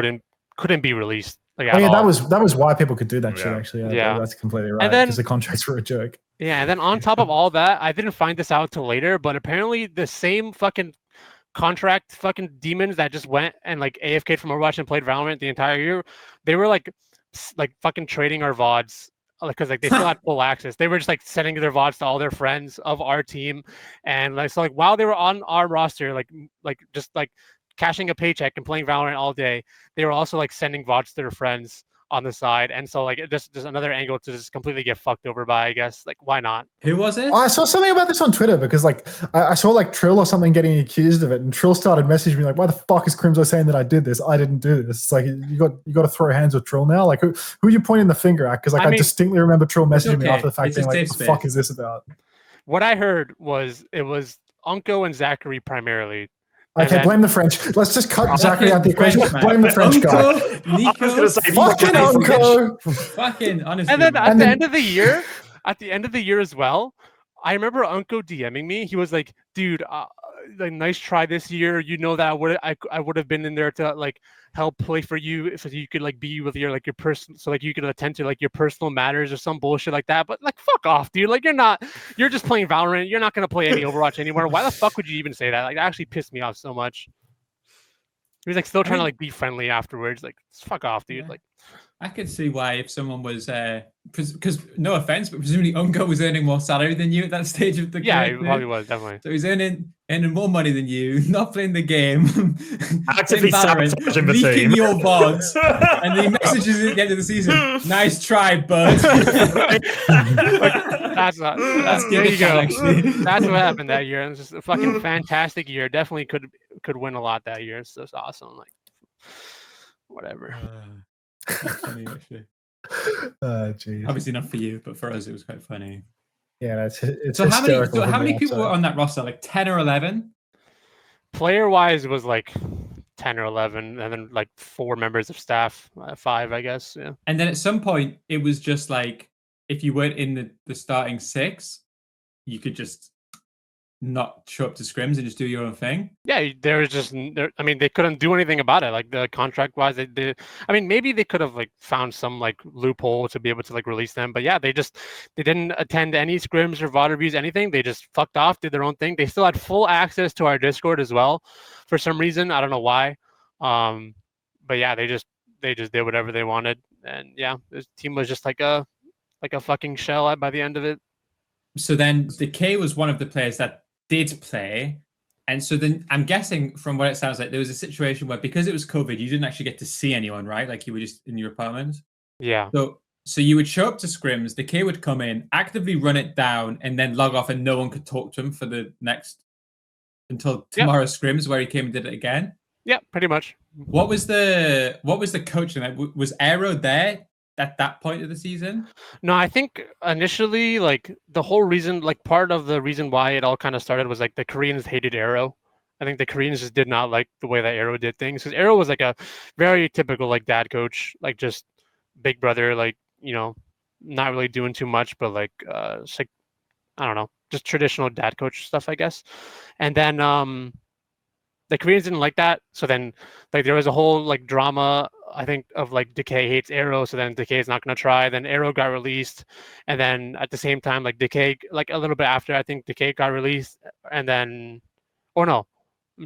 [SPEAKER 1] couldn't be released. Like,
[SPEAKER 3] oh yeah, that was why people could do that shit.
[SPEAKER 4] Yeah.
[SPEAKER 3] Actually,
[SPEAKER 1] Yeah.
[SPEAKER 3] That's completely right.
[SPEAKER 1] And then-
[SPEAKER 3] Because the contracts were a joke.
[SPEAKER 1] Yeah, and then on top of all that, I didn't find this out till later, but apparently the same fucking contract fucking demons that just went and like AFK'd from Overwatch and played Valorant the entire year, they were like fucking trading our VODs because like they still had full access. They were just like sending their VODs to all their friends of our team, and like so like while they were on our roster, like just like cashing a paycheck and playing Valorant all day, they were also like sending VODs to their friends on the side. And so like just another angle to just completely get fucked over by, I guess. Like, why not?
[SPEAKER 2] Who was it?
[SPEAKER 3] Oh, I saw something about this on Twitter because like I saw like Trill or something getting accused of it, and Trill started messaging me like, why the fuck is Crimzo saying that I did this? I didn't do this. It's like you got to throw hands with Trill now. Like who are you pointing the finger at? Because like I distinctly remember Trill messaging me after the fact, being like, what the fuck is this about?
[SPEAKER 1] What I heard was it was Unco and Zachary primarily.
[SPEAKER 3] Okay, blame the French. Let's just cut Zachary out the equation. Blame the French guy.
[SPEAKER 2] Nico,
[SPEAKER 3] fucking Unco.
[SPEAKER 2] Fucking honestly.
[SPEAKER 1] And then at the end of the year as well, I remember Unco DMing me. He was like, dude, like nice try this year. You know that I would have been in there to like help play for you so you could like be with your like your person, so like you could attend to like your personal matters or some bullshit like that. But like fuck off, dude. Like you're just playing Valorant. You're not gonna play any Overwatch anymore. Why the fuck would you even say that? Like that actually pissed me off so much. He was like still trying to like be friendly afterwards. Like fuck off, dude.
[SPEAKER 2] Yeah.
[SPEAKER 1] Like
[SPEAKER 2] I could see why if someone was because no offense, but presumably Unco was earning more salary than you at that stage of the
[SPEAKER 1] yeah,
[SPEAKER 2] career.
[SPEAKER 1] he probably was definitely.
[SPEAKER 2] So he's earning more money than you, not playing the game,
[SPEAKER 4] actively sabotaging the
[SPEAKER 2] leaking
[SPEAKER 4] team.
[SPEAKER 2] your VODs, and he messages at the end of the season, "Nice try, bud."
[SPEAKER 1] That's there you go. That's what happened that year. It was just a fucking fantastic year. Definitely could win a lot that year. It's just awesome. Like whatever.
[SPEAKER 2] That's funny, actually.
[SPEAKER 3] Geez.
[SPEAKER 2] Obviously not for you, but for us it was quite funny.
[SPEAKER 3] Yeah, it's
[SPEAKER 2] so
[SPEAKER 3] hysterical.
[SPEAKER 2] how many people were on that roster? Like 10 or 11?
[SPEAKER 1] Player wise, it was like 10 or 11, and then like 4 members of staff, 5, I guess. Yeah.
[SPEAKER 2] And then at some point, it was just like if you weren't in the starting 6, you could just not show up to scrims and just do your own thing.
[SPEAKER 1] Yeah, there was just I mean, they couldn't do anything about it. Like the contract wise, they I mean, maybe they could have like found some like loophole to be able to like release them. But yeah, they didn't attend any scrims or VOD reviews, anything. They just fucked off, did their own thing. They still had full access to our Discord as well, for some reason. I don't know why. But yeah, they just did whatever they wanted, and yeah, this team was just like a fucking shell by the end of it.
[SPEAKER 2] So then Decay was one of the players that did play. And so then I'm guessing from what it sounds like, there was a situation where because it was COVID, you didn't actually get to see anyone, right? Like you were just in your apartment.
[SPEAKER 1] Yeah.
[SPEAKER 2] So you would show up to scrims, Decay would come in, actively run it down, and then log off, and no one could talk to him for the next until tomorrow's scrims, where he came and did it again.
[SPEAKER 1] Yeah, pretty much.
[SPEAKER 2] What was the coaching like? Was Aero there at that point of the season?
[SPEAKER 1] No, I think initially, like the whole reason, like part of the reason why it all kind of started was like the Koreans hated Aero. I think the Koreans just did not like the way that Aero did things, because Aero was like a very typical like dad coach, like just big brother, like, you know, not really doing too much, but like it's like, I don't know, just traditional dad coach stuff, I guess. And then the Koreans didn't like that, so then like there was a whole like drama, I think, of like Decay hates Aero, so then Decay is not going to try. Then Aero got released, and then at the same time, like Decay, like a little bit after, I think Decay got released, and then, or no,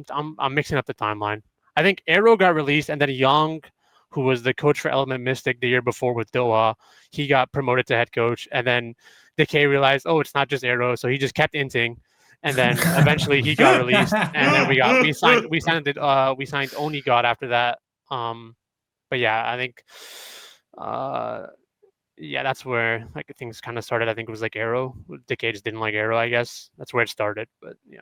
[SPEAKER 1] I'm mixing up the timeline. I think Aero got released, and then Young, who was the coach for Element Mystic the year before with Doha, he got promoted to head coach, and then Decay realized, oh, it's not just Aero, so he just kept inting. And then eventually he got released, and then we signed Onigod after that. But yeah, I think yeah, that's where like things kind of started. I think it was like Aero. Decay just didn't like Aero, I guess. That's where it started. But yeah.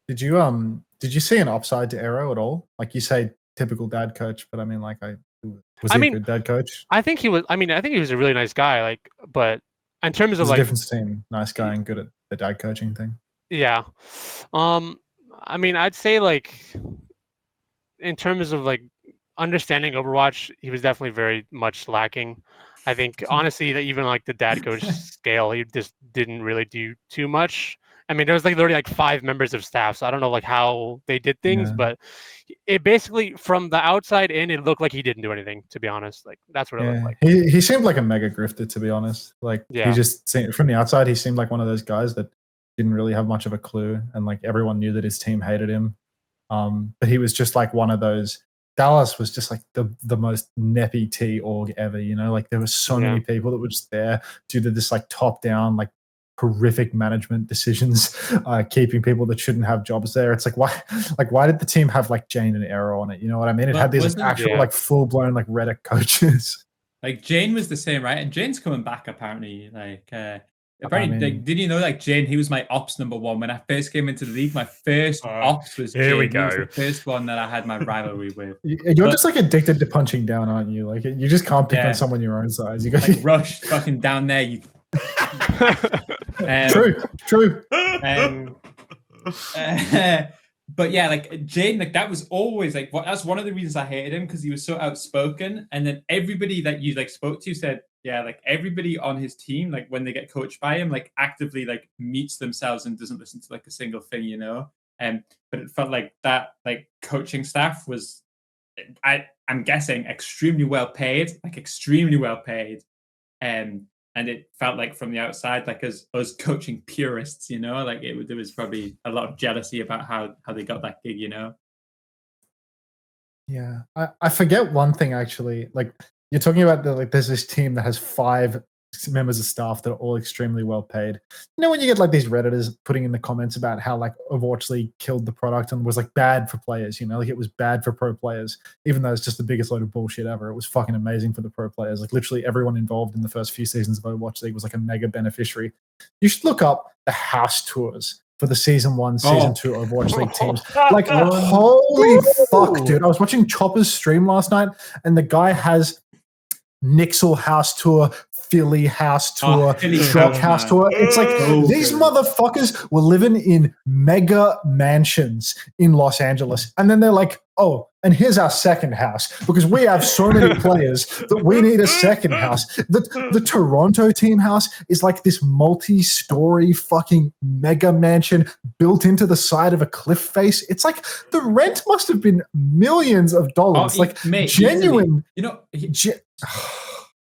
[SPEAKER 3] Did you see an upside to Aero at all? Like you say, typical dad coach, but I mean, like was he a good dad coach?
[SPEAKER 1] I think he was. I mean, I think he was a really nice guy. Like, but in terms of like
[SPEAKER 3] a difference between nice guy and good at the dad coaching thing.
[SPEAKER 1] Yeah. I mean, I'd say like in terms of like understanding Overwatch, he was definitely very much lacking. I think honestly that even like the dad coach scale, he just didn't really do too much. I mean, there was like literally like 5 members of staff, so I don't know like how they did things, but it basically from the outside in, it looked like he didn't do anything. To be honest, like that's what it looked like.
[SPEAKER 3] He seemed like a mega grifter, to be honest. Like he just seemed, from the outside, he seemed like one of those guys that didn't really have much of a clue, and like everyone knew that his team hated him. But he was just like one of those. Dallas was just like the most neppy T org ever, you know. Like there were so many people that were just there due to this like top down like horrific management decisions, keeping people that shouldn't have jobs there. It's like why did the team have like Jane and Aero on it? You know what I mean? It had these like, actual like full blown like Reddit coaches.
[SPEAKER 2] Like Jane was the same, right? And Jane's coming back apparently. Like apparently, like, did you know like Jane? He was my ops number 1 when I first came into the league. My first ops was Jane.
[SPEAKER 4] Here we go.
[SPEAKER 2] He was the first one that I had my rivalry with.
[SPEAKER 3] You're just like addicted to punching down, aren't you? Like you just can't pick on someone your own size. You got
[SPEAKER 2] like Rush fucking down there. You.
[SPEAKER 3] True.
[SPEAKER 2] But yeah, like Jane, like that was always like that's one of the reasons I hated him, because he was so outspoken, and then everybody that you like spoke to said, yeah, like everybody on his team, like when they get coached by him, like actively like mutes themselves and doesn't listen to like a single thing, you know. But it felt like that like coaching staff was, I'm guessing, extremely well paid. And it felt like from the outside, like as us coaching purists, you know, like there was probably a lot of jealousy about how they got that gig, you know.
[SPEAKER 3] Yeah, I forget one thing actually. Like you're talking about there's this team that has 5 members of staff that are all extremely well paid. You know, when you get like these Redditors putting in the comments about how like Overwatch League killed the product and was like bad for players, you know, like it was bad for pro players, even though it's just the biggest load of bullshit ever. It was fucking amazing for the pro players. Like literally everyone involved in the first few seasons of Overwatch League was like a mega beneficiary. You should look up the house tours for the season 1, season 2 Overwatch League teams. Like, holy fuck, dude. I was watching Chopper's stream last night, and the guy has Nixel house tour, Philly house tour, Shock house tour. It's like these motherfuckers were living in mega mansions in Los Angeles. And then they're like, oh, and here's our second house because we have so many players that we need a second house. The Toronto team house is like this multi-story fucking mega mansion built into the side of a cliff face. It's like the rent must have been millions of dollars.
[SPEAKER 2] Mate,
[SPEAKER 3] genuine.
[SPEAKER 2] Easily.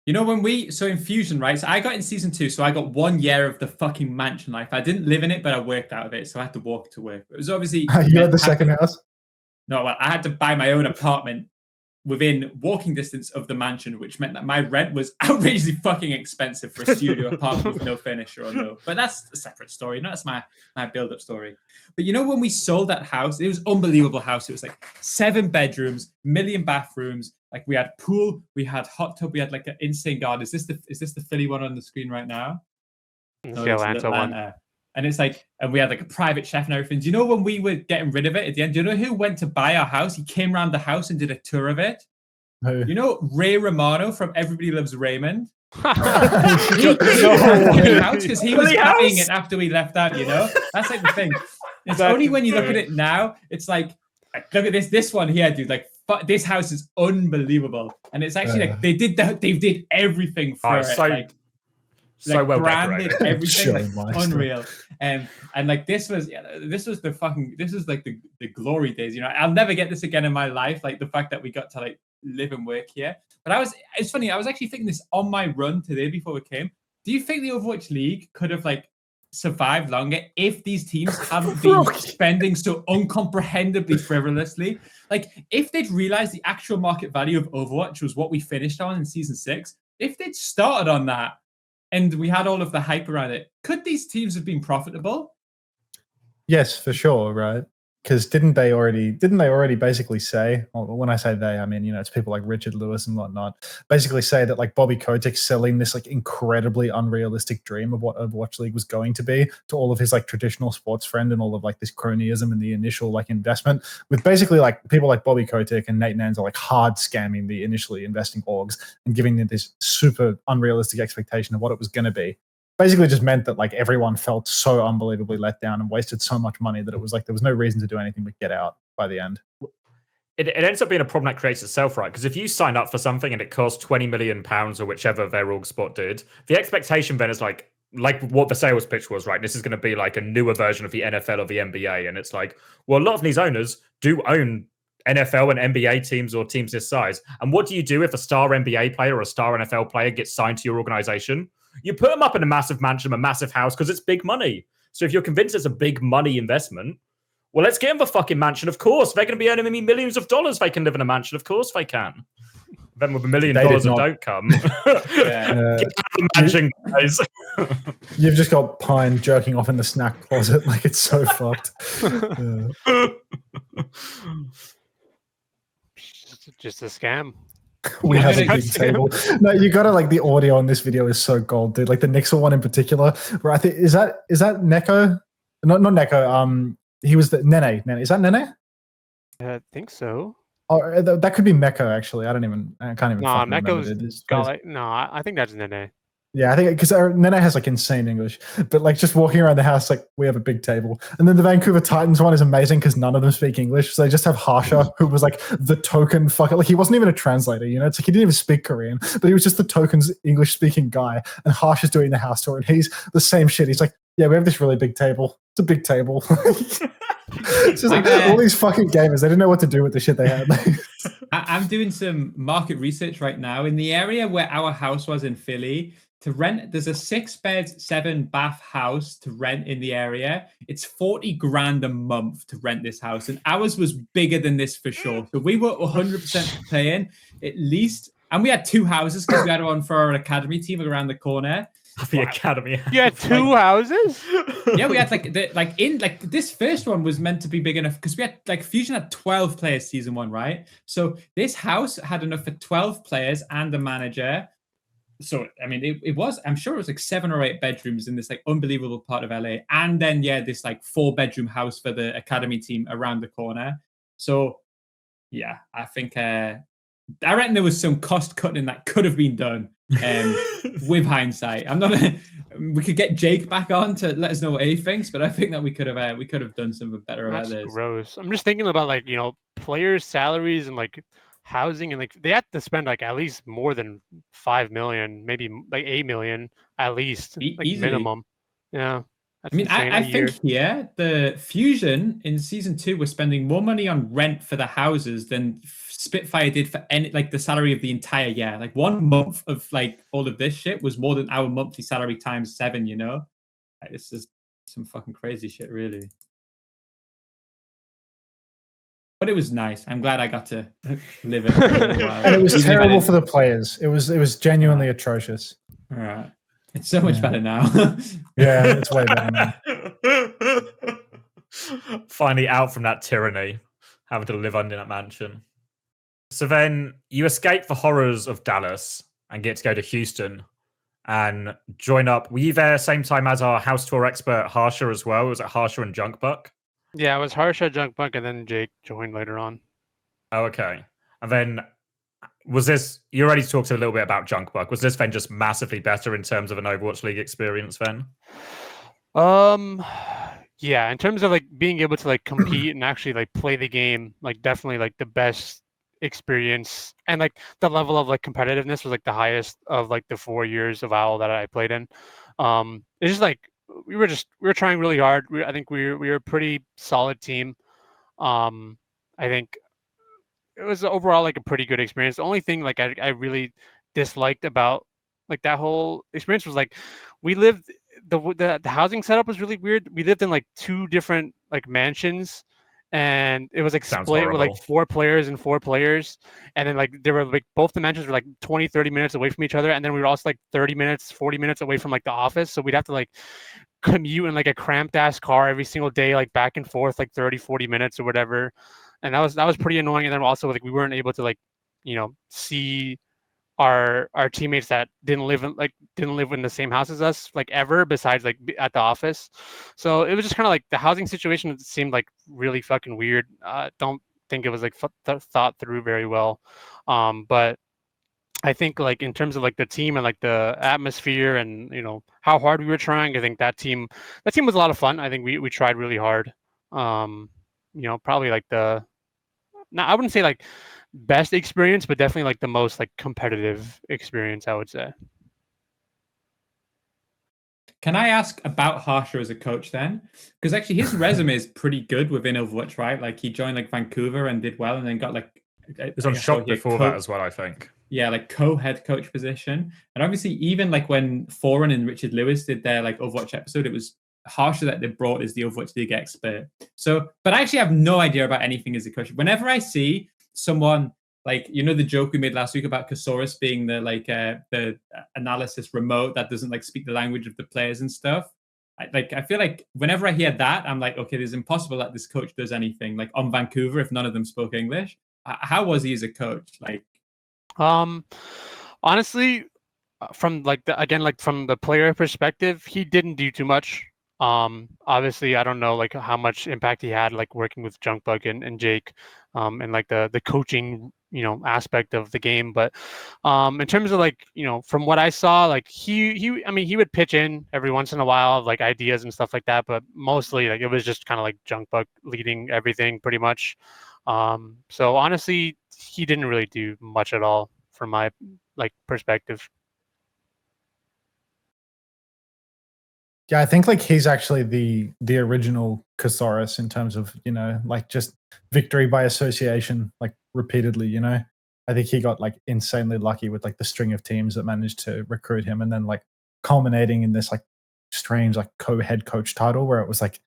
[SPEAKER 2] You know, so in Fusion, right? So I got in season 2, so I got 1 year of the fucking mansion life. I didn't live in it, but I worked out of it, so I had to walk to work. It was obviously
[SPEAKER 3] you had the second house?
[SPEAKER 2] No, well, I had to buy my own apartment within walking distance of the mansion, which meant that my rent was outrageously fucking expensive for a studio apartment with no furniture or no. But that's a separate story. You know, that's my build-up story. But you know, when we sold that house, it was an unbelievable house. It was like 7 bedrooms, million bathrooms. Like we had pool, we had hot tub, we had like an insane garden. Is this the Philly one on the screen right now?
[SPEAKER 1] No, the Atlanta one.
[SPEAKER 2] And it's like, and we had like a private chef and everything. Do you know when we were getting rid of it at the end? Do you know who went to buy our house? He came around the house and did a tour of it.
[SPEAKER 3] Who?
[SPEAKER 2] You know Ray Romano from Everybody Loves Raymond? Because he was buying it after we left out, you know? That's like the thing. It's only when you look at it now, it's like, look at this one here, dude. Like, this house is unbelievable. And it's actually like, they did everything for it.
[SPEAKER 4] So well
[SPEAKER 2] branded,
[SPEAKER 4] decorated.
[SPEAKER 2] everything like unreal. And like this was like the glory days, you know. I'll never get this again in my life, like the fact that we got to like live and work here. But it's funny, I was actually thinking this on my run today before we came. Do you think the Overwatch League could have like survived longer if these teams haven't been spending so uncomprehendibly frivolously? Like if they'd realized the actual market value of Overwatch was what we finished on in season 6, if they'd started on that, and we had all of the hype around it, could these teams have been profitable?
[SPEAKER 3] Yes, for sure, right? Because didn't they already basically say, when I say they, I mean, you know, it's people like Richard Lewis and whatnot, basically say that like Bobby Kotick's selling this like incredibly unrealistic dream of what Overwatch League was going to be to all of his like traditional sports friend and all of like this cronyism and the initial like investment, with basically like people like Bobby Kotick and Nate Nanz are like hard scamming the initially investing orgs and giving them this super unrealistic expectation of what it was going to be. Basically just meant that like everyone felt so unbelievably let down and wasted so much money that it was like there was no reason to do anything but get out by the end.
[SPEAKER 4] It ends up being a problem that creates itself, right? Because if you sign up for something and it costs £20 million or whichever their org spot did, the expectation then is like what the sales pitch was, right? This is going to be like a newer version of the NFL or the NBA. And it's like, well, a lot of these owners do own NFL and NBA teams or teams this size. And what do you do if a star NBA player or a star NFL player gets signed to your organization? You put them up in a massive mansion, a massive house, because it's big money. So if you're convinced it's a big money investment, well, let's get them the fucking mansion. Of course, they're going to be earning me millions of dollars. They can live in a mansion. Of course they can. Then with $1 million and don't come. Get out of the mansion, guys.
[SPEAKER 3] You've just got Pine jerking off in the snack closet. Like, it's so fucked.
[SPEAKER 1] Just a scam.
[SPEAKER 3] We have a big table. No, you gotta like the audio on this video is so gold, dude. Like the Nixel one in particular, where I think is that Neko? Not Neko. He was the Nene. Is that Nene?
[SPEAKER 1] I think so.
[SPEAKER 3] Oh, that could be Meko actually. I can't even.
[SPEAKER 1] No,
[SPEAKER 3] Meko's
[SPEAKER 1] got like, no, I think that's Nene.
[SPEAKER 3] Yeah, I think because Nene has like insane English, but like just walking around the house, like we have a big table. And then the Vancouver Titans one is amazing because none of them speak English. So they just have Harsha, who was like the token fucker. Like he wasn't even a translator, you know? It's like he didn't even speak Korean, but he was just the token's English speaking guy. And Harsha's doing the house tour and he's the same shit. He's like, yeah, we have this really big table. It's a big table. It's just like all these fucking gamers, they didn't know what to do with the shit they had.
[SPEAKER 2] I'm doing some market research right now in the area where our house was in Philly. To rent, there's a 6-bed, 7-bath house to rent in the area. It's 40 grand a month to rent this house, and ours was bigger than this for sure. So we were 100% paying at least, and we had 2 houses because we had one for our academy team around the corner.
[SPEAKER 4] The academy.
[SPEAKER 1] You had 2 houses?
[SPEAKER 2] Yeah, we had this first one was meant to be big enough because we had Fusion had 12 players season 1, right? So this house had enough for 12 players and a manager. So I mean, it was. I'm sure it was like 7 or 8 bedrooms in this like unbelievable part of LA, and then this like 4-bedroom house for the academy team around the corner. So yeah, I think I reckon there was some cost cutting that could have been done with hindsight. I'm not. We could get Jake back on to let us know what he thinks, but I think that we could have done something better about this.
[SPEAKER 1] Gross. I'm just thinking about like players' salaries and like housing, and like they have to spend like at least more than 5 million, maybe like 8 million at least, like minimum. Yeah.
[SPEAKER 2] I mean, I think here the Fusion in season 2 was spending more money on rent for the houses than Spitfire did for any like the salary of the entire year. Like 1 month of like all of this shit was more than our monthly salary times 7. Like, this is some fucking crazy shit, really. But it was nice. I'm glad I got to live it for a little while.
[SPEAKER 3] And it was terrible for the players. It was genuinely atrocious.
[SPEAKER 2] All right. It's so much better now.
[SPEAKER 3] Yeah, it's way better now.
[SPEAKER 4] Finally out from that tyranny, having to live under that mansion. So then you escape the horrors of Dallas and get to go to Houston and join up. Were you there same time as our house tour expert Harsha as well? Was it Harsha and Junkbuck?
[SPEAKER 1] Yeah, it was Harsha, Junkbuck, and then Jake joined later on.
[SPEAKER 4] Oh, okay. And then was this, you already talked a little bit about Junkbuck. Was this then just massively better in terms of an Overwatch League experience then?
[SPEAKER 1] Yeah, in terms of like being able to like compete and actually like play the game, like definitely like the best experience, and like the level of like competitiveness was like the highest of like the 4 years of OWL that I played in. It's just like we were trying really hard. I think we were a pretty solid team. I think it was overall like a pretty good experience. The only thing like I really disliked about like that whole experience was like we lived the housing setup was really weird. We lived in like 2 different like mansions, and it was like split with like 4 players and 4 players, and then like there were like both the mansions were like 20-30 minutes away from each other, and then we were also like 30 minutes 40 minutes away from like the office, so we'd have to like commute in like a cramped ass car every single day, like back and forth like 30-40 minutes or whatever, and that was pretty annoying. And then also like we weren't able to like see our teammates that didn't live in the same house as us like ever, besides like at the office. So it was just kind of like the housing situation seemed like really fucking weird. Don't think it was like thought through very well. But I think like in terms of like the team and like the atmosphere and how hard we were trying, I think that team was a lot of fun. I think we tried really hard. Probably like I wouldn't say like best experience, but definitely like the most like competitive experience, I would say.
[SPEAKER 2] Can I ask about Harsha as a coach then? Because actually his resume is pretty good within Overwatch, right? Like he joined like Vancouver and did well, and then got like
[SPEAKER 4] it was on Shock before that as well, I think.
[SPEAKER 2] Yeah, like co-head coach position. And obviously even like when Foreign and Richard Lewis did their like Overwatch episode, it was Harsha that they brought as the Overwatch League expert. So, but I actually have no idea about anything as a coach. Whenever I see someone like, the joke we made last week about Kasaurus being the analysis remote that doesn't like speak the language of the players and stuff. I feel like whenever I hear that, I'm like, okay, it's impossible that this coach does anything like on Vancouver if none of them spoke English. How was he as a coach? Like,
[SPEAKER 1] honestly, from like from the player perspective, he didn't do too much. Obviously I don't know like how much impact he had like working with Junkbug and Jake, and like the coaching aspect of the game, but in terms of like from what I saw, like he would pitch in every once in a while like ideas and stuff like that, but mostly like it was just kind of like Junkbug leading everything pretty much. So honestly he didn't really do much at all from my like perspective.
[SPEAKER 3] Yeah, I think like he's actually the original Kosaurus in terms of, you know, like just victory by association, like repeatedly, you know. I think he got like insanely lucky with like the string of teams that managed to recruit him, and then like culminating in this like strange like co-head coach title where it was like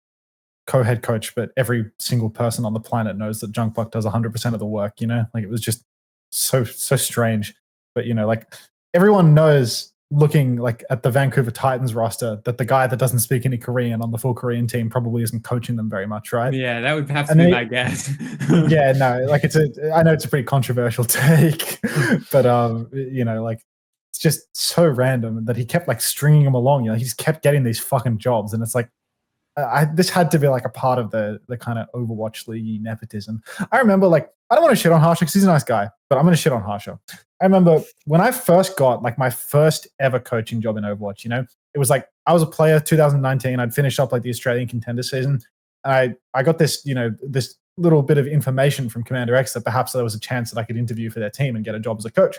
[SPEAKER 3] co-head coach, but every single person on the planet knows that Junkbuck does 100% of the work, you know. Like it was just so strange. But you know, like everyone knows looking like at the Vancouver Titans roster that the guy that doesn't speak any Korean on the full Korean team probably isn't coaching them very much, right?
[SPEAKER 2] Yeah, that would have to be my guess.
[SPEAKER 3] Yeah, no, like I know it's a pretty controversial take, but you know, like it's just so random that he kept like stringing him along. You know, he just kept getting these fucking jobs, and it's like this had to be like a part of the kind of Overwatch League nepotism. I remember, like, I don't want to shit on Harsha because he's a nice guy, but I'm going to shit on Harsha. I remember when I first got like my first ever coaching job in Overwatch, you know, it was like I was a player 2019. I'd finished up like the Australian contender season. And I got this, you know, this little bit of information from Commander X that perhaps there was a chance that I could interview for their team and get a job as a coach.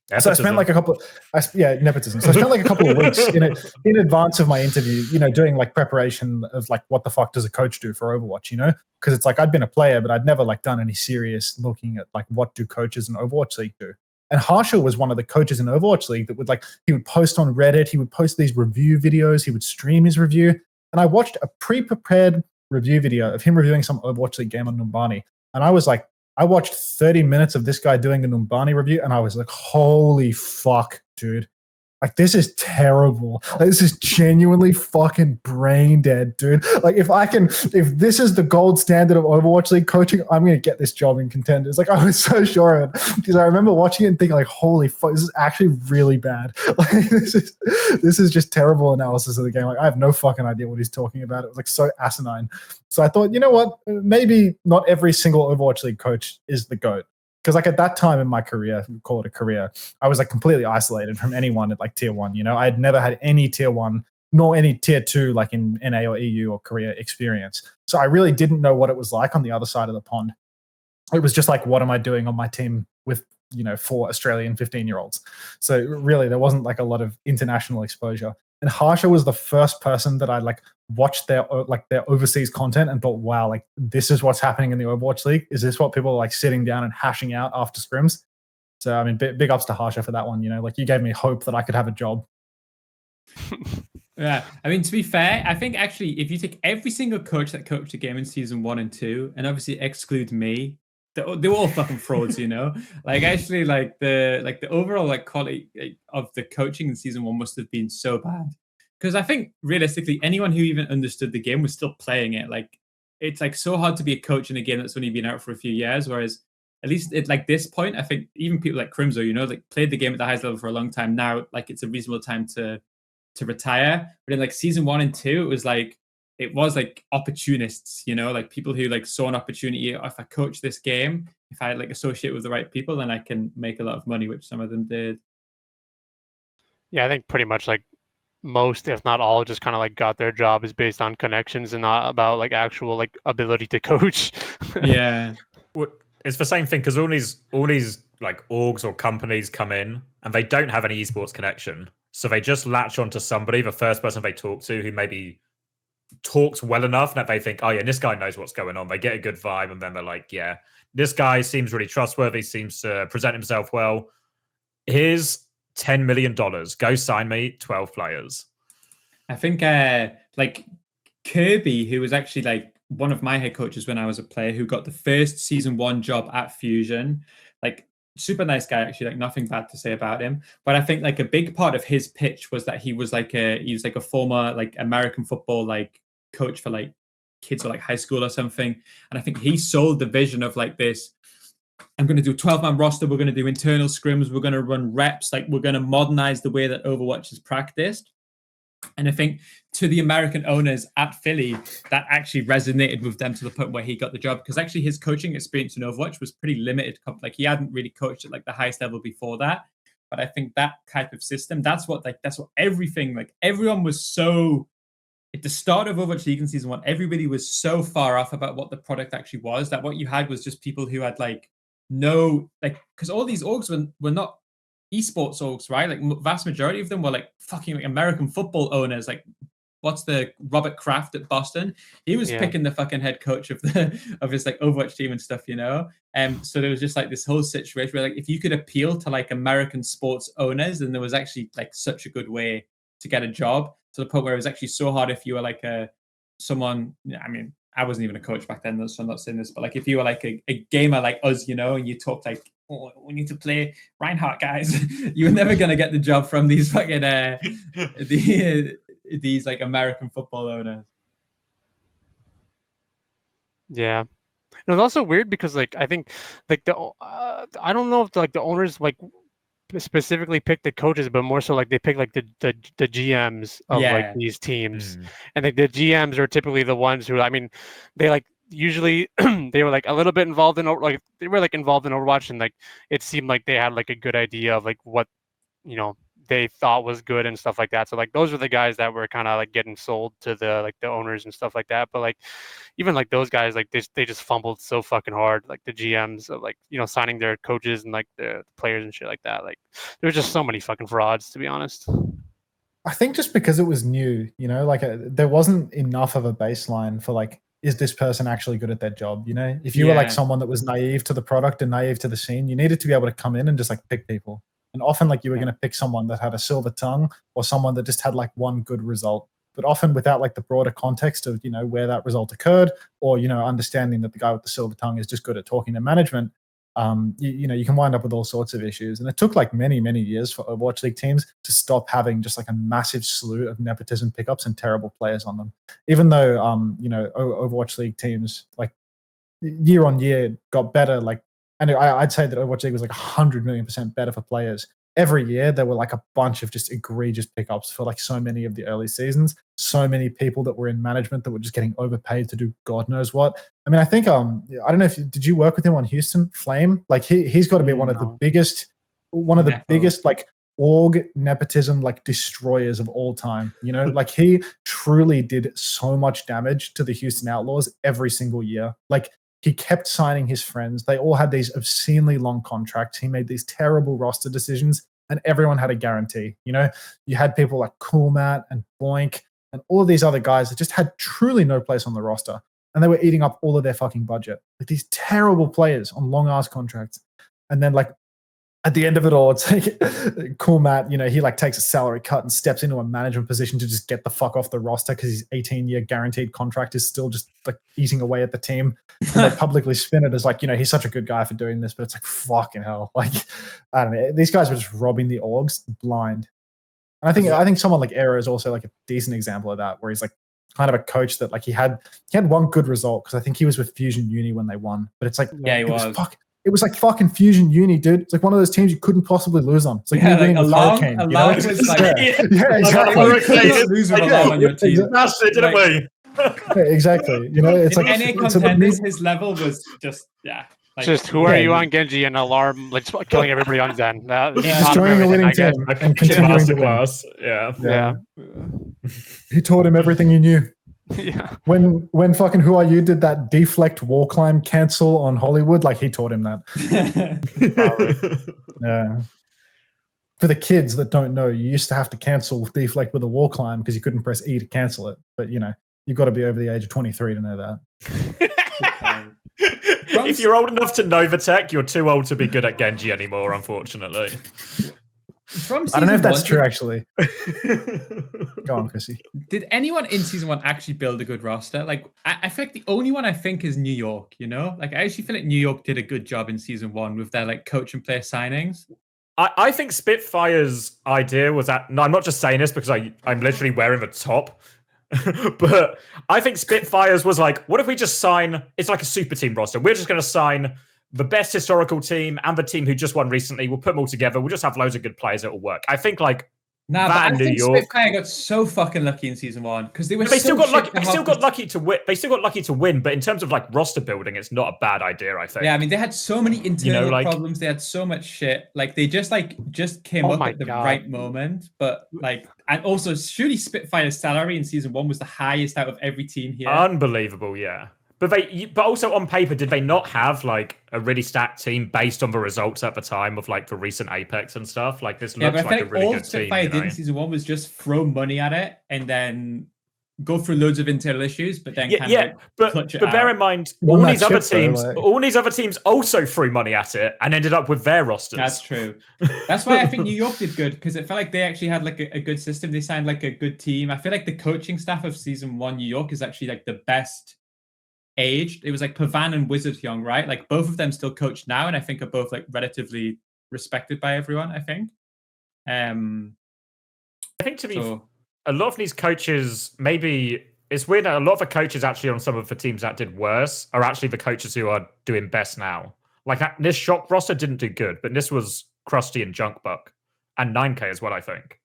[SPEAKER 3] Nepotism. So I spent like a couple nepotism. So I spent like a couple of weeks in advance of my interview, you know, doing like preparation of like what the fuck does a coach do for Overwatch, you know? Because it's like I'd been a player, but I'd never like done any serious looking at like what do coaches in Overwatch League do. And Harsha was one of the coaches in Overwatch League that would like, he would post on Reddit, he would post these review videos, he would stream his review. And I watched a pre-prepared review video of him reviewing some Overwatch League game on Numbani. And I was like, I watched 30 minutes of this guy doing a Numbani review, and I was like, holy fuck, dude. Like, this is terrible. Like, this is genuinely fucking brain dead, dude. Like, if this is the gold standard of Overwatch League coaching, I'm going to get this job in contenders. Like, I was so sure of it because I remember watching it and thinking, like, holy fuck, this is actually really bad. Like, this is just terrible analysis of the game. Like, I have no fucking idea what he's talking about. It was like so asinine. So I thought, you know what? Maybe not every single Overwatch League coach is the GOAT. Because like at that time in my career, we call it a career, I was like completely isolated from anyone at like tier 1. You know, I had never had any tier 1 nor any tier 2 like in NA or EU or Korea experience. So I really didn't know what it was like on the other side of the pond. It was just like, what am I doing on my team with, you know, 4 Australian 15-year-olds? So really, there wasn't like a lot of international exposure. And Harsha was the first person that I like watched their overseas content and thought, wow, like this is what's happening in the Overwatch League. Is this what people are like sitting down and hashing out after scrims? So I mean, big ups to Harsha for that one. You know, like you gave me hope that I could have a job.
[SPEAKER 2] Yeah, I mean, to be fair, I think actually, if you take every single coach that coached a game in season 1 and 2, and obviously exclude me, they were all fucking frauds, you know. Like actually, like the overall like quality of the coaching in season 1 must have been so bad. Because I think realistically, anyone who even understood the game was still playing it. Like it's like so hard to be a coach in a game that's only been out for a few years. Whereas at least at like this point, I think even people like Crimzo, you know, like played the game at the highest level for a long time. Now, like it's a reasonable time to retire. But in like season 1 and 2, it was like opportunists, you know, like people who like saw an opportunity. If I coach this game, if I like associate with the right people, then I can make a lot of money, which some of them did.
[SPEAKER 1] Yeah, I think pretty much like most, if not all, just kind of like got their job is based on connections and not about like actual like ability to coach.
[SPEAKER 2] Yeah.
[SPEAKER 4] Well, it's the same thing because all these like orgs or companies come in and they don't have any esports connection. So they just latch onto somebody, the first person they talk to who maybe talks well enough that they think, oh yeah, this guy knows what's going on. They get a good vibe and then they're like, yeah, this guy seems really trustworthy, seems to present himself well. Here's $10 million. Go sign me 12 players.
[SPEAKER 2] I think like Kirby, who was actually like one of my head coaches when I was a player, who got the first season 1 job at Fusion, like super nice guy, actually, like nothing bad to say about him. But I think like a big part of his pitch was that he was like a former like American football like coach for like kids or like high school or something. And I think he sold the vision of like this, I'm going to do a 12-man roster, we're going to do internal scrims, we're going to run reps, like we're going to modernize the way that Overwatch is practiced. And I think to the American owners at Philly, that actually resonated with them to the point where he got the job. Because actually his coaching experience in Overwatch was pretty limited. Like he hadn't really coached at like the highest level before that. But I think that type of system, that's what everything, like everyone was so, at the start of Overwatch League in season 1, everybody was so far off about what the product actually was that what you had was just people who had like no, like, because all these orgs were not esports orgs, right? Like vast majority of them were like fucking like American football owners, like what's the Robert Kraft at Boston? He was picking the fucking head coach of his like Overwatch team and stuff, you know. So there was just like this whole situation where like if you could appeal to like American sports owners, then there was actually like such a good way to get a job, to the point where it was actually so hard if you were like someone. I mean, I wasn't even a coach back then, so I'm not saying this, but like if you were like a gamer like us, you know, and you talk like, oh, we need to play Reinhardt, guys, you were never gonna get the job from these fucking these like American football owners.
[SPEAKER 1] Yeah. It was also weird because like I think like I don't know if like the owners like specifically pick the coaches, but more so like they pick like the GMs of like these teams, and like the GMs are typically the ones who, I mean, they like usually they were like a little bit involved in Overwatch, and like it seemed like they had like a good idea of like what, you know, they thought was good and stuff like that. So like those were the guys that were kind of like getting sold to the like the owners and stuff like that. But like even like those guys, like they just fumbled so fucking hard, like the GMs of like, you know, signing their coaches and like the players and shit like that. Like there was just so many fucking frauds, to be honest.
[SPEAKER 3] I think just because it was new, you know, like there wasn't enough of a baseline for like, is this person actually good at their job? You know, if you were like someone that was naive to the product and naive to the scene, you needed to be able to come in and just like pick people. And often like you were going to pick someone that had a silver tongue or someone that just had like one good result, but often without like the broader context of, you know, where that result occurred, or, you know, understanding that the guy with the silver tongue is just good at talking to management. You know, you can wind up with all sorts of issues. And it took like many years for Overwatch League teams to stop having just like a massive slew of nepotism pickups and terrible players on them. Even though, you know, Overwatch League teams like year on year got better, like, and I'd say that Overwatch League was like 100 million% better for players. Every year, there were like a bunch of just egregious pickups for like so many of the early seasons. So many people that were in management that were just getting overpaid to do God knows what. I mean, I think, I don't know if, did you work with him on Houston Flame? Like he's got to be one of the biggest like org nepotism, like destroyers of all time. You know, like he truly did so much damage to the Houston Outlaws every single year. Like, he kept signing his friends. They all had these obscenely long contracts. He made these terrible roster decisions, and everyone had a guarantee. You know, you had people like Cool Matt and Boink and all of these other guys that just had truly no place on the roster, and they were eating up all of their fucking budget. Like these terrible players on long ass contracts. And then like at the end of it all, it's like Cool Matt, you know, he like takes a salary cut and steps into a management position to just get the fuck off the roster because his 18-year guaranteed contract is still just like eating away at the team. And they publicly spin it as like, you know, he's such a good guy for doing this, but it's like fucking hell. Like, I don't know. These guys were just robbing the orgs blind. And I think someone like Aero is also like a decent example of that, where he's like kind of a coach that like he had one good result, because I think he was with Fusion Uni when they won. But it's like, it was like fucking Fusion Uni, dude. It's like one of those teams you couldn't possibly lose on. It's like
[SPEAKER 2] like
[SPEAKER 3] Hurricane.
[SPEAKER 2] Alarm was like,
[SPEAKER 3] exactly.
[SPEAKER 2] Lose with Alarm on your team.
[SPEAKER 4] That's it, didn't we?
[SPEAKER 3] Exactly. You know, it's
[SPEAKER 2] in
[SPEAKER 3] like
[SPEAKER 2] NA contenders, his level was just
[SPEAKER 1] Like, just who are you on Genji and Alarm, like killing everybody on Zen.
[SPEAKER 3] Destroying a winning team and continuing to win.
[SPEAKER 1] Yeah.
[SPEAKER 3] He taught him everything he knew.
[SPEAKER 1] Yeah.
[SPEAKER 3] When fucking Who Are You did that deflect wall climb cancel on Hollywood, like he taught him that. Yeah. For the kids that don't know, you used to have to cancel deflect with a wall climb because you couldn't press E to cancel it. But you know, you've got to be over the age of 23 to know that.
[SPEAKER 4] If you're old enough to Novatech, you're too old to be good at Genji anymore, unfortunately.
[SPEAKER 3] I don't know if that's true, actually. Go on, Chrissy.
[SPEAKER 2] Did anyone in season 1 actually build a good roster? Like, I feel like the only one I think is New York, you know? Like, I actually feel like New York did a good job in season 1 with their, like, coach and player signings.
[SPEAKER 4] I think Spitfire's idea was that... No, I'm not just saying this because I'm literally wearing the top. But I think Spitfires was like, what if we just sign... It's like a super team roster. We're just going to sign the best historical team and the team who just won recently. We'll put them all together. We'll just have loads of good players. It'll work. I think like
[SPEAKER 2] but I think Spitfire got so fucking lucky in season 1 because they were.
[SPEAKER 4] They still got lucky. They still got lucky to win. They still got lucky to win. But in terms of like roster building, it's not a bad idea. I think.
[SPEAKER 2] Yeah, I mean they had so many internal problems. They had so much shit. Like they just came up at the right moment. But like, and also surely Spitfire's salary in season 1 was the highest out of every team here.
[SPEAKER 4] Unbelievable, yeah. But also on paper, did they not have like a really stacked team based on the results at the time of like the recent Apex and stuff? Like this looks like a really good team.
[SPEAKER 2] Spitfire did in season 1 was just throw money at it and then go through loads of internal issues, but then
[SPEAKER 4] but
[SPEAKER 2] clutch it
[SPEAKER 4] bear
[SPEAKER 2] out.
[SPEAKER 4] in mind,
[SPEAKER 3] Won
[SPEAKER 4] all
[SPEAKER 3] that
[SPEAKER 4] these other
[SPEAKER 3] chip, though,
[SPEAKER 4] teams,
[SPEAKER 3] like-
[SPEAKER 4] all these other teams also threw money at it and ended up with their rosters.
[SPEAKER 2] That's true. That's why I think New York did good, because it felt like they actually had like a good system. They signed like a good team. I feel like the coaching staff of season 1 New York is actually like the best aged. It was like Pavan and Wizard Young, right? Like both of them still coach now, and I think are both like relatively respected by everyone, I think.
[SPEAKER 4] I think a lot of these coaches, maybe it's weird that a lot of the coaches actually on some of the teams that did worse are actually the coaches who are doing best now. Like this Shock roster didn't do good, but this was Krusty and Junkbuck and 9K as well, I think.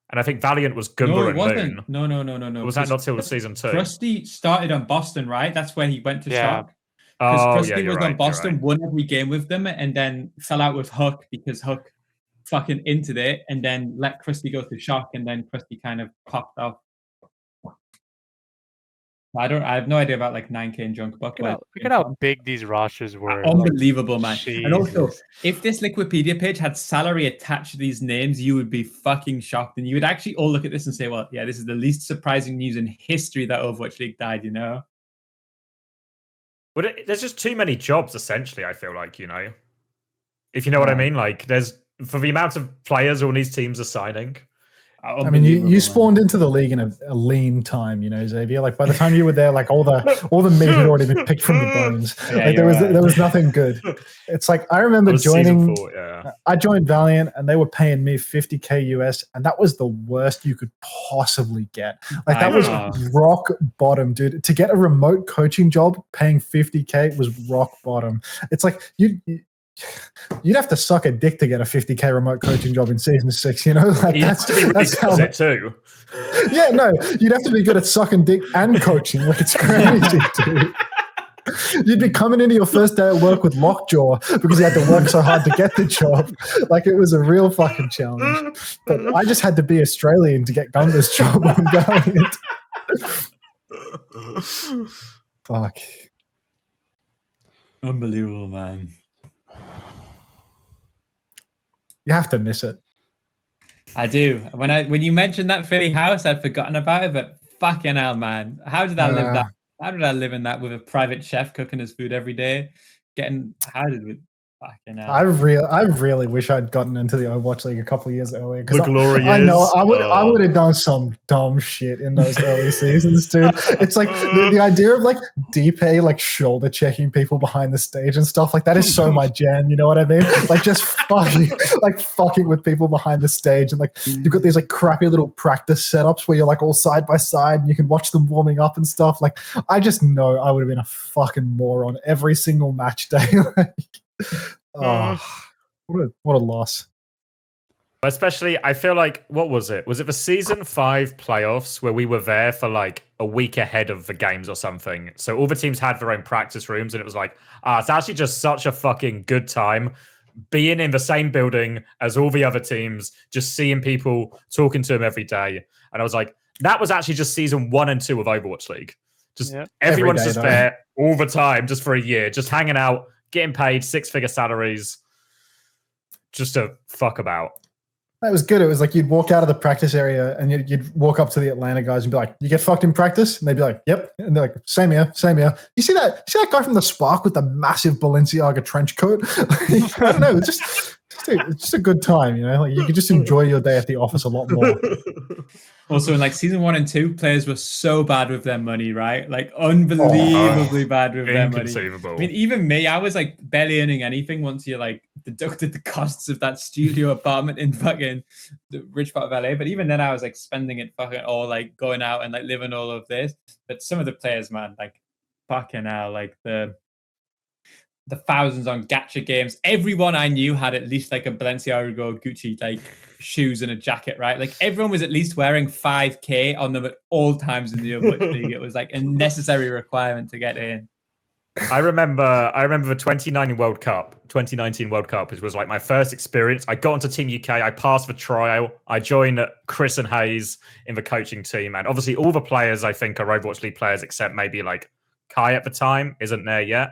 [SPEAKER 4] And I think Valiant was Goomba and Moon.
[SPEAKER 2] No.
[SPEAKER 4] Was that not till season 2?
[SPEAKER 2] Krusty started on Boston, right? That's where he went to Shock.
[SPEAKER 4] Because
[SPEAKER 2] Krusty was on Boston, won every game with them, and then fell out with Hook because Hook fucking entered it, and then let Krusty go to Shock, and then Krusty kind of popped off. I have no idea about like 9K and Junkbuck.
[SPEAKER 1] Look at how big these rosters were.
[SPEAKER 2] Unbelievable, man.
[SPEAKER 1] Jesus.
[SPEAKER 2] And also, if this Liquipedia page had salary attached to these names, you would be fucking shocked. And you would actually all look at this and say, well, yeah, this is the least surprising news in history that Overwatch League died, you know?
[SPEAKER 4] But there's just too many jobs, essentially, I feel like, you know? If you know what I mean? Like, there's, for the amount of players all these teams are signing.
[SPEAKER 3] I mean, you spawned into the league in a lean time, you know, Xavier. Like by the time you were there, like all the meat had already been picked from the bones.
[SPEAKER 2] Yeah,
[SPEAKER 3] like there was nothing good. It's like I remember joining.
[SPEAKER 4] 4, yeah.
[SPEAKER 3] I joined Valiant, and they were paying me $50K US, and that was the worst you could possibly get. Like that was rock bottom, dude. To get a remote coaching job paying $50K was rock bottom. It's like you'd have to suck a dick to get a $50K remote coaching job in season 6, you know? Like that's how
[SPEAKER 4] it too.
[SPEAKER 3] Yeah, no, you'd have to be good at sucking dick and coaching. Like it's crazy, dude. You'd be coming into your first day at work with lockjaw because you had to work so hard to get the job. Like it was a real fucking challenge. But I just had to be Australian to get Gunga's job on Valiant. Fuck.
[SPEAKER 2] Unbelievable, man.
[SPEAKER 3] You have to miss it.
[SPEAKER 2] I do. When you mentioned that Philly house, I'd forgotten about it, but fucking hell, man. How did I live that? How did I live in that with a private chef cooking his food every day? Fucking hell.
[SPEAKER 3] I really wish I'd gotten into the Overwatch League a couple of years earlier.
[SPEAKER 4] The glory
[SPEAKER 3] I know I would have done some dumb shit in those early seasons, dude. It's like the idea of like Decay like shoulder checking people behind the stage and stuff like that is so my jam. You know what I mean? Like just fucking with people behind the stage, and like you've got these like crappy little practice setups where you're like all side by side and you can watch them warming up and stuff. Like I just know I would have been a fucking moron every single match day. Oh, what a loss.
[SPEAKER 4] Especially, I feel like, what was it? Was it the season 5 playoffs where we were there for like a week ahead of the games or something? So all the teams had their own practice rooms, and it was like, it's actually just such a fucking good time being in the same building as all the other teams, just seeing people, talking to them every day. And I was like, that was actually just season 1 and 2 of Overwatch League. Just everyone's just there all the time, just for a year, just hanging out, getting paid 6-figure salaries, just to fuck about.
[SPEAKER 3] That was good. It was like you'd walk out of the practice area and you'd walk up to the Atlanta guys and be like, "You get fucked in practice?" And they'd be like, "Yep." And they're like, "Same here, same here." You see that guy from the Spark with the massive Balenciaga trench coat? I don't know. It's just a good time, you know. Like you could just enjoy your day at the office a lot more.
[SPEAKER 2] Also, in like season 1 and 2, players were so bad with their money, right? Like unbelievably bad with their money. I mean, even me, I was like barely earning anything once you like deducted the costs of that studio apartment in fucking the rich part of LA. But even then, I was like spending it fucking all, like going out and like living all of this. But some of the players, man, like fucking hell, like the thousands on gacha games. Everyone I knew had at least like a Balenciaga or Gucci like shoes and a jacket, right? Like everyone was at least wearing $5K on them at all times in the Overwatch League. It was like a necessary requirement to get in.
[SPEAKER 4] I remember the 2019 World Cup, which was like my first experience. I got into Team UK, I passed the trial, I joined Chris and Hayes in the coaching team, and obviously all the players I think are Overwatch League players except maybe like Kai at the time isn't there yet.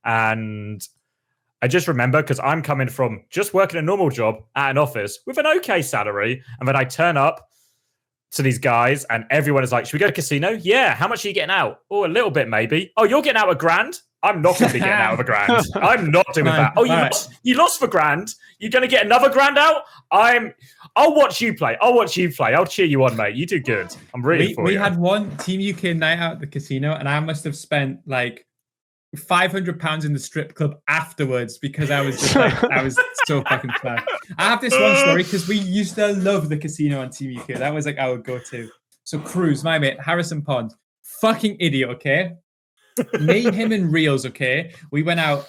[SPEAKER 4] And I just remember, because I'm coming from just working a normal job at an office with an okay salary, and then I turn up, to these guys, and everyone is like, should we go to casino? Yeah. How much are you getting out? Oh, a little bit, maybe. Oh, you're getting out $1,000? I'm not going to be getting out of $1,000. I'm not doing that. Oh, you lost $1,000? You're going to get another $1,000 out? I'll watch you play. I'll cheer you on, mate. You do good. I'm rooting for you.
[SPEAKER 2] We had one Team UK night out at the casino, and I must have spent like £500 in the strip club afterwards because I was just like, I was so fucking fun. I have this one story because we used to love the casino on Team UK. That was like our go-to. So Cruz, my mate, Harrison Pond, fucking idiot, okay? Me, him, and Reels, okay? We went out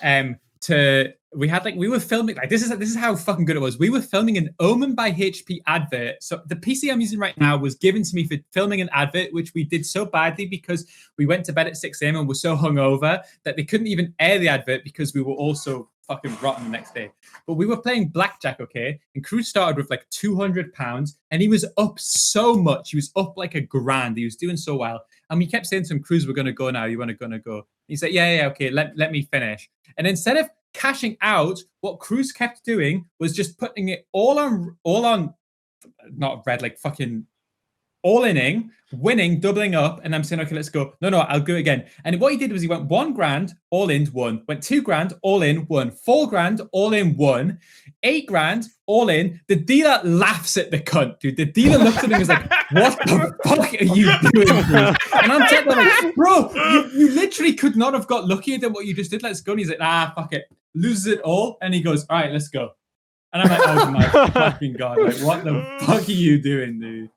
[SPEAKER 2] we were filming, like, this is how fucking good it was. We were filming an Omen by HP advert. So the PC I'm using right now was given to me for filming an advert, which we did so badly because we went to bed at 6 a.m. and were so hungover that they couldn't even air the advert because we were also fucking rotten the next day. But we were playing blackjack, okay? And Cruz started with like £200 and he was up so much. He was up like $1,000. He was doing so well. And we kept saying to him, Cruz, we're going to go now. You want to go? He said, yeah, okay, let me finish. And instead of cashing out, what Cruz kept doing was just putting it all on, not red, like fucking all-inning, winning, doubling up, and I'm saying, okay, let's go. No, I'll go again. And what he did was he went $1,000, all in, won. Went $2,000, all in, won. $4,000, all in, won. $8,000, all in. The dealer laughs at the cunt, dude. The dealer looks at him and is like, what the fuck are you doing, dude? And I'm telling him, like, bro, you literally could not have got luckier than what you just did. Let's go. And he's like, fuck it. Loses it all. And he goes, all right, let's go. And I'm like, oh my fucking God. Like, what the fuck are you doing, dude?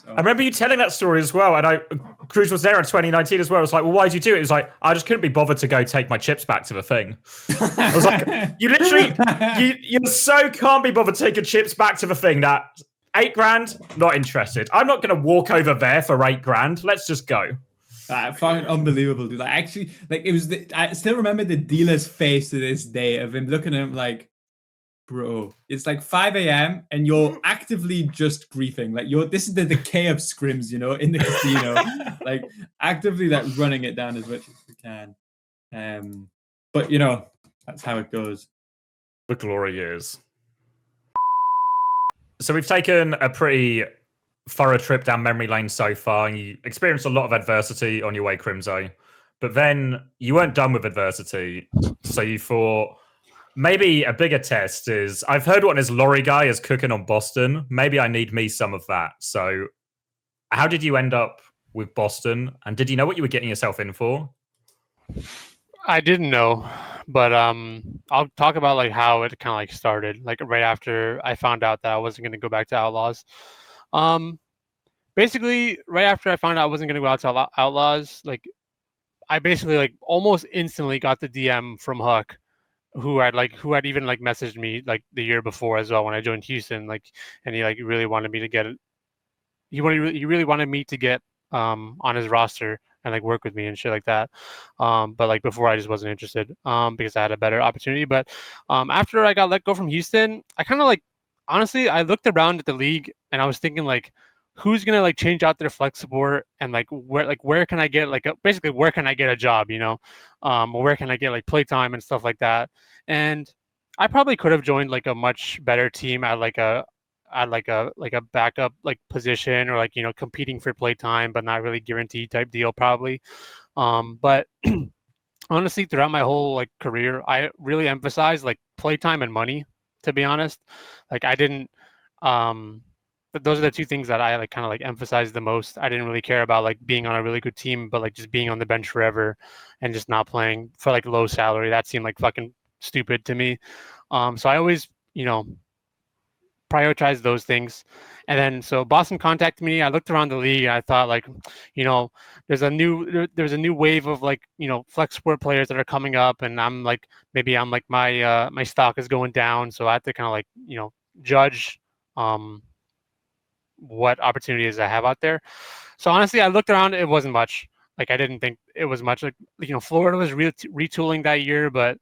[SPEAKER 2] I
[SPEAKER 4] remember you telling that story as well, and Cruz was there in 2019 as well. I was like, well, why did you do it? It was like, I just couldn't be bothered to go take my chips back to the thing. I was like, you literally, you so can't be bothered to take your chips back to the thing that $8,000, not interested. I'm not going to walk over there for $8,000. Let's just go.
[SPEAKER 2] Fucking unbelievable, dude. I still remember the dealer's face to this day of him looking at him like, bro, it's like 5 a.m. and you're actively just griefing. Like this is the decay of scrims, you know, in the casino. Like actively like running it down as much as we can. But you know, that's how it goes.
[SPEAKER 4] The glory years. So we've taken a pretty thorough trip down memory lane so far, and you experienced a lot of adversity on your way, Crimzo. But then you weren't done with adversity. So you thought, maybe a bigger test is, I've heard what this lorry guy is cooking on Boston. Maybe I need me some of that. So how did you end up with Boston? And did you know what you were getting yourself in for?
[SPEAKER 1] I didn't know, but I'll talk about like how it kind of like started, like right after I found out that I wasn't going to go back to Outlaws. Basically, right after I found out I wasn't going to go out to Outlaws, like I basically like almost instantly got the DM from Huck, who had even like messaged me like the year before as well when I joined Houston, like, and he like really wanted me to get it. He really wanted me to get on his roster and like work with me and shit like that. But like before I just wasn't interested because I had a better opportunity. But after I got let go from Houston, I kind of like, honestly, I looked around at the league and I was thinking like, who's gonna like change out their flex support and like where can I get like basically where can I get a job, you know, or where can I get like playtime and stuff like that. And I probably could have joined like a much better team at like a backup like position, or like, you know, competing for playtime but not really guaranteed type deal probably. But honestly, throughout my whole like career, I really emphasized like playtime and money, to be honest. Like I didn't but those are the two things that I like kind of like emphasize the most. I didn't really care about like being on a really good team, but like just being on the bench forever and just not playing for like low salary. That seemed like fucking stupid to me. So I always, you know, prioritize those things. And then so Boston contacted me. I looked around the league and I thought like, you know, there's a new wave of like, you know, flex sport players that are coming up, and I'm like, maybe I'm like my stock is going down, so I have to kind of like, you know, judge what opportunities I have out there. So honestly, I looked around, it wasn't much. Like I didn't think it was much. Like, you know, Florida was retooling that year, but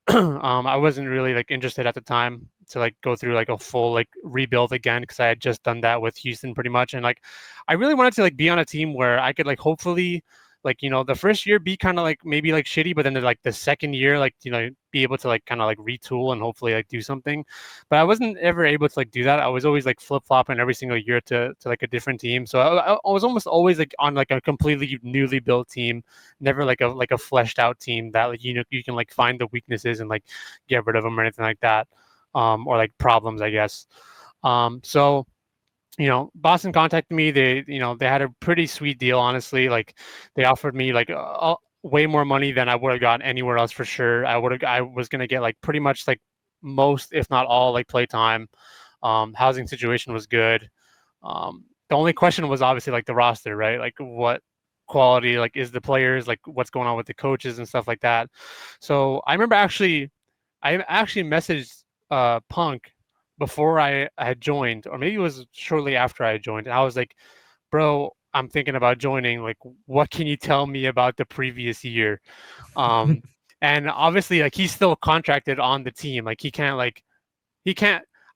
[SPEAKER 1] I wasn't really like interested at the time to like go through like a full like rebuild again, because I had just done that with Houston pretty much. And like I really wanted to like be on a team where I could like hopefully like, the first year be kind of like maybe like shitty, but then like the second year, like, be able to like kind of like retool and hopefully like do something. But I wasn't ever able to like do that. I was always like flip-flopping every single year to like a different team. So I was almost always like on like a completely newly built team, never like a fleshed out team that like, you can like find the weaknesses and like get rid of them or anything like that. Or like problems, I guess. So Boston contacted me. They had a pretty sweet deal, honestly. Like, they offered me like way more money than I would have gotten anywhere else for sure. I was gonna get like pretty much like most, if not all, like play time. Housing situation was good. The only question was obviously like the roster, right? Like, what quality like is the players, like what's going on with the coaches and stuff like that. So I remember I actually messaged Punk before I had joined, or maybe it was shortly after I joined. And I was like, bro, I'm thinking about joining. Like, what can you tell me about the previous year? And obviously, like, he's still contracted on the team. Like, he can't.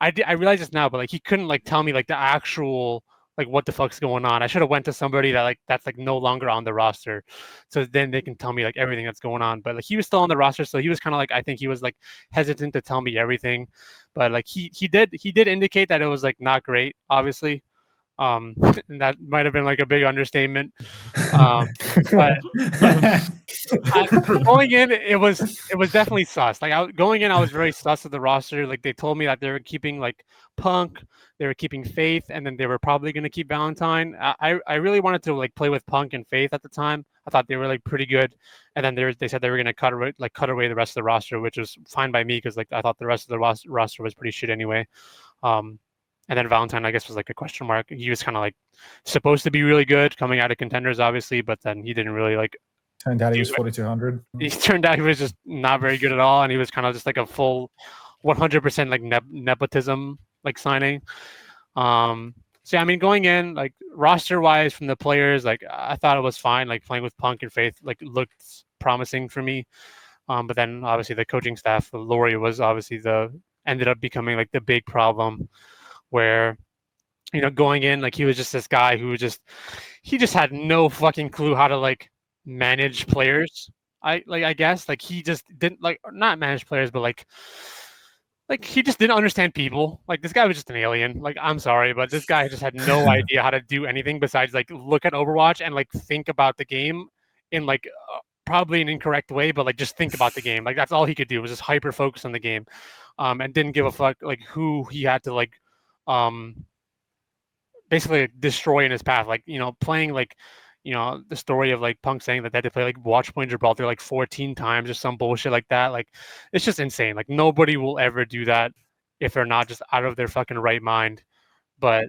[SPEAKER 1] I realize this now, but like, he couldn't like tell me like the actual like what the fuck's going on. I should have went to somebody that's like no longer on the roster, so then they can tell me like everything that's going on. But like, he was still on the roster, so he was kind of like, I think he was like hesitant to tell me everything. But like, he did indicate that it was like not great, obviously. And that might have been like a big understatement. But going in, it was definitely sus. Like, going in, I was very sus of the roster. Like, they told me that they were keeping like Punk, they were keeping Faith, and then they were probably going to keep Valentine. I really wanted to like play with Punk and Faith at the time. I thought they were like pretty good, and then they said they were going to cut away the rest of the roster, which was fine by me because like I thought the rest of the roster was pretty shit anyway. And then Valentine, I guess, was like a question mark. He was kind of like supposed to be really good coming out of contenders, obviously, but then he didn't really like.
[SPEAKER 3] Turned out he was 4,200.
[SPEAKER 1] He turned out he was just not very good at all, and he was kind of just like a full 100% like nepotism like signing. So yeah, I mean, going in like roster wise from the players, like I thought it was fine. Like, playing with Punk and Faith like looked promising for me. But then obviously the coaching staff, Laurie was obviously ended up becoming like the big problem. Where, going in, like, he was just this guy who he just had no fucking clue how to like manage players. I guess like he just didn't like, not manage players, but like he just didn't understand people. Like, this guy was just an alien. Like, I'm sorry, but this guy just had no idea how to do anything besides like look at Overwatch and like think about the game in like probably an incorrect way, but like just think about the game. Like, that's all he could do, was just hyper focus on the game, and didn't give a fuck like who he had to like basically destroy in his path. Like, playing like, the story of like Punk saying that they had to play like Watchpoint Gibraltar like 14 times or some bullshit like that. Like, it's just insane. Like, nobody will ever do that if they're not just out of their fucking right mind. But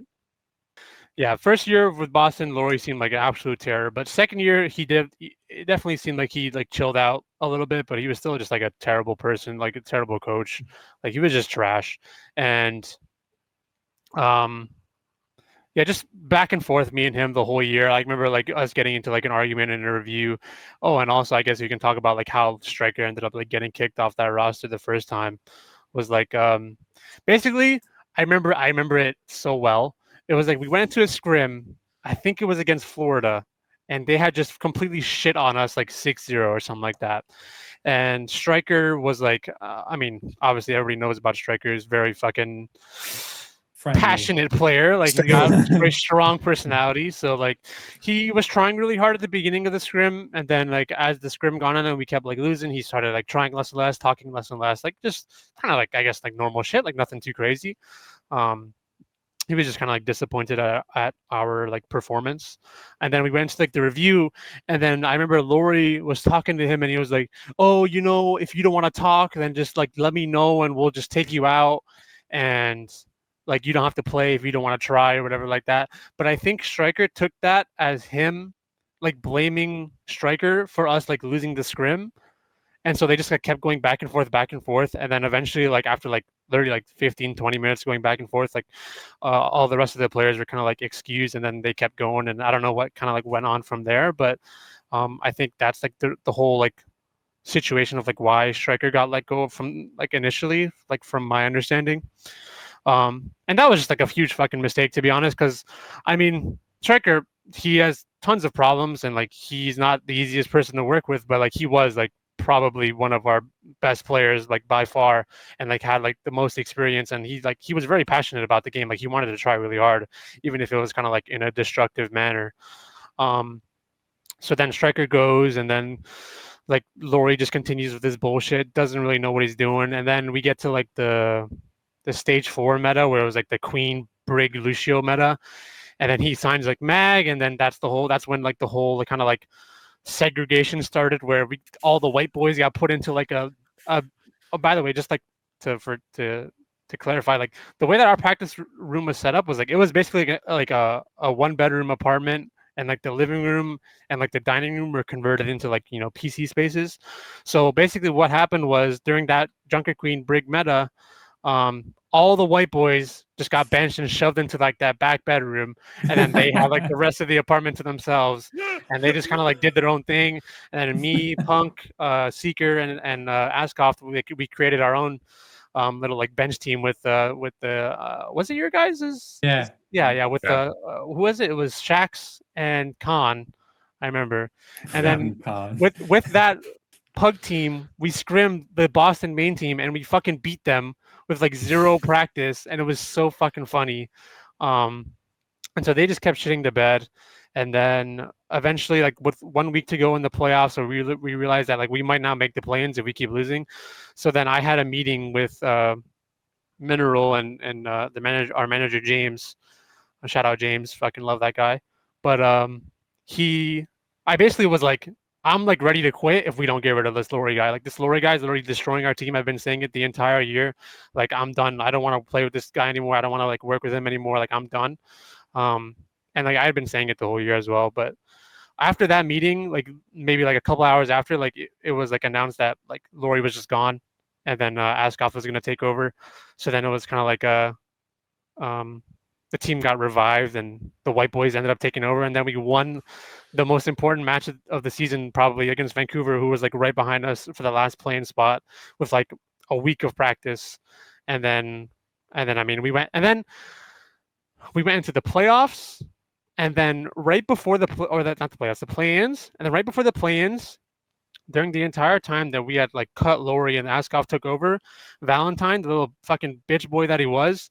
[SPEAKER 1] yeah, first year with Boston, Laurie seemed like an absolute terror. But second year, it definitely seemed like he like chilled out a little bit, but he was still just like a terrible person, like a terrible coach. Like, he was just trash. And yeah, just back and forth, me and him the whole year. I remember like us getting into like an argument in a review. Oh, and also I guess we can talk about like how Striker ended up like getting kicked off that roster the first time. Was like basically I remember it so well. It was like we went into a scrim, I think it was against Florida, and they had just completely shit on us like 6-0 or something like that. And Striker was like, I mean, obviously everybody knows about Striker. He's very fucking passionate player. Like, he's got a very strong personality. So like, he was trying really hard at the beginning of the scrim, and then like as the scrim gone on and we kept like losing, he started like trying less and less, talking less and less, like just kind of like, I guess, like normal shit, like nothing too crazy. He was just kind of like disappointed at our like performance. And then we went to like the review, and then I remember Laurie was talking to him, and he was like, oh, if you don't want to talk, then just like let me know and we'll just take you out, and like you don't have to play if you don't want to try or whatever like that. But I think Striker took that as him like blaming Striker for us like losing the scrim. And so they just like kept going back and forth. And then eventually, like after like literally like 15, 20 minutes going back and forth, like all the rest of the players were kind of like excused, and then they kept going. And I don't know what kind of like went on from there. But I think that's like the whole like situation of like why Striker got let go from like initially, like from my understanding. And that was just like a huge fucking mistake, to be honest, because I mean, Striker, he has tons of problems, and like he's not the easiest person to work with, but like he was like probably one of our best players, like by far, and like had like the most experience, and he was very passionate about the game. Like he wanted to try really hard, even if it was kind of like in a destructive manner. So then Striker goes, and then like Laurie just continues with this bullshit, doesn't really know what he's doing, and then we get to like the stage 4 meta where it was like the Queen Brig Lucio meta, and then he signs like Mag, and then that's when like the whole kind of like segregation started, where all the white boys got put into like a oh, by the way, just like to clarify, like the way that our practice room was set up was like it was basically like a 1-bedroom apartment, and like the living room and like the dining room were converted into like, you know, PC spaces. So basically what happened was during that Junker Queen Brig meta, all the white boys just got benched and shoved into like that back bedroom, and then they had like the rest of the apartment to themselves, and they just kind of like did their own thing. And then me, Punk, Seeker, and Askoff, we created our own little like bench team with the was it your guys's? Yeah with the who was it? It was Shax and Khan, I remember. And then with that Pug team, we scrimmed the Boston main team, and we fucking beat them with like 0 practice, and it was so fucking funny. And so they just kept shitting the bed, and then eventually, like with 1 week to go in the playoffs, so we realized that like we might not make the play-ins if we keep losing. So then I had a meeting with Mineral and the manager, our manager James. Shout out James, fucking love that guy. But I basically was like, I'm like ready to quit if we don't get rid of this Laurie guy. Like this Laurie guy is literally destroying our team. I've been saying it the entire year. Like I'm done. I don't want to play with this guy anymore. I don't want to like work with him anymore. Like I'm done. And like I had been saying it the whole year as well. But after that meeting, like maybe like a couple hours after, like it was like announced that like Laurie was just gone, and then Askoff was gonna take over. So then it was kind of like the team got revived, and the white boys ended up taking over, and then we won the most important match of the season, probably against Vancouver, who was like right behind us for the last play-in spot with like a week of practice. And then I mean we went into the playoffs, and then right before the play-ins, and then right before the play-ins, during the entire time that we had like cut Laurie and Askoff took over, Valentine, the little fucking bitch boy that he was,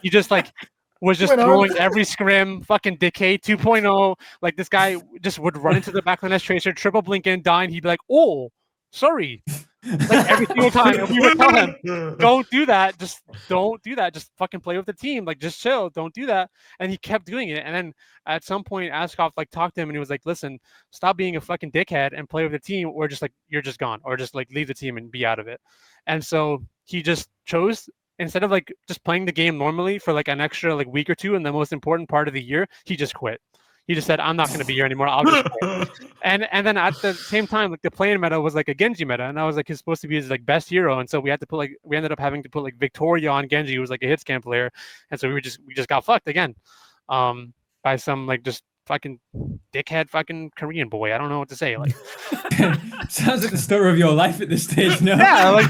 [SPEAKER 1] he just like was just throwing every scrim, fucking Decay 2.0. Like this guy just would run into the backline tracer, triple blink in, die, and he'd be like, "Oh, sorry." Like every single time, and we would tell him, "Don't do that. Just don't do that. Just fucking play with the team. Like just chill. Don't do that." And he kept doing it. And then at some point, Askoff like talked to him, and he was like, "Listen, stop being a fucking dickhead and play with the team, or just like you're just gone, or just like leave the team and be out of it." And so he just chose, instead of like just playing the game normally for like an extra like week or two in the most important part of the year, he just quit. He just said, "I'm not going to be here anymore. I'll just quit." And then at the same time, like the play-in meta was like a Genji meta, and that was like he's supposed to be his like best hero, and so we ended up having to put like Victoria on Genji, who was like a hit scan player, and so we just got fucked again, by some like just fucking dickhead fucking Korean boy. I don't know what to say. Like
[SPEAKER 2] sounds like the story of your life at this stage. No,
[SPEAKER 1] yeah, like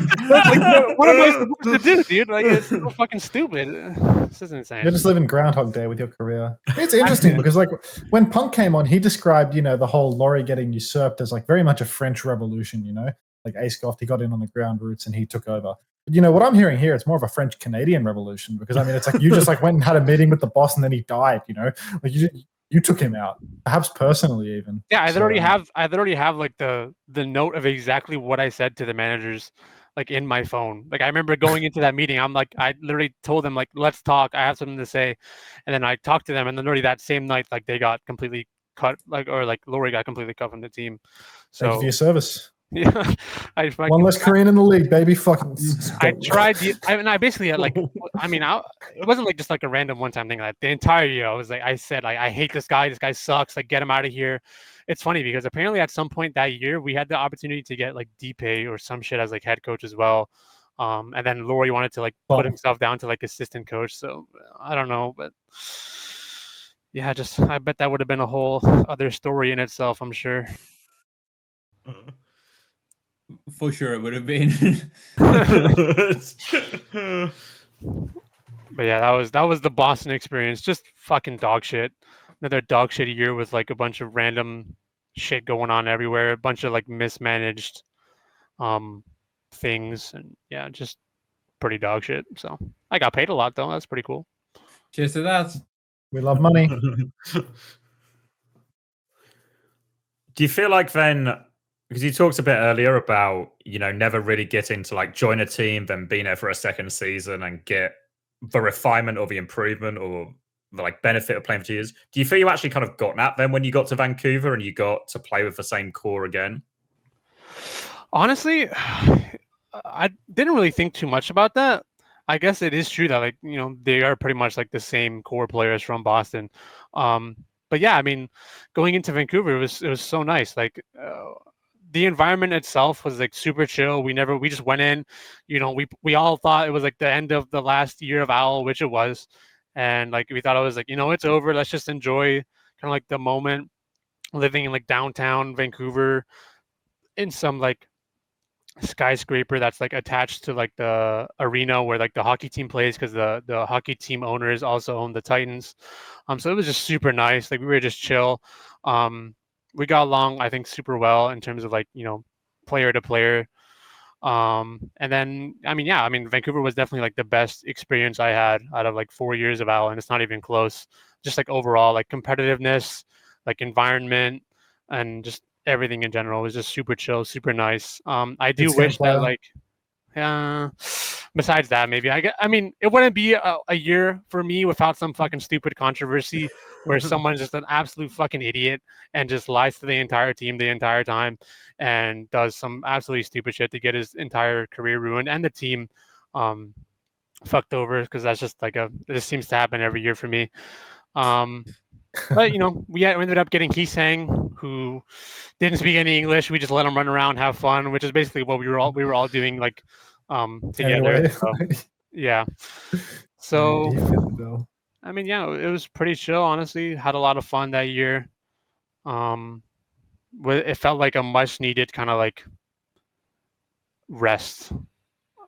[SPEAKER 1] what am I supposed to do, dude? Like it's so fucking stupid. This is insane.
[SPEAKER 3] You're just living Groundhog Day with your career. It's interesting because like when Punk came on, he described, you know, the whole Laurie getting usurped as like very much a French Revolution, you know, like Askoff, he got in on the ground roots and he took over. But you know what I'm hearing here, it's more of a French Canadian Revolution, because I mean it's like you just like went and had a meeting with the boss and then he died, you know, like you took him out, perhaps personally even.
[SPEAKER 1] Yeah, I'd already have like the note of exactly what I said to the managers, like in my phone. Like I remember going into that meeting, I'm like, I literally told them like, let's talk. I have something to say, and then I talked to them, and then literally that same night, like they got completely cut, like or like Laurie got completely cut from the team. So
[SPEAKER 3] thank you for your service.
[SPEAKER 1] Yeah,
[SPEAKER 3] one less Korean in the league, baby. Fucking.
[SPEAKER 1] I tried. I basically had like. I mean, it wasn't like just like a random one-time thing. Like the entire year, I was like, I said, like, I hate this guy. This guy sucks. Like, get him out of here. It's funny because apparently at some point that year we had the opportunity to get like Decay or some shit as like head coach as well. And then Laurie wanted to like put himself down to like assistant coach. So I don't know, but yeah, just I bet that would have been a whole other story in itself. I'm sure.
[SPEAKER 2] For sure, it would have been.
[SPEAKER 1] But yeah, that was the Boston experience. Just fucking dog shit. another dog shit year with like a bunch of random shit going on everywhere, a bunch of like mismanaged things, and yeah, just pretty dog shit. So I got paid a lot though. That's pretty cool.
[SPEAKER 2] Cheers to that.
[SPEAKER 3] We love money.
[SPEAKER 4] Do you feel like then, because you talked a bit earlier about, you know, never really getting to like join a team, then being there for a second season and get the refinement or the improvement or the like benefit of playing for 2 years. Do you feel you actually kind of got that then when you got to Vancouver and you got to play with the same core again?
[SPEAKER 1] Honestly, I didn't really think too much about that. I guess it is true that like, you know, they are pretty much like the same core players from Boston. But yeah, I mean, going into Vancouver, it was so nice. Like the environment itself was like super chill. We just went in, you know, we all thought it was like the end of the last year of OWL, which it was. And like we thought it was like, you know, it's over. Let's just enjoy kind of like the moment, living in like downtown Vancouver in some like skyscraper that's like attached to like the arena where like the hockey team plays, because the hockey team owners also own the Titans. So it was just super nice. Like we were just chill. We got along, I think, super well in terms of like, you know, player to player. And then I mean Vancouver was definitely like the best experience I had out of like 4 years of OWL, and it's not even close. Just like overall like competitiveness, like environment, and just everything in general was just super chill, super nice. I do wish that like, besides that, maybe I mean, it wouldn't be a year for me without some fucking stupid controversy where someone's just an absolute fucking idiot and just lies to the entire team the entire time and does some absolutely stupid shit to get his entire career ruined and the team fucked over, because that's just like this seems to happen every year for me. But you know, we ended up getting Heesang, who didn't speak any English. We just let him run around, have fun, which is basically what we were all doing like together.
[SPEAKER 3] Anyway.
[SPEAKER 1] So, yeah. So I mean, yeah, it was pretty chill, honestly. Had a lot of fun that year. It felt like a much needed kind of like rest.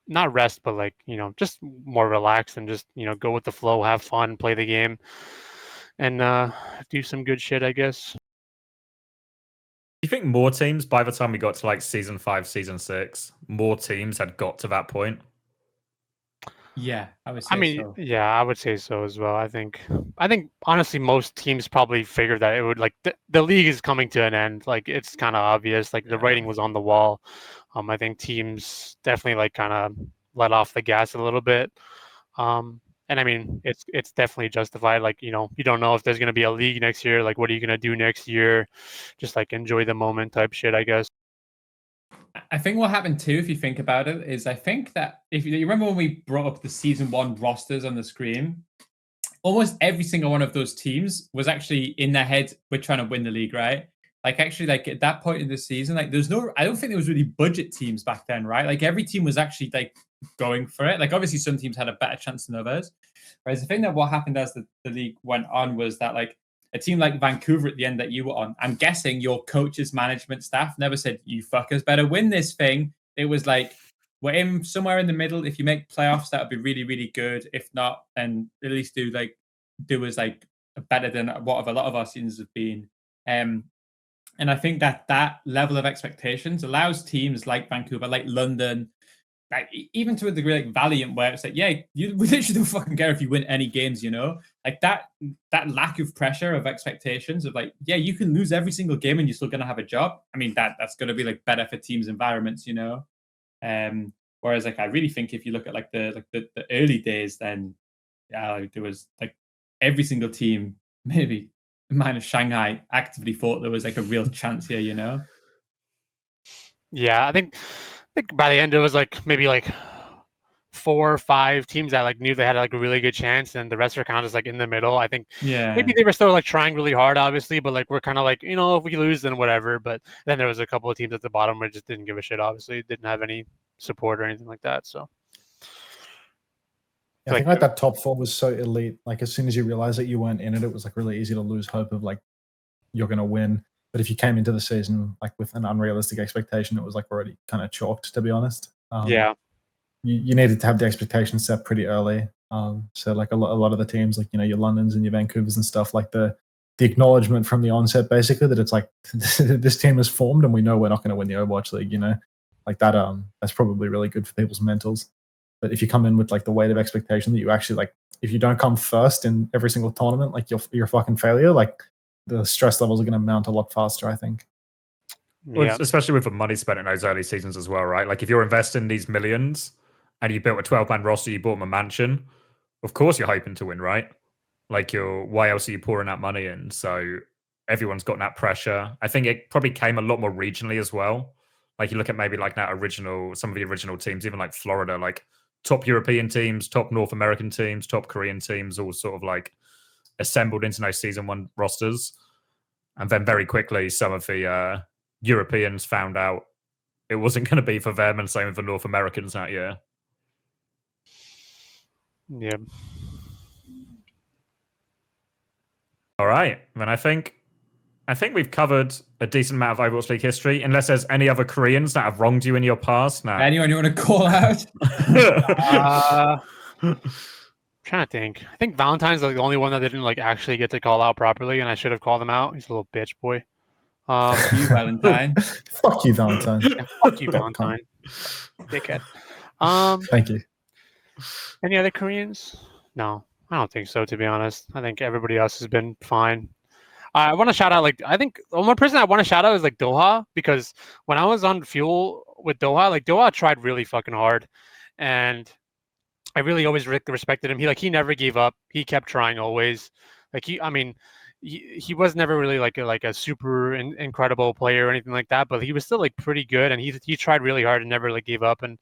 [SPEAKER 1] Not rest, but like, you know, just more relaxed and just, you know, go with the flow, have fun, play the game, and do some good shit, I guess.
[SPEAKER 4] Do you think more teams, by the time we got to like season 5, season 6, more teams had got to that point?
[SPEAKER 2] Yeah, I would say so.
[SPEAKER 1] Yeah, I would say so as well. I think honestly most teams probably figured that it would like the league is coming to an end. Like it's kind of obvious. Like the writing was on the wall. I think teams definitely like kind of let off the gas a little bit. And I mean, it's definitely justified. Like, you know, you don't know if there's going to be a league next year. Like, what are you going to do next year? Just like enjoy the moment type shit, I guess.
[SPEAKER 2] I think what happened too, if you think about it, is I think that if you remember when we brought up the season 1 rosters on the screen, almost every single one of those teams was actually in their head, we're trying to win the league, right? Like actually, like at that point in the season, like I don't think there was really budget teams back then, right? Like every team was actually like going for it. Like obviously some teams had a better chance than others. Whereas the thing that what happened as the league went on was that like a team like Vancouver at the end that you were on, I'm guessing your coaches, management staff never said, you fuckers better win this thing. It was like, we're in somewhere in the middle. If you make playoffs, that would be really, really good. If not, then at least do as like better than what a lot of our seasons have been. And I think that level of expectations allows teams like Vancouver, like London, like even to a degree like Valiant, where it's like, yeah, we literally don't fucking care if you win any games, you know? Like that lack of pressure of expectations of like, yeah, you can lose every single game and you're still gonna have a job. I mean, that's gonna be like better for teams' environments, you know? Whereas like I really think if you look at like the early days, then yeah, like, there was like every single team, maybe minus Shanghai, actively thought there was like a real chance here, you know?
[SPEAKER 1] Yeah, I think by the end it was like maybe like 4 or 5 teams that like knew they had like a really good chance, and the rest are kind of just like in the middle. I think maybe they were still like trying really hard, obviously, but like we're kind of like, you know, if we lose then whatever. But then there was a couple of teams at the bottom where just didn't give a shit, obviously, didn't have any support or anything like that. So
[SPEAKER 3] I think like that top 4 was so elite. Like as soon as you realize that you weren't in it, it was like really easy to lose hope of like you're going to win. But if you came into the season like with an unrealistic expectation, it was like already kind of chalked, to be honest.
[SPEAKER 1] Yeah,
[SPEAKER 3] you needed to have the expectations set pretty early. So like a lot of the teams, like, you know, your Londons and your Vancouvers and stuff, like the the acknowledgement from the onset, basically, that it's like this team is formed and we know we're not going to win the Overwatch League. You know, like that. That's probably really good for people's mentals. But if you come in with like the weight of expectation that you actually like, if you don't come first in every single tournament, like you're a fucking failure. Like the stress levels are going to mount a lot faster, I think.
[SPEAKER 4] Well, especially with the money spent in those early seasons as well, right? Like if you're investing these millions and you built a 12-man roster, you bought them a mansion, of course you're hoping to win, right? Like why else are you pouring that money in? So everyone's got that pressure. I think it probably came a lot more regionally as well. Like you look at maybe like some of the original teams, even like Florida, like top European teams, top North American teams, top Korean teams, all sort of like assembled into those season 1 rosters. And then very quickly, some of the Europeans found out it wasn't going to be for them, and same with the North Americans that year.
[SPEAKER 1] Yeah.
[SPEAKER 4] All right. Then I think we've covered a decent amount of Overwatch League history, unless there's any other Koreans that have wronged you in your past. Now,
[SPEAKER 2] anyone you want to call out?
[SPEAKER 1] Trying to think. I think Valentine's like the only one that didn't like actually get to call out properly, and I should have called him out. He's a little bitch boy.
[SPEAKER 2] You, Valentine.
[SPEAKER 3] Fuck you, Valentine.
[SPEAKER 1] Yeah, fuck you, Valentine. Dickhead.
[SPEAKER 3] Thank you.
[SPEAKER 1] Any other Koreans? No, I don't think so, to be honest. I think everybody else has been fine. I want to shout out, like, I think one person I want to shout out is like Doha, because when I was on Fuel with Doha, like Doha tried really fucking hard, and I really always respected him. He never gave up. He kept trying always. Like he was never really like a super incredible player or anything like that, but he was still like pretty good, and he tried really hard and never like gave up. And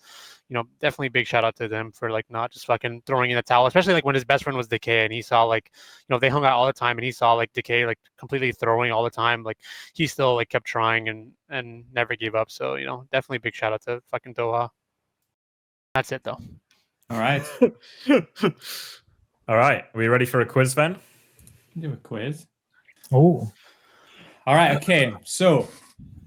[SPEAKER 1] definitely big shout out to them for like not just fucking throwing in the towel, especially like when his best friend was Decay, and he saw like they hung out all the time, and he saw like Decay like completely throwing all the time. Like he still like kept trying and never gave up. So definitely big shout out to fucking Doha. That's it though.
[SPEAKER 2] All right.
[SPEAKER 4] All right. Are we ready for a quiz then?
[SPEAKER 2] Do a quiz.
[SPEAKER 3] Oh.
[SPEAKER 2] All right. Okay. So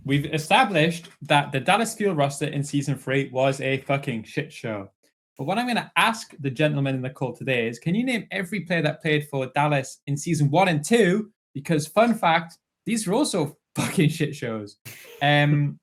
[SPEAKER 2] we've established that the Dallas Fuel roster in season 3 was a fucking shit show. But what I'm going to ask the gentleman in the call today is, can you name every player that played for Dallas in season 1 and 2? Because fun fact, these were also fucking shit shows. And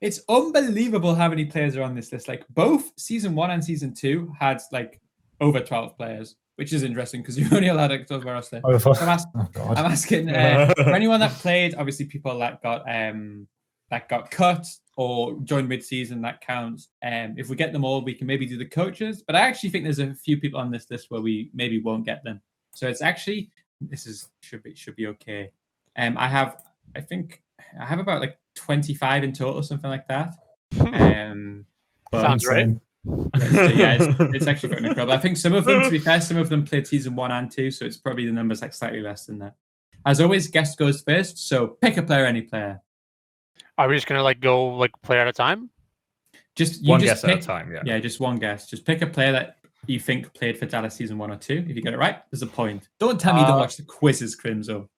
[SPEAKER 2] it's unbelievable how many players are on this list. Like both season 1 and season 2 had like over 12 players, which is interesting because you're only allowed to 12 roster. So I'm asking for anyone that played, obviously people that got cut or joined mid-season, that counts. If we get them all, we can maybe do the coaches. But I actually think there's a few people on this list where we maybe won't get them. So it's actually should be okay. I have about like 25 in total, something like that.
[SPEAKER 1] Sounds right.
[SPEAKER 2] Yeah, it's actually quite incredible. I think some of them, to be fair, some of them played season 1 and 2, so it's probably the numbers like slightly less than that. As always, guest goes first, so pick a player, any player.
[SPEAKER 1] Are we just gonna like go like player at a time?
[SPEAKER 2] Just
[SPEAKER 4] one
[SPEAKER 2] just
[SPEAKER 4] guess
[SPEAKER 2] pick,
[SPEAKER 4] at a time.
[SPEAKER 2] Yeah, just one guess. Just pick a player that you think played for Dallas season 1 or 2. If you get it right, there's a point. Don't tell me you don't watch the quizzes, Crimzo.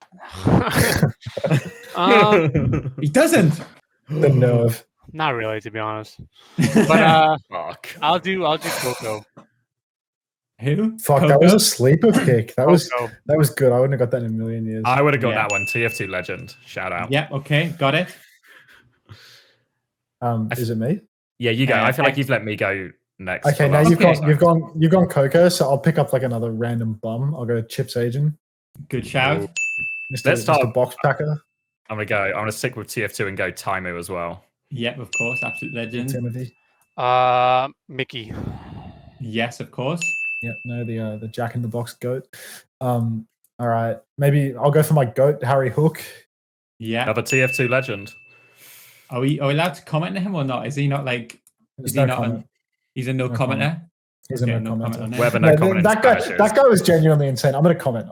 [SPEAKER 2] He doesn't.
[SPEAKER 3] The nerve.
[SPEAKER 1] Not really, to be honest. But
[SPEAKER 4] Fuck.
[SPEAKER 1] I'll do Coco.
[SPEAKER 2] Who?
[SPEAKER 3] Fuck,
[SPEAKER 2] Coco?
[SPEAKER 3] that was a sleeper pick. That was good. I wouldn't have got that in a million years.
[SPEAKER 4] I would have got that one. TF2 legend. Shout out.
[SPEAKER 2] Yeah. Okay. Got it.
[SPEAKER 3] Is it me?
[SPEAKER 4] Yeah, you go. I feel like you've let me go next.
[SPEAKER 3] Okay, now you've gone Coco, so I'll pick up like another random bum. I'll go Chips Agent.
[SPEAKER 2] Good shout.
[SPEAKER 4] Let's start
[SPEAKER 3] Mr. Box Packer.
[SPEAKER 4] I'm gonna stick with TF2 and go Taimu as well.
[SPEAKER 2] Yep, of course, absolute legend.
[SPEAKER 3] Timothy.
[SPEAKER 1] Mickey.
[SPEAKER 2] Yes, of course.
[SPEAKER 3] Yep, no, the Jack in the Box goat. All right, maybe I'll go for my goat, Harry Hook.
[SPEAKER 2] Yeah.
[SPEAKER 4] Another TF2 legend.
[SPEAKER 2] Are we allowed to comment on him or not? Is he not like?
[SPEAKER 3] He's a no
[SPEAKER 2] commenter?
[SPEAKER 3] He's a no commenter.
[SPEAKER 4] Whether no comment.
[SPEAKER 3] That guy was genuinely insane. I'm going to comment.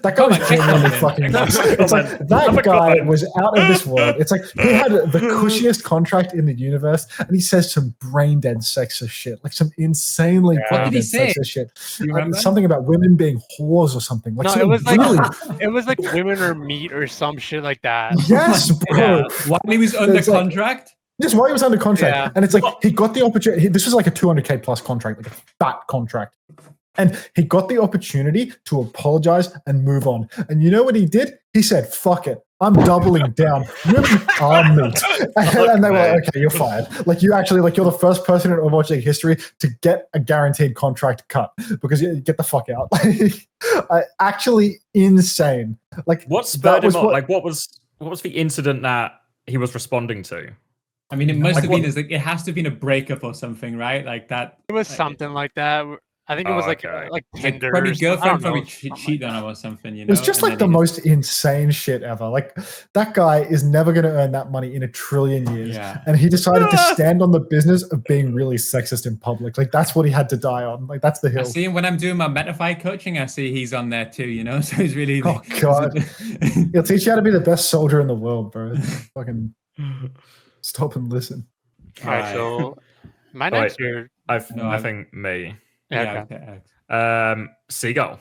[SPEAKER 3] That guy was genuinely fucking nuts. It's like that guy was out of this world. It's like he had the cushiest contract in the universe, and he says some brain dead sexist shit, like some insanely brain dead sexist shit. Something about women being whores or something. Like
[SPEAKER 1] no, it was like women or meat or some shit like that.
[SPEAKER 3] Yes, bro.
[SPEAKER 2] Yeah. While he was under contract.
[SPEAKER 3] Just while he was under contract, and it's like he got the opportunity. This was like a 200K plus contract, like a fat contract. And he got the opportunity to apologize and move on. And you know what he did? He said, fuck it. I'm doubling down. Women are meat. And they were like, okay, you're fired. Like, you actually, like, you're the first person in Overwatch League history to get a guaranteed contract cut because you get the fuck out. Actually insane. Like,
[SPEAKER 4] what spurred him on? Like, what was the incident that he was responding to?
[SPEAKER 2] I mean, it must have been, it has to have been a breakup or something, right? Like that.
[SPEAKER 1] It was something like that. I think it was like Tinder.
[SPEAKER 2] Probably girlfriend probably cheated on him or something, you know?
[SPEAKER 3] It was just like the most insane shit ever. Like, that guy is never going to earn that money in a trillion years.
[SPEAKER 2] Yeah.
[SPEAKER 3] And he decided to stand on the business of being really sexist in public. Like, that's what he had to die on. Like, that's the hill.
[SPEAKER 2] I see him when I'm doing my Metafy coaching. I see he's on there too, you know? So he's really...
[SPEAKER 3] Oh, God. He'll teach you how to be the best soldier in the world, bro. Fucking stop and listen.
[SPEAKER 1] All right, so my next year...
[SPEAKER 4] I think me.
[SPEAKER 2] Yeah, okay.
[SPEAKER 4] Seagull.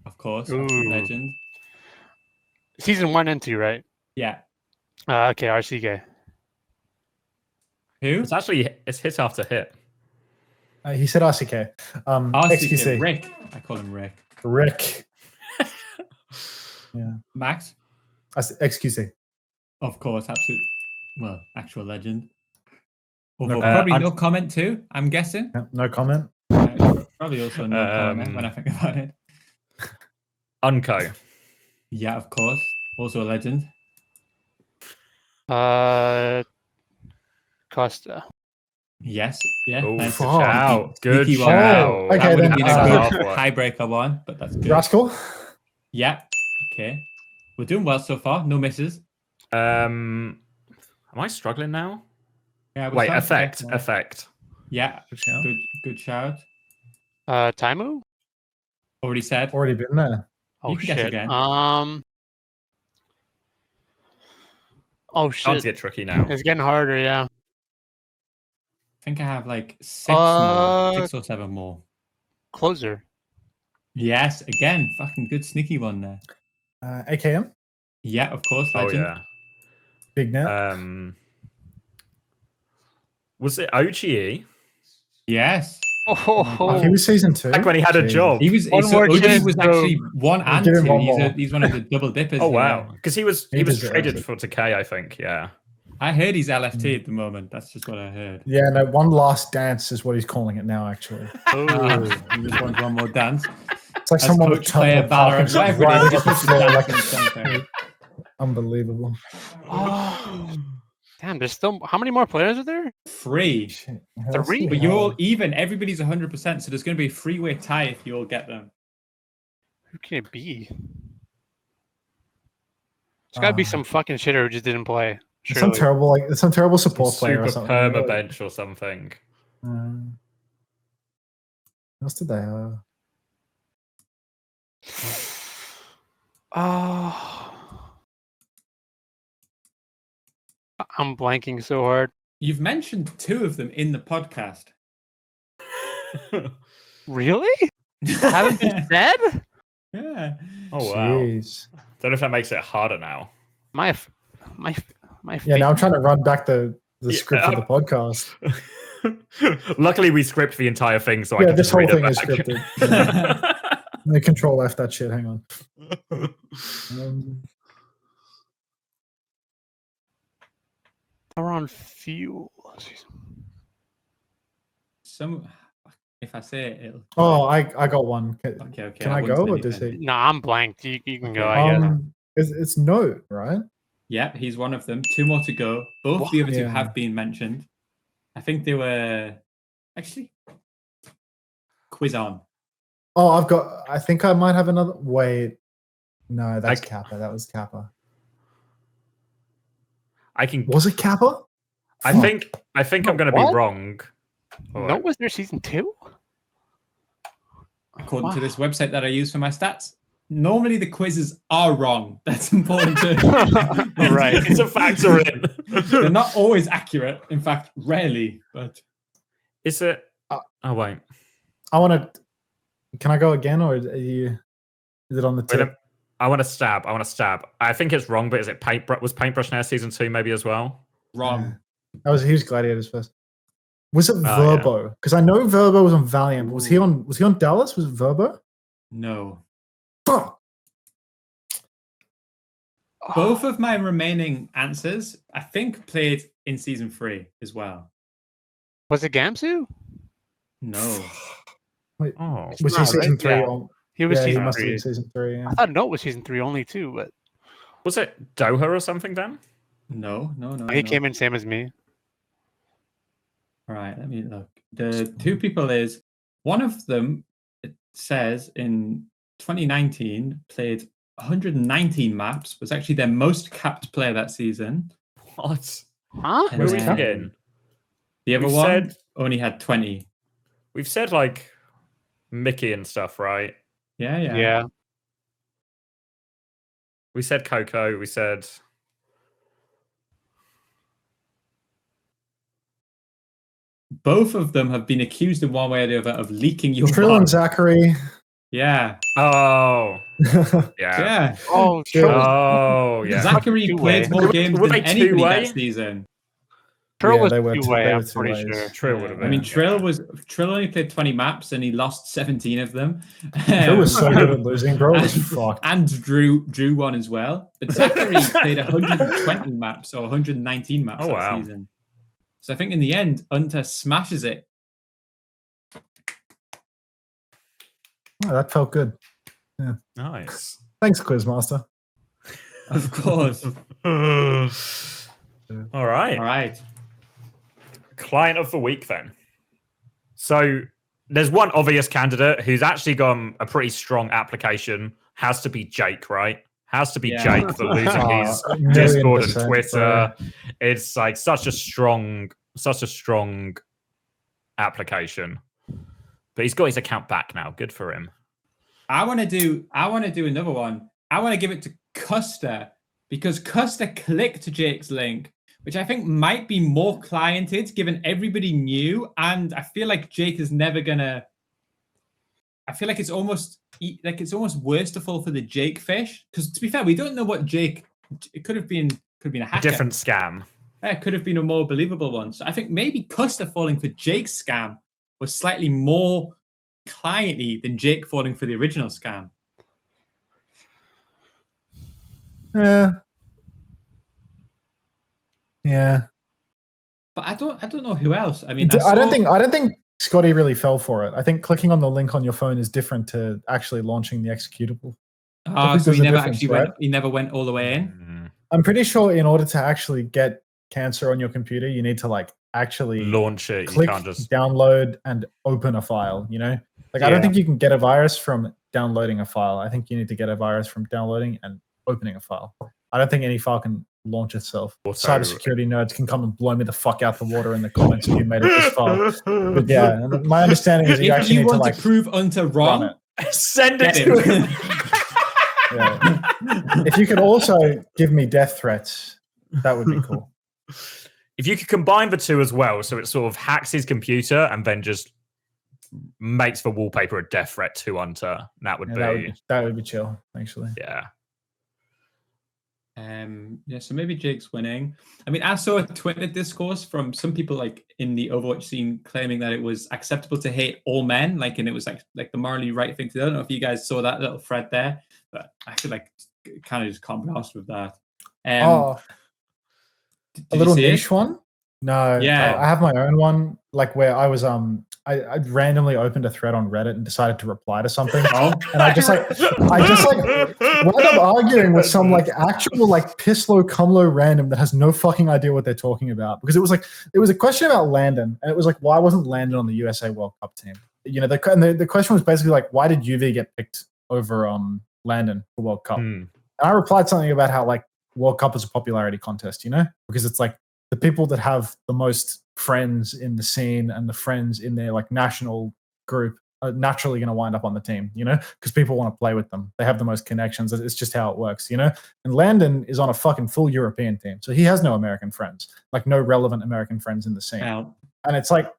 [SPEAKER 2] Of course. Legend.
[SPEAKER 1] Season 1 and 2, right?
[SPEAKER 2] Yeah.
[SPEAKER 1] Okay, RCK.
[SPEAKER 2] Who?
[SPEAKER 4] It's hit after hit.
[SPEAKER 3] He said RCK. XQC.
[SPEAKER 2] Rick. I call him Rick.
[SPEAKER 3] Rick. Yeah.
[SPEAKER 2] Max?
[SPEAKER 3] XQC.
[SPEAKER 2] Of course, absolute. Well, actual legend. Probably no comment too, I'm guessing.
[SPEAKER 3] No comment.
[SPEAKER 2] Probably also no comment when I think about it.
[SPEAKER 4] Unco.
[SPEAKER 2] Yeah, of course. Also a legend.
[SPEAKER 1] Costa.
[SPEAKER 2] Yes. Yeah.
[SPEAKER 4] Oh,
[SPEAKER 2] nice.
[SPEAKER 4] Good
[SPEAKER 2] Sneaky
[SPEAKER 4] shout.
[SPEAKER 2] one.
[SPEAKER 3] Okay,
[SPEAKER 2] that would
[SPEAKER 3] then,
[SPEAKER 2] have been a good tiebreaker one, but that's good.
[SPEAKER 3] Rascal.
[SPEAKER 2] Yeah. Okay. We're doing well so far. No misses.
[SPEAKER 4] Am I struggling now?
[SPEAKER 2] Yeah.
[SPEAKER 4] Wait, effect.
[SPEAKER 2] Yeah. Good shout.
[SPEAKER 1] Taimu?
[SPEAKER 2] Already said.
[SPEAKER 3] Already been there.
[SPEAKER 1] Oh,
[SPEAKER 2] You can guess
[SPEAKER 1] shit.
[SPEAKER 2] again.
[SPEAKER 1] Oh, shit.
[SPEAKER 4] Can't get tricky now.
[SPEAKER 1] It's getting harder, yeah.
[SPEAKER 2] I think I have like 6 more. 6 or 7 more.
[SPEAKER 1] Closer.
[SPEAKER 2] Yes. Again. Fucking good sneaky one there.
[SPEAKER 3] AKM.
[SPEAKER 2] Yeah, of course. Legend.
[SPEAKER 4] Oh, yeah.
[SPEAKER 3] Big net.
[SPEAKER 4] Was it OGE?
[SPEAKER 2] Yes.
[SPEAKER 1] Oh,
[SPEAKER 3] he was season 2.
[SPEAKER 4] Like when he had a job.
[SPEAKER 2] He was.
[SPEAKER 1] One
[SPEAKER 2] So
[SPEAKER 1] more
[SPEAKER 2] OG
[SPEAKER 1] chance,
[SPEAKER 2] was
[SPEAKER 1] bro.
[SPEAKER 2] actually 1 and
[SPEAKER 3] Give him
[SPEAKER 2] 2.
[SPEAKER 3] one more.
[SPEAKER 2] He's one of the double dippers.
[SPEAKER 4] Oh
[SPEAKER 2] here.
[SPEAKER 4] wow, because he was
[SPEAKER 3] deserves
[SPEAKER 4] traded
[SPEAKER 3] it.
[SPEAKER 4] for Decay, I think. Yeah.
[SPEAKER 2] I heard he's LFT at the moment. That's just what I heard.
[SPEAKER 3] Yeah, no, one last dance is what he's calling it now, actually.
[SPEAKER 2] He just wants one more dance.
[SPEAKER 3] It's like
[SPEAKER 2] As
[SPEAKER 3] someone
[SPEAKER 2] coach, player, Valorant, whatever it is, just wants to dance in something.
[SPEAKER 3] Unbelievable.
[SPEAKER 1] Oh. Damn, there's still... How many more players are there?
[SPEAKER 2] 3.
[SPEAKER 3] Shit.
[SPEAKER 1] 3?
[SPEAKER 2] But you're all even. Everybody's 100%. So there's going to be a 3-way tie if you all get them.
[SPEAKER 1] Who can it be? There's got to be some fucking shitter who just didn't play.
[SPEAKER 3] Some terrible, some terrible support player or
[SPEAKER 4] Super
[SPEAKER 3] something.
[SPEAKER 4] perma bench or something.
[SPEAKER 3] What else did they have?
[SPEAKER 1] I'm blanking so hard.
[SPEAKER 2] You've mentioned 2 of them in the podcast.
[SPEAKER 1] Really? Haven't been said?
[SPEAKER 2] Yeah.
[SPEAKER 4] Oh wow.
[SPEAKER 3] Jeez.
[SPEAKER 4] Don't know if that makes it harder now.
[SPEAKER 1] My
[SPEAKER 3] Yeah, now I'm trying to run back the script of the podcast.
[SPEAKER 4] Luckily, we script the entire thing, so I can
[SPEAKER 3] this
[SPEAKER 4] just
[SPEAKER 3] whole
[SPEAKER 4] read
[SPEAKER 3] thing
[SPEAKER 4] it
[SPEAKER 3] is
[SPEAKER 4] back.
[SPEAKER 3] scripted. Yeah. Let me Control F that shit. Hang on.
[SPEAKER 1] We're on fuel.
[SPEAKER 2] If I say it, it'll.
[SPEAKER 3] Oh, I got one.
[SPEAKER 2] Okay.
[SPEAKER 3] Can I go, or does he?
[SPEAKER 1] No, I'm blanked. You can go, I guess.
[SPEAKER 3] It's Note, right?
[SPEAKER 2] Yeah, he's one of them. 2 more to go. Both the other 2 have been mentioned. I think they were actually quiz on.
[SPEAKER 3] Oh, I think I might have another. Wait, no, that's Kappa. That was Kappa. Was it Kappa?
[SPEAKER 4] I think I'm going to be wrong.
[SPEAKER 1] No, was there season 2?
[SPEAKER 2] According to this website that I use for my stats, normally the quizzes are wrong. That's important to
[SPEAKER 1] right.
[SPEAKER 4] It's a factor in.
[SPEAKER 2] They're not always accurate. In fact, rarely. But
[SPEAKER 4] is it? Oh wait.
[SPEAKER 3] I want to. Can I go again, or is it on the tip?
[SPEAKER 4] I want to stab. I think it's wrong, but is it was Paintbrush Nair season 2 maybe as well?
[SPEAKER 2] Wrong.
[SPEAKER 3] He was Gladiators first. Was it Verbo? Because I know Verbo was on Valiant. Was he on Dallas? Was it Verbo?
[SPEAKER 2] No.
[SPEAKER 3] Fuck.
[SPEAKER 2] Both of my remaining answers, I think, played in season 3 as well.
[SPEAKER 1] Was it Gamsu?
[SPEAKER 2] No.
[SPEAKER 3] Wait,
[SPEAKER 4] Oh,
[SPEAKER 3] was he season 3?
[SPEAKER 1] Yeah.
[SPEAKER 3] On,
[SPEAKER 1] He was
[SPEAKER 3] he
[SPEAKER 1] season
[SPEAKER 3] must have
[SPEAKER 1] 3.
[SPEAKER 3] been season 3. Yeah.
[SPEAKER 1] I thought Note was season 3 only too, but
[SPEAKER 4] was it Doha or something then?
[SPEAKER 2] No.
[SPEAKER 1] he came in same as me.
[SPEAKER 2] All right, let me look. The two people is one of them. It says in 2019 played 119 maps. Was actually their most capped player that season.
[SPEAKER 4] What?
[SPEAKER 1] Huh?
[SPEAKER 2] And
[SPEAKER 4] Who are we
[SPEAKER 2] then
[SPEAKER 4] forgetting?
[SPEAKER 2] The other
[SPEAKER 4] We've
[SPEAKER 2] one
[SPEAKER 4] said-
[SPEAKER 2] only had 20.
[SPEAKER 4] We've said like Mickey and stuff, right?
[SPEAKER 2] Yeah.
[SPEAKER 4] We said Coco. We said
[SPEAKER 2] Both of them have been accused in one way or the other of leaking your
[SPEAKER 3] Trill and
[SPEAKER 2] VOD.
[SPEAKER 3] Zachary.
[SPEAKER 2] Yeah.
[SPEAKER 4] oh yeah.
[SPEAKER 2] Yeah.
[SPEAKER 1] Oh,
[SPEAKER 3] Trill-
[SPEAKER 4] Oh yeah.
[SPEAKER 2] Zachary
[SPEAKER 1] Two-way.
[SPEAKER 2] played more games
[SPEAKER 4] Were
[SPEAKER 2] than
[SPEAKER 4] they
[SPEAKER 2] anybody
[SPEAKER 4] two-way?
[SPEAKER 2] that season.
[SPEAKER 1] Trill
[SPEAKER 3] Yeah,
[SPEAKER 1] was
[SPEAKER 3] they were two-
[SPEAKER 1] two-way,
[SPEAKER 3] they were
[SPEAKER 1] I'm
[SPEAKER 3] two
[SPEAKER 1] pretty
[SPEAKER 3] ways.
[SPEAKER 1] sure.
[SPEAKER 4] Trill would have been.
[SPEAKER 2] I mean, Trill
[SPEAKER 4] yeah.
[SPEAKER 2] Trill only played 20 maps and he lost 17 of them.
[SPEAKER 3] Trill was so good at losing, bro. It was fucked.
[SPEAKER 2] And Drew won as well. But Zachary played 120 maps or 119 maps
[SPEAKER 4] Oh,
[SPEAKER 2] that
[SPEAKER 4] wow.
[SPEAKER 2] season. So I think in the end, Unter smashes it.
[SPEAKER 3] Oh, that felt good.
[SPEAKER 4] Nice.
[SPEAKER 3] Thanks, Quizmaster.
[SPEAKER 2] Of course.
[SPEAKER 4] All right.
[SPEAKER 2] All right.
[SPEAKER 4] Client of the week then. So there's one obvious candidate who's actually got a pretty strong application. Has to be Jake, right? Has to be
[SPEAKER 2] Yeah.
[SPEAKER 4] Jake for losing his
[SPEAKER 3] Oh, million
[SPEAKER 4] Discord and
[SPEAKER 3] percent,
[SPEAKER 4] Twitter.
[SPEAKER 3] bro.
[SPEAKER 4] It's like such a strong application. But he's got his account back now. Good for him.
[SPEAKER 2] I want to do another one. I want to give it to Custer because Custer clicked Jake's link, which I think might be more cliented given everybody knew. And I feel like Jake is never gonna. I feel like it's almost worse to fall for the Jake fish because to be fair, we don't know what Jake. It could have been a hacker.
[SPEAKER 4] Different scam.
[SPEAKER 2] It could have been a more believable one. So I think maybe Custer falling for Jake's scam was slightly more clienty than Jake falling for the original scam.
[SPEAKER 3] Yeah.
[SPEAKER 2] But I don't know who else. I mean,
[SPEAKER 3] I don't think Scotty really fell for it. I think clicking on the link on your phone is different to actually launching the executable.
[SPEAKER 2] So he
[SPEAKER 3] there's a
[SPEAKER 2] never
[SPEAKER 3] difference,
[SPEAKER 2] actually
[SPEAKER 3] right?
[SPEAKER 2] went. He never went all the way in.
[SPEAKER 3] I'm pretty sure in order to actually get cancer on your computer, you need to like actually
[SPEAKER 4] Launch it. You
[SPEAKER 3] click,
[SPEAKER 4] can't just
[SPEAKER 3] download, and open a file. You know, like I don't think you can get a virus from downloading a file. I think you need to get a virus from downloading and opening a file. I don't think any file can launch itself.
[SPEAKER 4] Also-
[SPEAKER 3] Cybersecurity nerds can come and blow me the fuck out the water in the comments if you made it this far. But yeah, my understanding is you
[SPEAKER 2] If
[SPEAKER 3] actually
[SPEAKER 2] you
[SPEAKER 3] need to
[SPEAKER 2] want
[SPEAKER 3] like
[SPEAKER 2] to prove Unter
[SPEAKER 3] run
[SPEAKER 2] wrong,
[SPEAKER 3] it.
[SPEAKER 4] send it
[SPEAKER 2] get
[SPEAKER 4] to
[SPEAKER 2] him.
[SPEAKER 4] him.
[SPEAKER 3] Yeah. If you could also give me death threats, that would be cool.
[SPEAKER 4] If you could combine the two as well, so it sort of hacks his computer and then just makes the wallpaper a death threat to Hunter, that would be
[SPEAKER 3] that would be chill, actually.
[SPEAKER 4] yeah.
[SPEAKER 2] So maybe Jake's winning. I mean, I saw a Twitter discourse from some people like in the Overwatch scene claiming that it was acceptable to hate all men, like, and it was like the morally right thing to do. I don't know if you guys saw that little thread there, but I feel like kind of just can't be asked with that.
[SPEAKER 3] A little niche one? No.
[SPEAKER 2] Yeah.
[SPEAKER 3] I have my own one, like where I was I randomly opened a thread on Reddit and decided to reply to something. And I just wound up arguing with some like actual like piss low cum low random that has no fucking idea what they're talking about. Because it was a question about Landon, and it was like, why wasn't Landon on the USA World Cup team? You know, the question was basically like, why did UV get picked over Landon for World Cup? And I replied something about how like World Cup is a popularity contest, you know, because it's like the people that have the most friends in the scene and the friends in their like national group are naturally going to wind up on the team, you know, because people want to play with them. They have the most connections. It's just how it works, you know. And Landon is on a fucking full European team, so he has no American friends, like no relevant American friends in the scene.
[SPEAKER 2] Wow.
[SPEAKER 3] And it's like,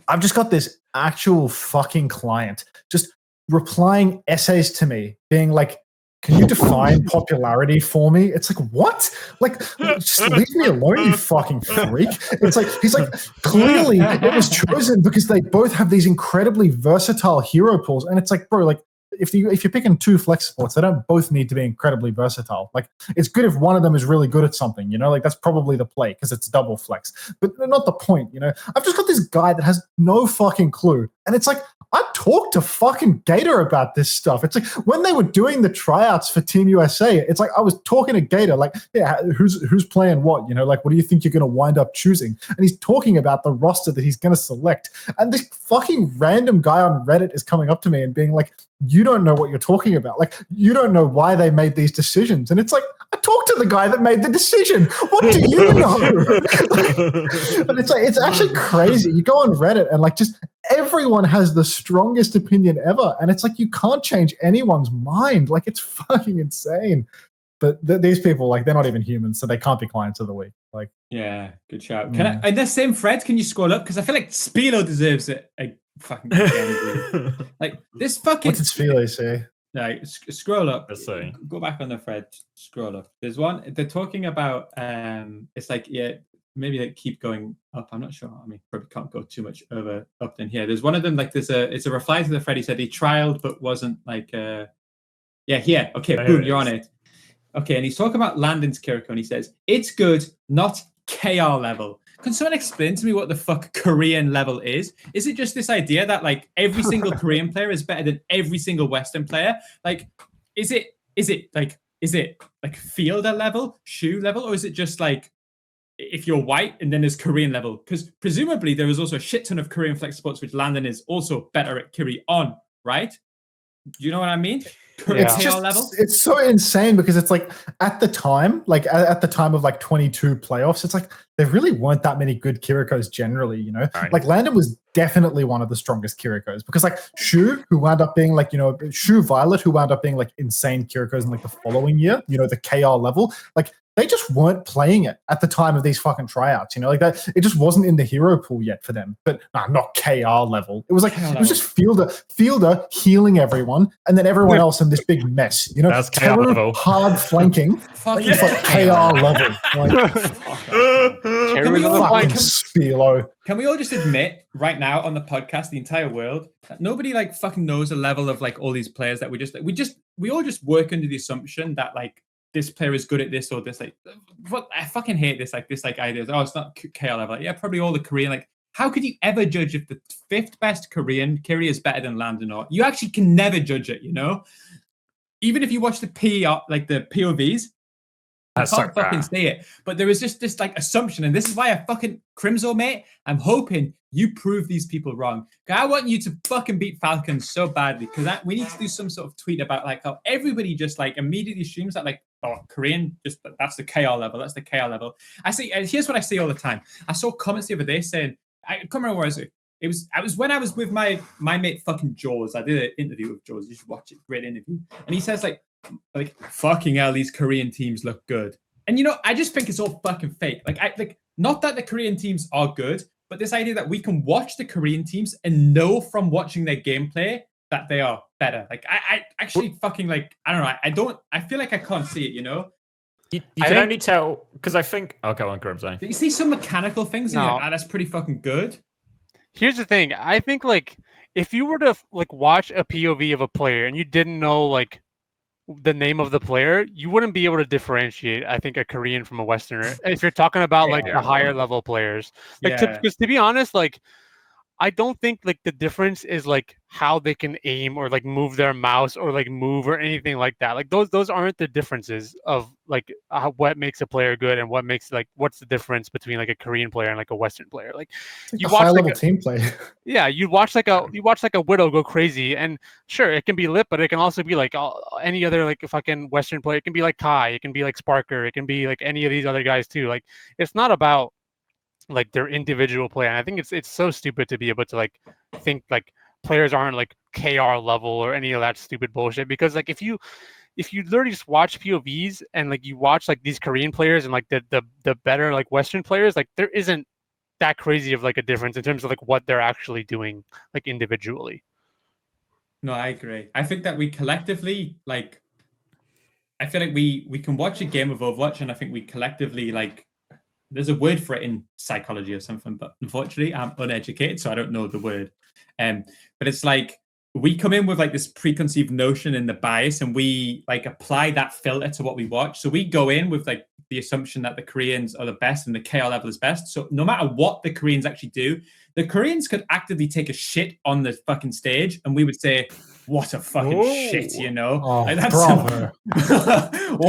[SPEAKER 3] I've just got this actual fucking client just replying essays to me being like, can you define popularity for me? It's like, what? Like, just leave me alone, you fucking freak. It's like, he's like, clearly it was chosen because they both have these incredibly versatile hero pools. And it's like, bro, like, if you're picking 2 flex supports, they don't both need to be incredibly versatile. Like, it's good if one of them is really good at something, you know, like that's probably the play because it's double flex, but not the point, you know. I've just got this guy that has no fucking clue. And it's like, I talked to fucking Gator about this stuff. It's like when they were doing the tryouts for Team USA, it's like I was talking to Gator, like, yeah, who's playing what? You know, like, what do you think you're going to wind up choosing? And he's talking about the roster that he's going to select. And this fucking random guy on Reddit is coming up to me and being like, you don't know what you're talking about. Like, you don't know why they made these decisions. And it's like, I talked to the guy that made the decision. What do you know? But it's like, it's actually crazy. You go on Reddit and like just everyone has the strongest opinion ever. And it's like, you can't change anyone's mind. Like, it's fucking insane. But these people, like, they're not even humans, so they can't be clients of the week. Like,
[SPEAKER 2] yeah, good shout. Can I, in the same thread, can you scroll up? Because I feel like Spilo deserves it. Fucking like this fucking.
[SPEAKER 3] What's its Spilo say?
[SPEAKER 2] Like, scroll up.
[SPEAKER 4] Let's see.
[SPEAKER 2] Go back on the thread. Scroll up. There's one. They're talking about. It's like, yeah, maybe like keep going up. I'm not sure. I mean, probably can't go too much up than here. There's one of them. Like, it's a reply to the thread. He said he trialed but wasn't like. Yeah, here. Okay, boom, you're on it. Okay, and he's talking about Landon's Kiriko, and he says it's good, not KR level. Can someone explain to me what the fuck Korean level is? Is it just this idea that like every single Korean player is better than every single Western player? Like, is it like fielder level, shoe level, or is it just like if you're white and then there's Korean level? Because presumably there is also a shit ton of Korean flex sports which Landon is also better at carry on, right? Do you know what I mean?
[SPEAKER 3] It's so insane because it's like at the time, at the time of like 22 playoffs, it's like there really weren't that many good Kirikos generally, you know. Right. Like Landon was definitely one of the strongest Kirikos because like Shu, who wound up being like, you know, Shu Violet, who wound up being like insane Kirikos in like the following year, you know, the KR level, like they just weren't playing it at the time of these fucking tryouts, you know, like that. It just wasn't in the hero pool yet for them, but not KR level. It was like, it was just fielder healing everyone and then everyone else in this big mess, you know,
[SPEAKER 4] that's KR level.
[SPEAKER 3] Hard flanking. Fuck KR level.
[SPEAKER 2] Can we all just admit right now on the podcast, the entire world, that nobody like fucking knows the level of like all these players that we all just work under the assumption that like this player is good at this or this, like, what I fucking hate this idea. Oh, it's not KR level. Yeah, probably all the Korean. Like, how could you ever judge if the 5th best Korean Kiri is better than Landon? Or you actually can never judge it, you know? Even if you watch the POVs, I can't fucking say it. But there is just this like assumption, and this is why I fucking Crimzo, mate. I'm hoping you prove these people wrong. I want you to fucking beat Falcons so badly because we need to do some sort of tweet about like how everybody just like immediately assumes that like, oh, Korean, just that's the KR level. That's the KR level. I see. Here's what I see all the time. I saw comments the other day saying, I can't remember where it was when I was with my mate fucking Jaws. I did an interview with Jaws. You should watch it. Great interview. And he says like fucking hell, these Korean teams look good. And you know, I just think it's all fucking fake. Like not that the Korean teams are good, but this idea that we can watch the Korean teams and know from watching their gameplay that they are better. Like I actually fucking like, I don't know. I feel like I can't see it, you know?
[SPEAKER 4] You can only tell because I think okay, on Crimzo.
[SPEAKER 2] You see some mechanical things and you're like, that's pretty fucking good.
[SPEAKER 1] Here's the thing. I think like if you were to like watch a POV of a player and you didn't know like the name of the player, you wouldn't be able to differentiate, I think, a Korean from a Westerner. If you're talking about like the higher level players, like because to be honest, like I don't think like the difference is like how they can aim or like move their mouse or like move or anything like that. Like those aren't the differences of like what makes a player good and what makes like what's the difference between like a Korean player and like a Western player. Like
[SPEAKER 3] you watch high level team play.
[SPEAKER 1] Yeah, you watch like a Widow go crazy, and sure it can be lit, but it can also be like any other like fucking Western player. It can be like Kai, it can be like Sparker, it can be like any of these other guys too. Like it's not about like their individual play, and I think it's so stupid to be able to like think like players aren't like KR level or any of that stupid bullshit, because like if you literally just watch POVs and like you watch like these Korean players and like the better like Western players, like there isn't that crazy of like a difference in terms of like what they're actually doing like individually.
[SPEAKER 2] No, I agree. I think that we collectively like I feel like we can watch a game of Overwatch, and I think we collectively like. There's a word for it in psychology or something, but unfortunately, I'm uneducated, so I don't know the word. But it's like we come in with like this preconceived notion and the bias, and we like apply that filter to what we watch. So we go in with like the assumption that the Koreans are the best and the KR level is best. So no matter what the Koreans actually do, the Koreans could actively take a shit on the fucking stage, and we would say, what a fucking shit, you know?
[SPEAKER 3] Oh,
[SPEAKER 2] like, that's
[SPEAKER 3] bravo.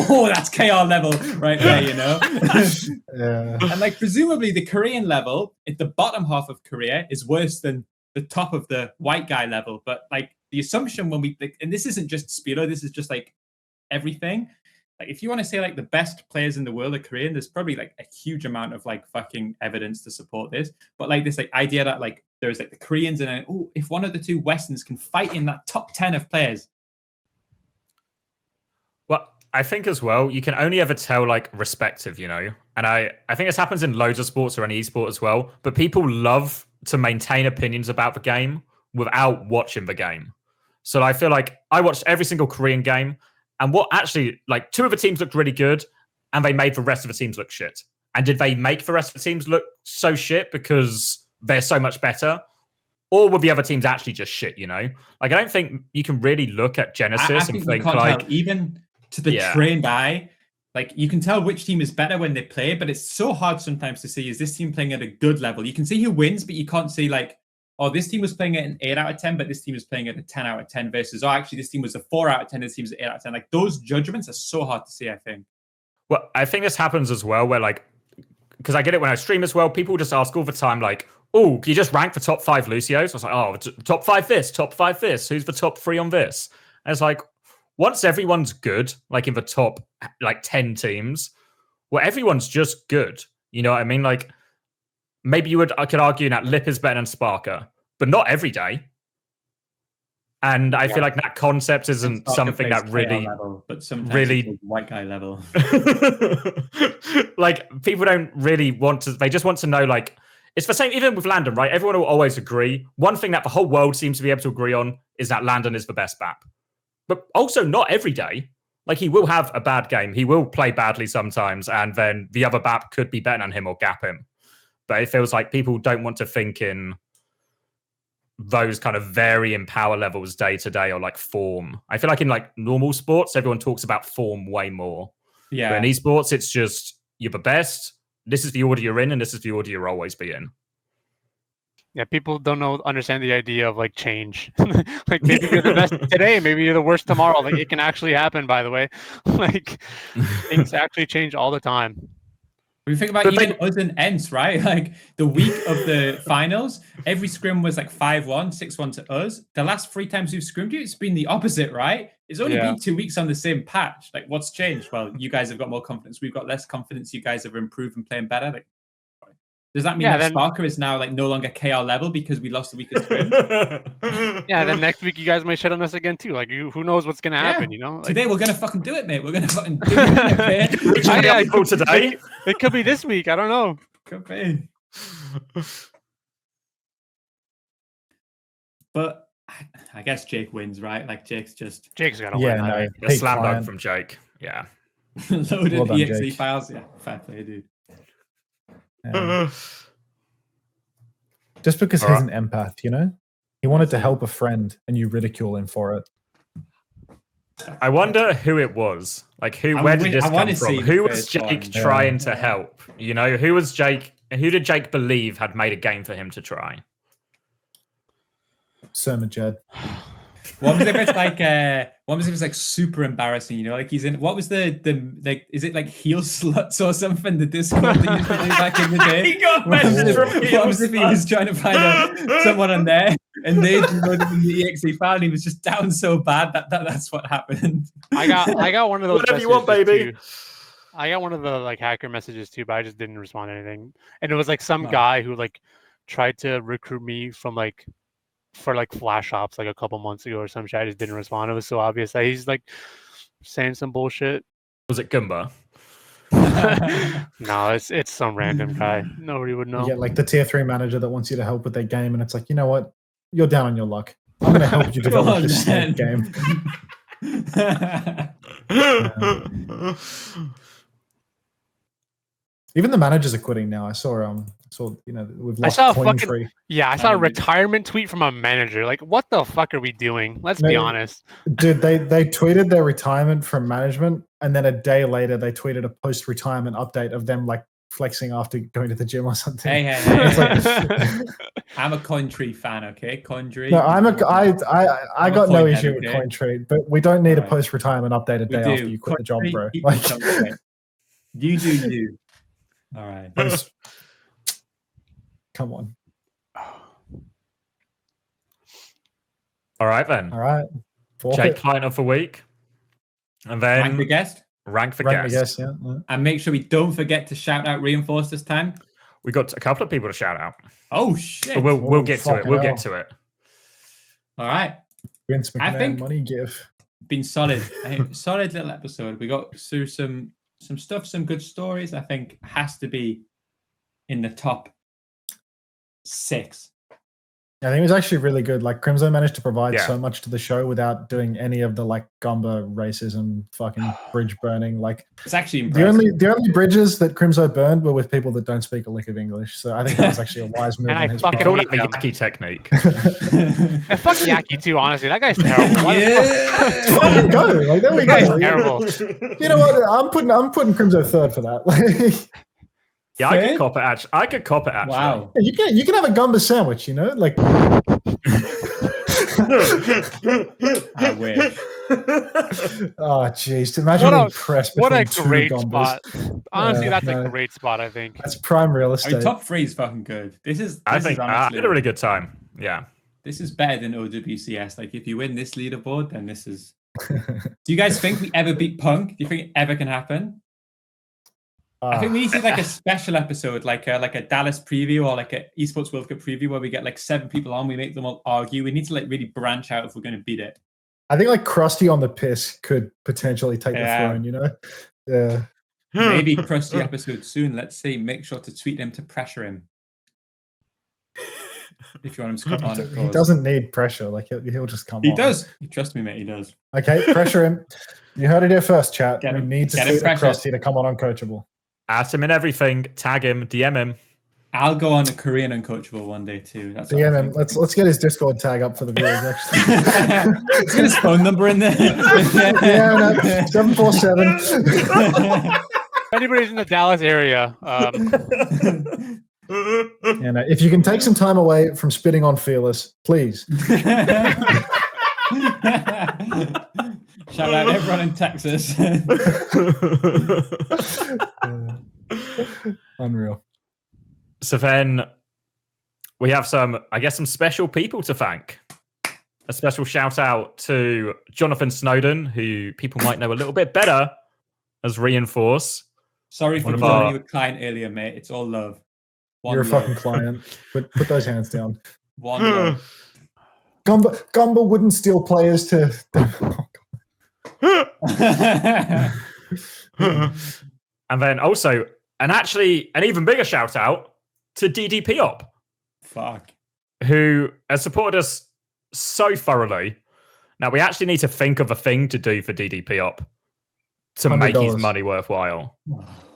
[SPEAKER 2] oh, that's KR level right there, you know?
[SPEAKER 3] Yeah.
[SPEAKER 2] And like presumably the Korean level at the bottom half of Korea is worse than the top of the white guy level. But like the assumption when we, like, and this isn't just Spiro, this is just like everything. Like if you want to say like the best players in the world are Korean, there's probably like a huge amount of like fucking evidence to support this. But like this like idea that like there's like the Koreans and then, oh, if one of the two Westerns can fight in that top 10 of players.
[SPEAKER 4] Well, I think as well, you can only ever tell like respective, you know, and I think this happens in loads of sports or any esport as well, but people love to maintain opinions about the game without watching the game. So I feel like I watched every single Korean game, and what actually, like, two of the teams looked really good, and they made the rest of the teams look shit. And did they make the rest of the teams look so shit because they're so much better? Or were the other teams actually just shit, you know? Like, I don't think you can really look at Genesis and think like...
[SPEAKER 2] Tell, even to the trained eye, like, you can tell which team is better when they play, but it's so hard sometimes to see, is this team playing at a good level? You can see who wins, but you can't see, like, oh, this team was playing at an 8 out of 10, but this team is playing at a 10 out of 10 versus, oh, actually, this team was a 4 out of 10, this team's an 8 out of 10. Like, those judgments are so hard to see, I think.
[SPEAKER 4] Well, I think this happens as well, where, like, because I get it when I stream as well, people just ask all the time, like, oh, can you just rank the top 5 Lucios? I was like, oh, top 5 this, top 5 this. Who's the top 3 on this? And it's like, once everyone's good, like in the top, like 10 teams, well, everyone's just good. You know what I mean? Like, maybe I could argue that Lip is better than Sparker, but not every day. And I feel like that concept isn't something that really,
[SPEAKER 2] level, but sometimes
[SPEAKER 4] really
[SPEAKER 2] white guy level.
[SPEAKER 4] Like, people don't really want to, they just want to know, like, it's the same, even with Landon, right? Everyone will always agree. One thing that the whole world seems to be able to agree on is that Landon is the best BAP. But also not every day. Like, he will have a bad game. He will play badly sometimes, and then the other BAP could be better than him or gap him. But it feels like people don't want to think in those kind of varying power levels day to day, or like form. I feel like in like normal sports, everyone talks about form way more.
[SPEAKER 2] Yeah.
[SPEAKER 4] But in esports, it's just, you're the best. This is the order you're in, and this is the order you'll always be in.
[SPEAKER 1] Yeah, people don't understand the idea of like change. Like, maybe you're the best today, maybe you're the worst tomorrow. Like, it can actually happen, by the way. Like, things actually change all the time.
[SPEAKER 2] When you think about even us and ENCE, right? Like, the week of the finals, every scrim was like 5-1, 6-1 to us. The last 3 times we've scrimmed you, it's been the opposite, right? It's only been 2 weeks on the same patch. Like, what's changed? Well, you guys have got more confidence. We've got less confidence. You guys have improved and playing better. Like, does that mean that Sparker is now like no longer KR level because we lost the week of scrim?
[SPEAKER 1] Yeah, then next week you guys might shit on us again too. Like, who knows what's gonna happen? You know, like,
[SPEAKER 2] today we're gonna fucking do it, mate. We're gonna fucking do it.
[SPEAKER 4] Today.
[SPEAKER 1] It could be this week. I don't know.
[SPEAKER 2] Could be. But I guess Jake wins, right? Like, Jake's
[SPEAKER 1] gotta win.
[SPEAKER 3] No,
[SPEAKER 4] a slam dunk from Jake. Yeah.
[SPEAKER 2] Loaded
[SPEAKER 3] well done,
[SPEAKER 2] EXE
[SPEAKER 3] Jake.
[SPEAKER 2] files. Yeah, fair play, dude.
[SPEAKER 3] Just because he's an empath, you know? He wanted to help a friend and you ridicule him for it.
[SPEAKER 4] I wonder who it was. Like, where did this come from? Who was Jake trying to help? You know, who did Jake believe had made a game for him to try?
[SPEAKER 3] Sir Jed.
[SPEAKER 2] What was if it's like what was if it's like super embarrassing, you know? Like, he's in, what was the like, is it like heel sluts or something, the Discord that used to do back in the day?
[SPEAKER 4] He got messaged from
[SPEAKER 2] What was if he was trying to find someone on there and they loaded in the EXE file and he was just down so bad that's what happened.
[SPEAKER 1] I got one of those.
[SPEAKER 4] Whatever you want, baby.
[SPEAKER 1] Too. I got one of the like hacker messages too, but I just didn't respond to anything. And it was like some guy who like tried to recruit me from like for like flash ops like a couple months ago or some shit. I just didn't respond. It was so obvious that he's like saying some bullshit.
[SPEAKER 4] Was it Goomba?
[SPEAKER 1] No, it's some random guy. Nobody would know.
[SPEAKER 3] Yeah, like the tier 3 manager that wants you to help with their game, and it's like, you know what? You're down on your luck. I'm going to help you develop this game. Even the managers are quitting now. I saw we've lost
[SPEAKER 1] I saw
[SPEAKER 3] Cointree.
[SPEAKER 1] I saw a retirement tweet from a manager. Like, what the fuck are we doing? Let's be honest.
[SPEAKER 3] Dude, they tweeted their retirement from management, and then a day later they tweeted a post-retirement update of them like flexing after going to the gym or something.
[SPEAKER 2] Hey.
[SPEAKER 3] It's like,
[SPEAKER 2] I'm a Cointree fan, okay? Cointree.
[SPEAKER 3] no, I got no issue with Cointree, but we don't need a post-retirement update a day after you quit the job, bro. Like,
[SPEAKER 2] you do you. All right.
[SPEAKER 3] Come on.
[SPEAKER 4] All right then.
[SPEAKER 3] All right.
[SPEAKER 4] Jake Kleiner for week. And then
[SPEAKER 2] Rank the guest.
[SPEAKER 4] Rank for guest.
[SPEAKER 3] Yeah.
[SPEAKER 2] And make sure we don't forget to shout out Reinforce this time.
[SPEAKER 4] We got a couple of people to shout out.
[SPEAKER 2] Oh shit.
[SPEAKER 4] But we'll get to it. We'll get to it.
[SPEAKER 2] All right.
[SPEAKER 3] Vince McMahon,
[SPEAKER 2] I think
[SPEAKER 3] money give.
[SPEAKER 2] Been solid. Solid little episode. We got through some stuff, some good stories. I think has to be in the top 6.
[SPEAKER 3] I think it was actually really good. Like Crimzo managed to provide so much to the show without doing any of the like Gumba racism, fucking bridge burning. Like
[SPEAKER 2] it's actually impressive.
[SPEAKER 3] the only bridges that Crimzo burned were with people that don't speak a lick of English. So I think that was actually a wise move.
[SPEAKER 1] And I
[SPEAKER 4] call it the Yaki technique.
[SPEAKER 1] I fuck Yaki too, honestly. That guy's terrible.
[SPEAKER 3] Fucking go. Like there we go.
[SPEAKER 1] Terrible.
[SPEAKER 3] You know what? I'm putting Crimzo third for that. Like,
[SPEAKER 4] yeah, I could cop it actually.
[SPEAKER 2] Wow.
[SPEAKER 3] You can have a Gumba sandwich, you know? Like
[SPEAKER 2] I wish.
[SPEAKER 3] Oh jeez. Imagine being pressed between
[SPEAKER 1] what a
[SPEAKER 3] two
[SPEAKER 1] great
[SPEAKER 3] Gumbas.
[SPEAKER 1] spot. Honestly, that's a great spot, I think.
[SPEAKER 3] That's prime real estate.
[SPEAKER 2] I mean, top 3 is fucking good. I
[SPEAKER 4] think I had a really good time. Yeah.
[SPEAKER 2] This is better than OWCS. Like if you win this leaderboard, then this is Do you guys think we ever beat Punk? Do you think it ever can happen? I think we need to do like a special episode, like a Dallas preview or like a Esports World Cup preview where we get like 7 people on, we make them all argue. We need to like really branch out if we're going to beat it.
[SPEAKER 3] I think like Krusty on the piss could potentially take the throne, you know? Yeah.
[SPEAKER 2] Maybe Krusty episode soon. Let's see. Make sure to tweet him to pressure him. If you want him to come on, of course.
[SPEAKER 3] He doesn't need pressure. Like he'll just come on.
[SPEAKER 2] He does. Trust me, mate. He does.
[SPEAKER 3] Okay, pressure him. You heard it here first, chat.
[SPEAKER 2] We
[SPEAKER 3] need to tweet Krusty to come on Uncoachable.
[SPEAKER 4] Ask him in everything. Tag him. DM him.
[SPEAKER 2] I'll go on a Korean Uncoachable one day too. That's
[SPEAKER 3] DM him. Let's get his Discord tag up for the viewers. Actually,
[SPEAKER 2] let's get his phone number in there.
[SPEAKER 3] 747.
[SPEAKER 1] If anybody's in the Dallas area,
[SPEAKER 3] and if you can take some time away from spitting on Fearless, please.
[SPEAKER 2] Shout out everyone in Texas.
[SPEAKER 3] Unreal.
[SPEAKER 4] So then we have some special people to thank. A special shout out to Jonathan Snowden, who people might know a little bit better as Reinforce.
[SPEAKER 2] Sorry for calling you a client earlier, mate. It's all love.
[SPEAKER 3] You're a fucking client. Put those hands down.
[SPEAKER 2] One love.
[SPEAKER 3] Gumba wouldn't steal players to.
[SPEAKER 4] And then also, an even bigger shout out to DDP Op.
[SPEAKER 2] Fuck.
[SPEAKER 4] Who has supported us so thoroughly. Now we actually need to think of a thing to do for DDP Op to $100. Make his money worthwhile.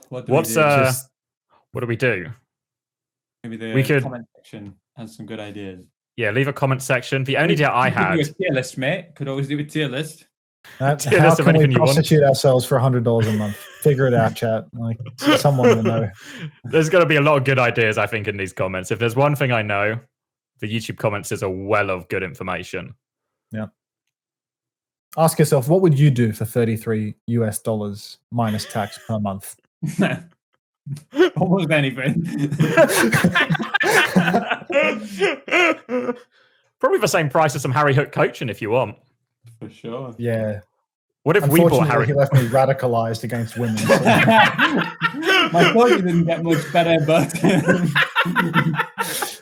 [SPEAKER 4] What do we do?
[SPEAKER 2] Maybe the comment section has some good ideas.
[SPEAKER 4] Yeah, leave a comment section. The only idea I had...
[SPEAKER 2] Do a tier list, mate. Could always do a tier list.
[SPEAKER 3] How can we prostitute ourselves for $100 a month? Figure it out, chat. Like someone will know.
[SPEAKER 4] There's going to be a lot of good ideas, I think, in these comments. If there's one thing I know, the YouTube comments is a well of good information.
[SPEAKER 3] Yeah. Ask yourself, what would you do for $33 US minus tax per month?
[SPEAKER 2] Almost anything.
[SPEAKER 4] Probably the same price as some Harry Hook coaching if you want.
[SPEAKER 2] For sure.
[SPEAKER 3] Yeah.
[SPEAKER 4] What if we bought Harry?
[SPEAKER 3] He left me radicalized against women. So.
[SPEAKER 2] My body didn't get much better, but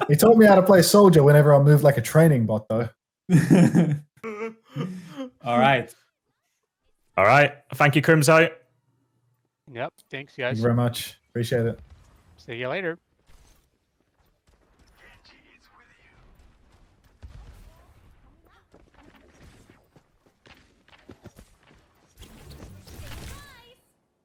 [SPEAKER 3] he taught me how to play soldier whenever I moved like a training bot, though.
[SPEAKER 2] All right.
[SPEAKER 4] Thank you, Crimzo.
[SPEAKER 1] Yep. Thanks, guys.
[SPEAKER 3] Thank you very much. Appreciate it.
[SPEAKER 1] See you later.